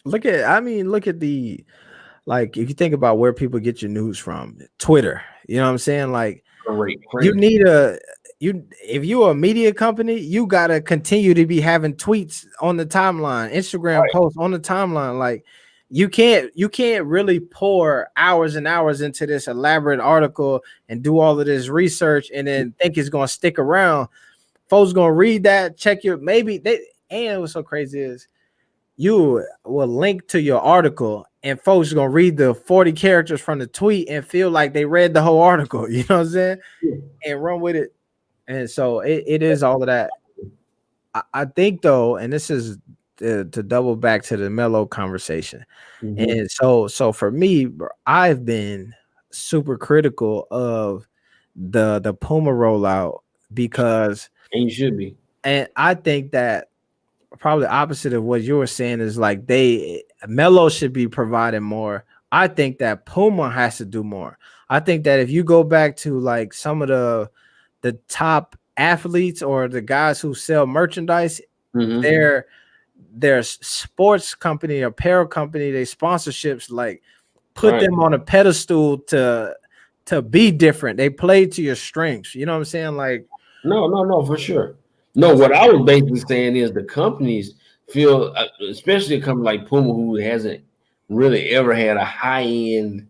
Look at the, like, if you think about where people get your news from, Twitter, you know what I'm saying? Like, Great, you crazy. need if you're a media company, you gotta continue to be having tweets on the timeline, Instagram Right. posts on the timeline. Like, you can't really pour hours and hours into this elaborate article and do all of this research and then think it's gonna stick around. Folks gonna read that, check your maybe they, and what's so crazy is you will link to your article and folks are gonna read the 40 characters from the tweet and feel like they read the whole article, you know what I'm saying? And run with it. And so it is all of that. I think though, and this is to double back to the Melo conversation. Mm-hmm. And so for me, bro, I've been super critical of the Puma rollout because, And you should be. and I think that probably opposite of what you were saying is like Melo should be providing more. I think that Puma has to do more. I think that if you go back to like some of the top athletes or the guys who sell merchandise, Mm-hmm. their sports company, apparel company, they sponsorships like put Right. them on a pedestal to be different. They play to your strengths. You know what I'm saying? Like, No, for sure. No, what I was basically saying is the companies feel, especially a company like Puma, who hasn't really ever had a high end,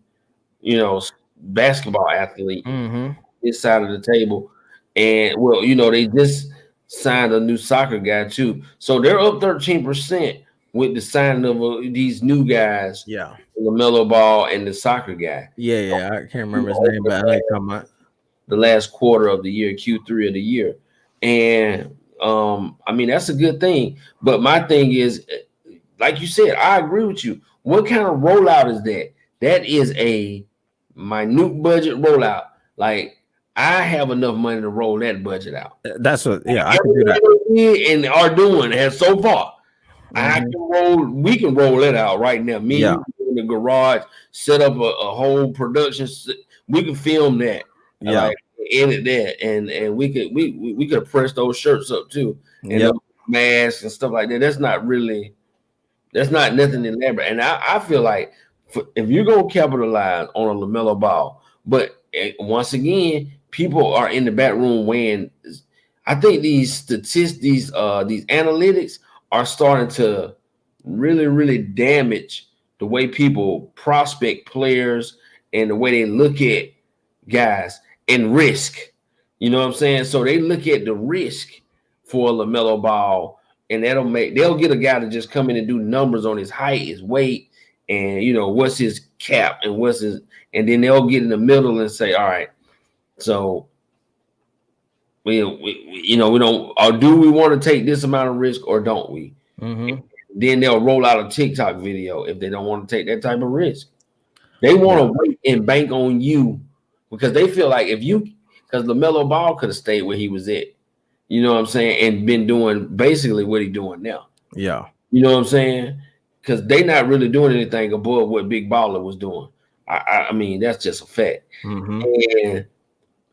basketball athlete mm-hmm. this side of the table. And well, they just signed a new soccer guy too. So they're up 13% with the signing of these new guys, Yeah. Lamelo Ball and the soccer guy. Yeah, I can't remember his name, but I know you're talking about. The last quarter of the year, Q3 of the year. And I mean, that's a good thing. But my thing is, like you said, I agree with you. What kind of rollout is that? That is a minute budget rollout. Like, I have enough money to roll that budget out. That's what, yeah, I could do that. Everything they did and are doing has so far. Mhm. We can roll it out right now. Me and Yeah, you can go in the garage, set up a whole production. We can film that, yeah, like edit that, and we could press those shirts up too, and yep, those masks and stuff like that. That's not nothing elaborate. And I feel like if you're gonna capitalize on a Lamelo Ball, but once again, people are in the back room weighing. I think these statistics, these analytics are starting to really, really damage the way people prospect players and the way they look at guys and risk. You know what I'm saying? So they look at the risk for a LaMelo Ball, and they'll get a guy to just come in and do numbers on his height, his weight, and what's his cap and and then they'll get in the middle and say, all right, so we don't, or do we want to take this amount of risk or don't we? mm-hmm. Then they'll roll out a TikTok video if they don't want to take that type of risk. They want Yeah, to wait and bank on you because they feel like because LaMelo Ball could have stayed where he was at, you know what I'm saying, and been doing basically what he's doing now. yeah, You know what I'm saying? Because they not really doing anything above what Big Baller was doing. I mean, that's just a fact. mm-hmm. And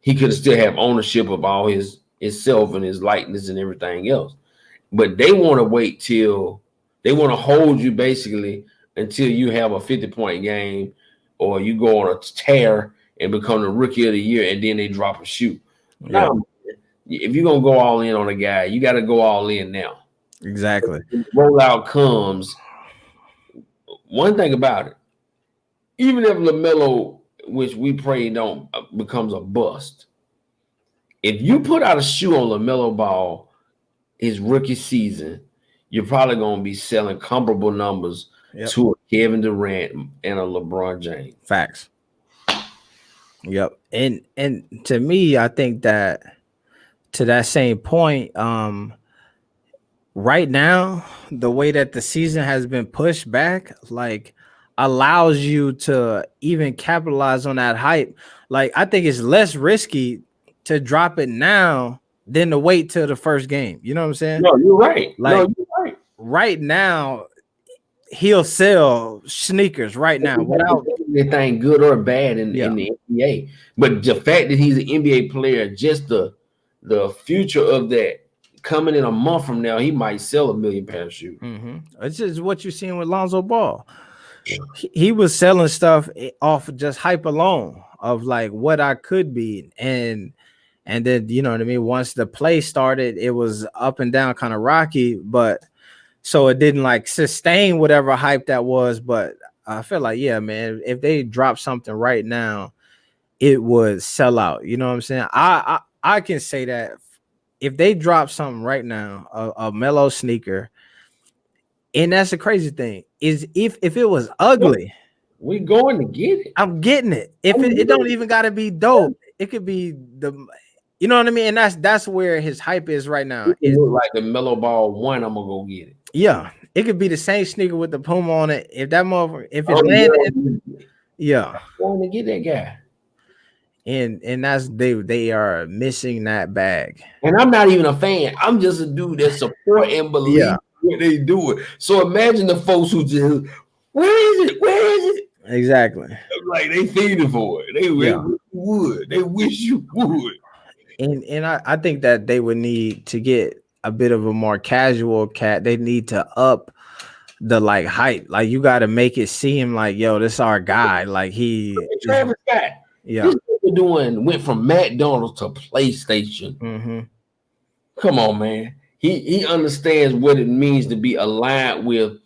he could still have ownership of all his self and his likeness and everything else. But they want to wait till they want to hold you basically until you have a 50-point game or you go on a tear and become the rookie of the year and then they drop a shoe. Yeah, Now, if you're gonna go all in on a guy, you got to go all in now. exactly. When the rollout comes, one thing about it, even if LaMelo, which we pray don't becomes a bust, if you put out a shoe on LaMelo Ball his rookie season, you're probably going to be selling comparable numbers Yep, to a Kevin Durant and a LeBron James. facts. Yep, and to me, I think that to that same point, right now, the way that the season has been pushed back, like allows you to even capitalize on that hype. Like I think it's less risky to drop it now than to wait till the first game. You know what I'm saying? No, you're right. No, Like you're right. right now, he'll sell sneakers right now without Anything good or bad yeah. in the NBA. But the fact that he's an NBA player, just the future of that coming in a month from now, he might sell 1,000,000 pair of shoes. It's just what you're seeing with Lonzo Ball. He was selling stuff off of just hype alone of like what I could be, and then you know what I mean. Once the play started, it was up and down, kind of rocky, but so it didn't like sustain whatever hype that was. But I feel like yeah, man, if they drop something right now, it would sell out. You know what I'm saying? I can say that if they drop something right now, a mellow sneaker. And that's the crazy thing is if it was ugly, We're going to get it. I'm getting it. If it don't even gotta be dope, it could be you know what I mean? And that's where his hype is right now. It look like the Mellow Ball 1, I'm gonna go get it. Yeah, it could be the same sneaker with the Puma on it. If that motherfucker, if it's yeah, I'm going to get that guy. and that's they are missing that bag. And I'm not even a fan. I'm just a dude that support and believe what they do. So imagine the folks who just, where is it? Where is it? Exactly. Like they feeding for it. They wish you would. They wish you would. And I think that they would need to get a bit of a more casual cat. They need to up the like hype. Like you got to make it seem like yo, this our guy. Like Travis Scott. Yeah. This went from McDonald's to PlayStation. Come on, man. He understands what it means to be aligned with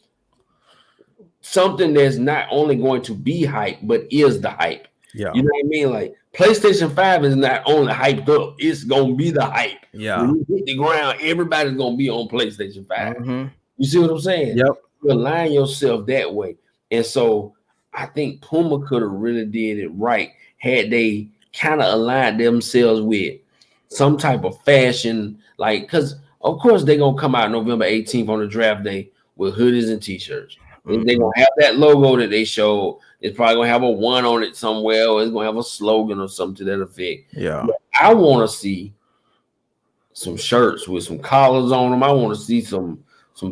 something that's not only going to be hype, but is the hype. Yeah. You know what I mean? Like PlayStation 5 is not only hyped up, it's gonna be the hype. Yeah. When you hit the ground, everybody's gonna be on PlayStation 5. You see what I'm saying? Yep. You align yourself that way. And so I think Puma could have really did it right had they kind of aligned themselves with some type of fashion, like because of course they're gonna come out November 18th on the draft day with hoodies and t-shirts. They're gonna have that logo that they showed. It's probably gonna have a 1 on it somewhere, or it's gonna have a slogan or something to that effect. Yeah. But I want to see some shirts with some collars on them. I want to see some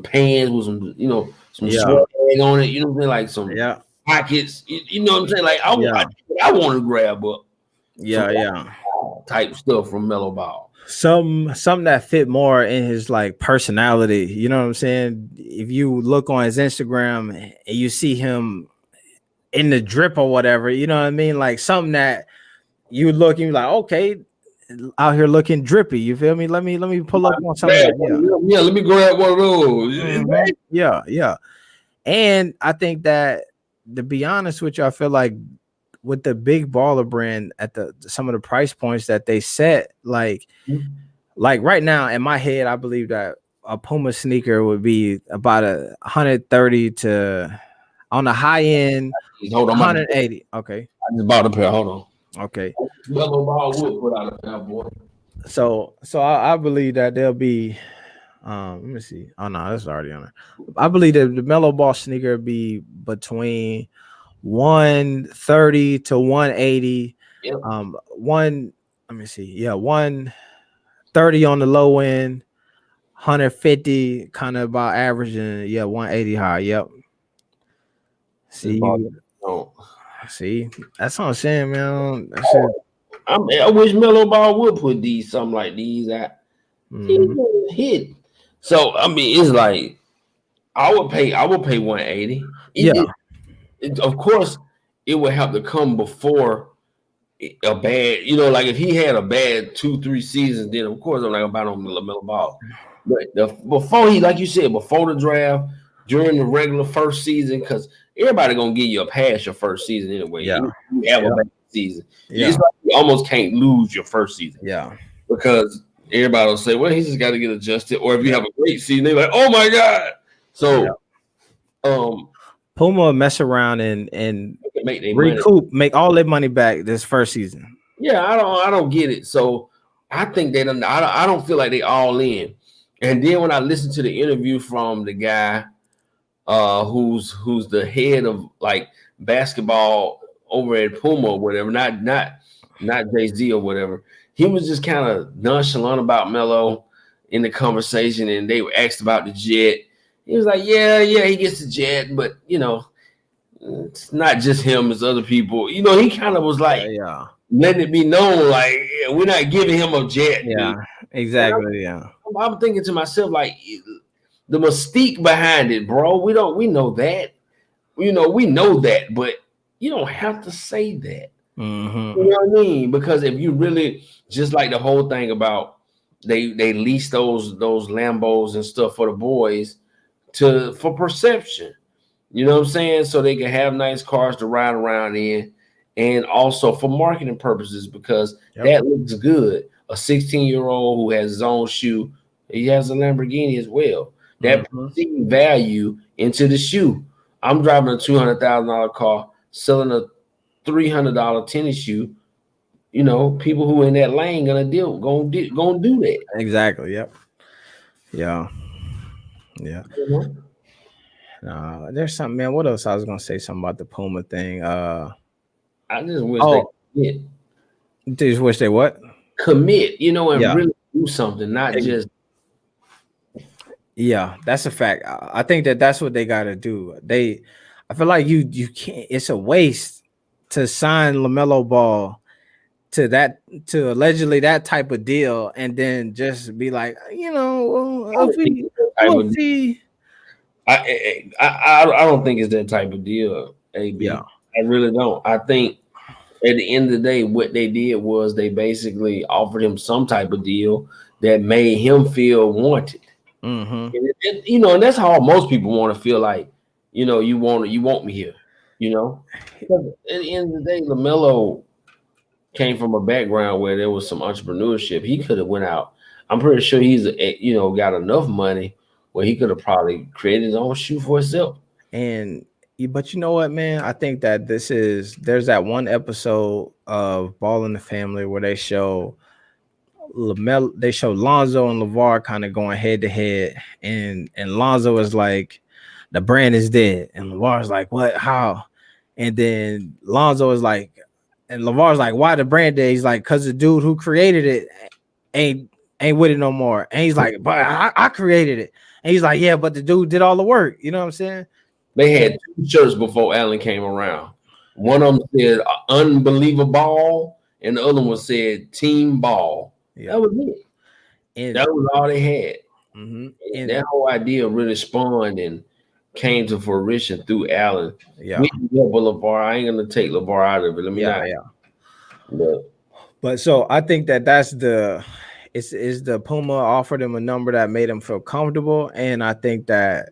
pants with some, some swag on it. You know what I'm saying? Like some pockets. You know what I'm saying? Like I want to grab up. Type stuff from Melo Ball. Something that fit more in his like personality. You know what I'm saying? If you look on his Instagram and you see him in the drip or whatever, you know what I mean? Like something that you look and you're like, okay, out here looking drippy. You feel me? Let me pull up on something. Yeah, let me grab one of those. Yeah. And I think that to be honest with you, I feel like with the big baller brand at some of the price points that they set, like right now in my head, I believe that a Puma sneaker would be about 130 to on the high end. Hold on, 180. Okay. I just bought a pair. Hold on. Okay. Melo Ball would put out a pair, boy. So I believe that there'll be let me see. Oh no, that's already on there. I believe that the Melo Ball sneaker would be between 130 to 180. Yep. Let me see. Yeah, 130 on the low end, 150 kind of about average, and 180 high. Yep. See, that's what I'm saying, man. I wish Melo Ball would put something like these out. Hit. So I mean, it's like I would pay 180. Of course, it would have to come before a bad, like if he had a bad 2-3 seasons, then of course I'm not gonna buy no Lamelo Ball. But before like you said, before the draft, during the regular first season, because everybody gonna give you a pass your first season anyway. You have a bad season. It's like you almost can't lose your first season. Yeah. Because everybody will say, well, he's just got to get adjusted. Or if you have a great season, they're like, oh my God. So Puma mess around and recoup, make all their money back this first season. Yeah, I don't get it. So I think I don't feel like they all in. And then when I listened to the interview from the guy who's the head of like basketball over at Puma or whatever, not Jay-Z or whatever, he was just kind of nonchalant about Melo in the conversation, and they were asked about the jet. He was like, yeah, he gets the jet, but it's not just him, it's other people. He kind of was like Yeah, letting it be known, like, yeah, we're not giving him a jet. yeah, And exactly. Yeah. I'm thinking to myself, like, the mystique behind it, bro. We know that. We know that, but you don't have to say that. You Mm-hmm. know what I mean? Because if you really just like the whole thing about they lease those Lambos and stuff for the boys for perception. You know what I'm saying? So they can have nice cars to ride around in, and also for marketing purposes because Yep. that looks good. A 16-year-old who has his own shoe, he has a Lamborghini as well. That Mm-hmm. perceived value into the shoe. I'm driving a $200,000 car, selling a $300 tennis shoe. People who in that lane gonna do that. Exactly. Yep. Yeah. Yeah. You know? There's something, man. What else I was gonna say? Something about the Puma thing. I just wish they Oh, commit, just wish they what? and Yeah. really do something, not just Yeah, that's a fact. I think that that's what they got to do. I feel like you can't. It's a waste to sign Lamelo Ball to allegedly that type of deal, and then just be like, I if don't think we it's that type we'll of. see. I don't think it's that type of deal, Yeah. AB. I really don't. I think at the end of the day, what they did was they basically offered him some type of deal that made him feel wanted. Mm-hmm. And that's how most people want to feel like, you want me here, you know. 'Cause at the end of the day, Lamelo came from a background where there was some entrepreneurship. He could have went out. I'm pretty sure got enough money where he could have probably created his own shoe for himself. And but you know what, man? I think that there's that one episode of Ball in the Family where they show Lonzo and LeVar kind of going head to head, and Lonzo is like, the brand is dead, and LeVar's like, what? How? And then Lonzo is like, and LeVar's like, why the brand dead? He's like, cause the dude who created it ain't ain't with it no more. And he's like, but I created it. And he's like, yeah, but the dude did all the work. You know what I'm saying? They had two shirts before Allen came around. One of them said "Unbelievable," and the other one said "Team Ball." Yeah. That was it. And That was all they had. And and that whole idea really spawned and came to fruition through Allen. yeah, We can get LeVar. I ain't gonna take LeVar out of it. Let me yeah, not. yeah. But But so I think that that's the it's the Puma offered him a number that made him feel comfortable, and I think that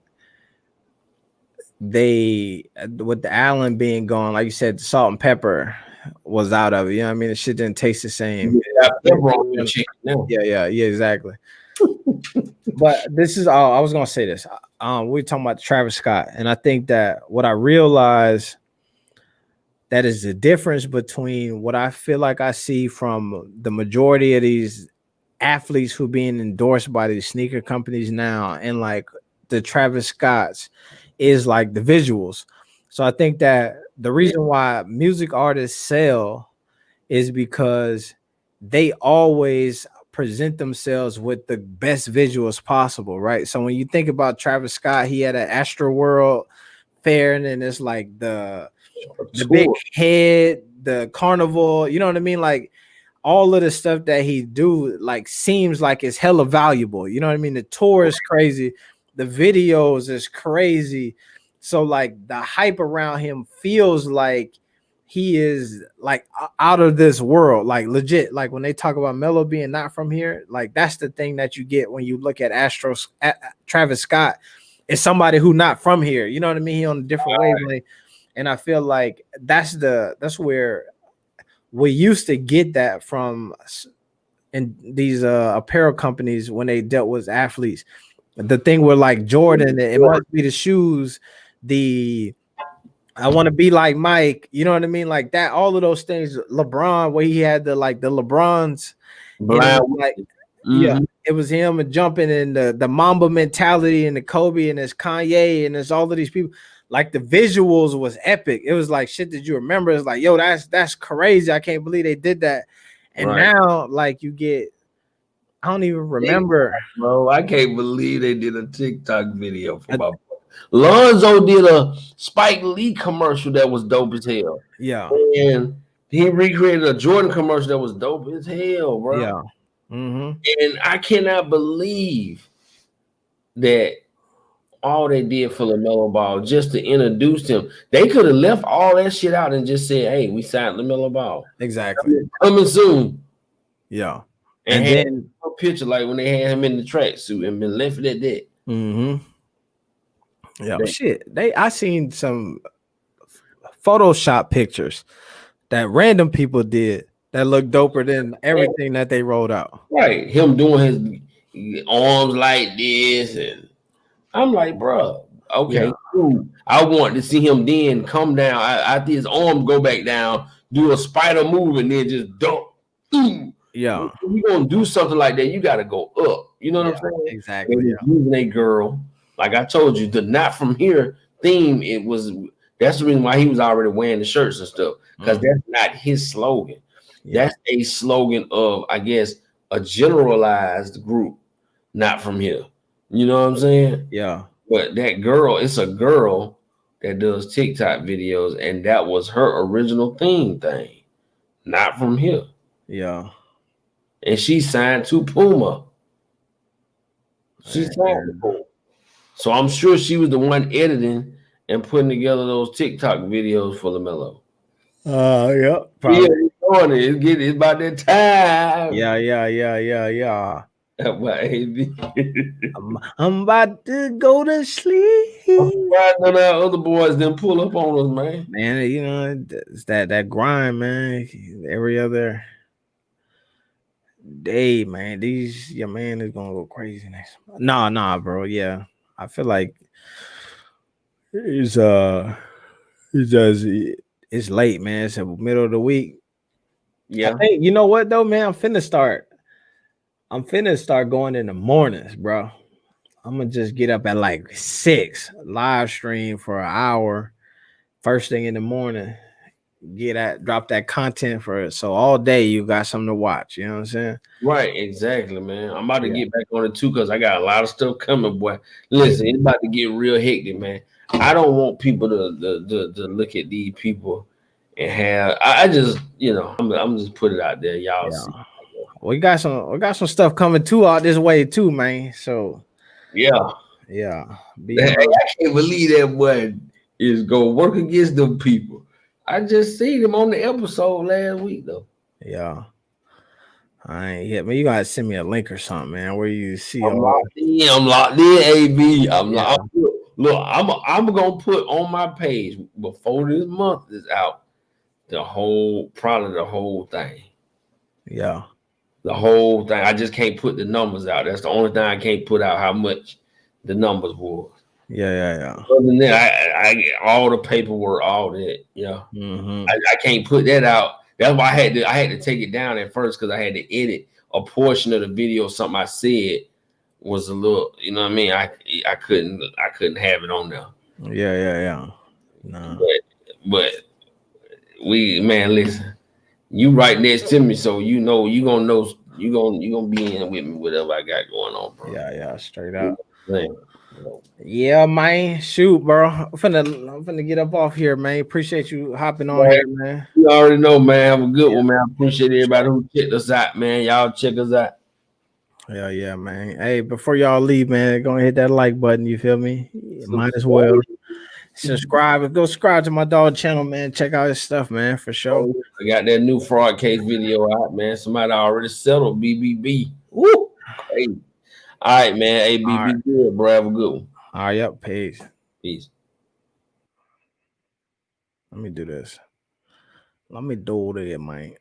they with the Allen being gone, like you said, the salt and pepper was out of it. You know what I mean? The shit didn't taste the same. you got pepper on your chicken now. Yeah, exactly. But this is all I was gonna say this. We're talking about Travis Scott, and I think that what I realized that is the difference between what I feel like I see from the majority of these athletes who being endorsed by these sneaker companies now and like the Travis Scotts is like the visuals. So I think that the reason why music artists sell is because they always present themselves with the best visuals possible, right? So when you think about Travis Scott, he had an Astro World fair, and then it's like the big head, the carnival, you know what I mean? Like all of the stuff that he do like seems like it's hella valuable. You know what I mean? The tour is crazy, the videos is crazy. So like the hype around him feels like he is like out of this world, like legit. Like when they talk about Melo being not from here, like that's the thing that you get when you look at Travis Scott. It's somebody who not from here. You know what I mean? He on a different wavelength. And I feel like that's where we used to get that from in these apparel companies when they dealt with athletes. The thing with like Jordan, it must be the shoes, I want to be like Mike, you know what I mean? Like that, all of those things. LeBron, where he had the LeBrons, like yeah, it was him and jumping and the Mamba mentality and the Kobe and there's Kanye and there's all of these people. Like the visuals was epic. It was like shit that you remember. It's like, yo, that's crazy. I can't believe they did that. And Right. now, like you get, I don't even remember. Bro, I can't believe they did a TikTok video for my boy. Lonzo did a Spike Lee commercial that was dope as hell. Yeah, And he recreated a Jordan commercial that was dope as hell, bro. yeah. Mm-hmm. And I cannot believe that all they did for LaMelo Ball just to introduce him. They could have left all that shit out and just said, hey, we signed LaMelo Ball. Exactly. Coming soon. Yeah. And And had then a picture like when they had him in the tracksuit and been left at that. mm-hmm. Yeah, shit. I seen some Photoshop pictures that random people did that look doper than everything that they rolled out. Right. Him doing his arms like this. And I'm like, bro, okay, Yeah. cool. I want to see him then come down. After his arms go back down, do a spider move, and then just dump. Yeah. If you're going to do something like that, you got to go up. You know what I'm saying? Exactly. They was using a girl. Like I told you, the Not From Here theme, that's the reason why he was already wearing the shirts and stuff. Because that's not his slogan. Yeah. That's a slogan of, I guess, a generalized group, Not From Here. You know what I'm saying? Yeah. But that girl, it's a girl that does TikTok videos, and that was her original theme thing. Not From Here. Yeah. And she signed to Puma. She signed to Puma. So I'm sure she was the one editing and putting together those TikTok videos for LaMelo. Yeah. Probably. It's about that time. Yeah. AB. I'm about to go to sleep. Why none of our other boys didn't pull up on us, man? Man, you know, it's that grind, man. Every other day, man. Your man is gonna go crazy next. Nah, bro. Yeah, I feel like it's it's late, man. It's the middle of the week. Yeah. I think, you know what though, man. I'm finna start going in the mornings, bro. I'm gonna just get up at like 6, live stream for an hour, first thing in the morning. Drop that content for it. So all day you got something to watch. You know what I'm saying? Right, exactly, man. I'm about to get back on it too because I got a lot of stuff coming, boy. Listen, it's about to get real hectic, man. I don't want people to look at these people and have. I just, I'm just put it out there, y'all. Yeah. See. We got some stuff coming too out this way too, man. So yeah. I can't believe that boy is gonna work against them people. I just seen him on the episode last week though. Yeah. I ain't yet, man. You gotta send me a link or something, man, where you see I'm locked in, AB. I'm gonna put on my page before this month is out the whole thing. Yeah. The whole thing. I just can't put the numbers out. That's the only thing I can't put out how much the numbers was. Yeah. Other than that, I get all the paperwork, all that. Yeah. Mm-hmm. I can't put that out. That's why I had to take it down at first because I had to edit a portion of the video. Something I said was a little, you know what I mean? I couldn't have it on there. Yeah. No. But listen, you right next to me, so you gonna be in with me, whatever I got going on, bro. Yeah, straight up. Man. Yeah, man. Shoot, bro. I'm finna get up off here, man. Appreciate you hopping on here, man. You already know, man. Have a good one, man. I appreciate everybody who checked us out, man. Y'all check us out. Yeah, man. Hey, before y'all leave, man, go and hit that like button. You feel me? Might as well subscribe. Go subscribe to my dog channel, man. Check out his stuff, man, for sure. I got that new fraud case video out, man. Somebody already settled BBB. Woo! Crazy. All right, man. Hey, be good, bro. Have a good one. All right, yep. Peace. Let me do this. Let me do it, man.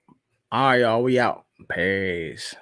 All right, y'all. We out. Peace.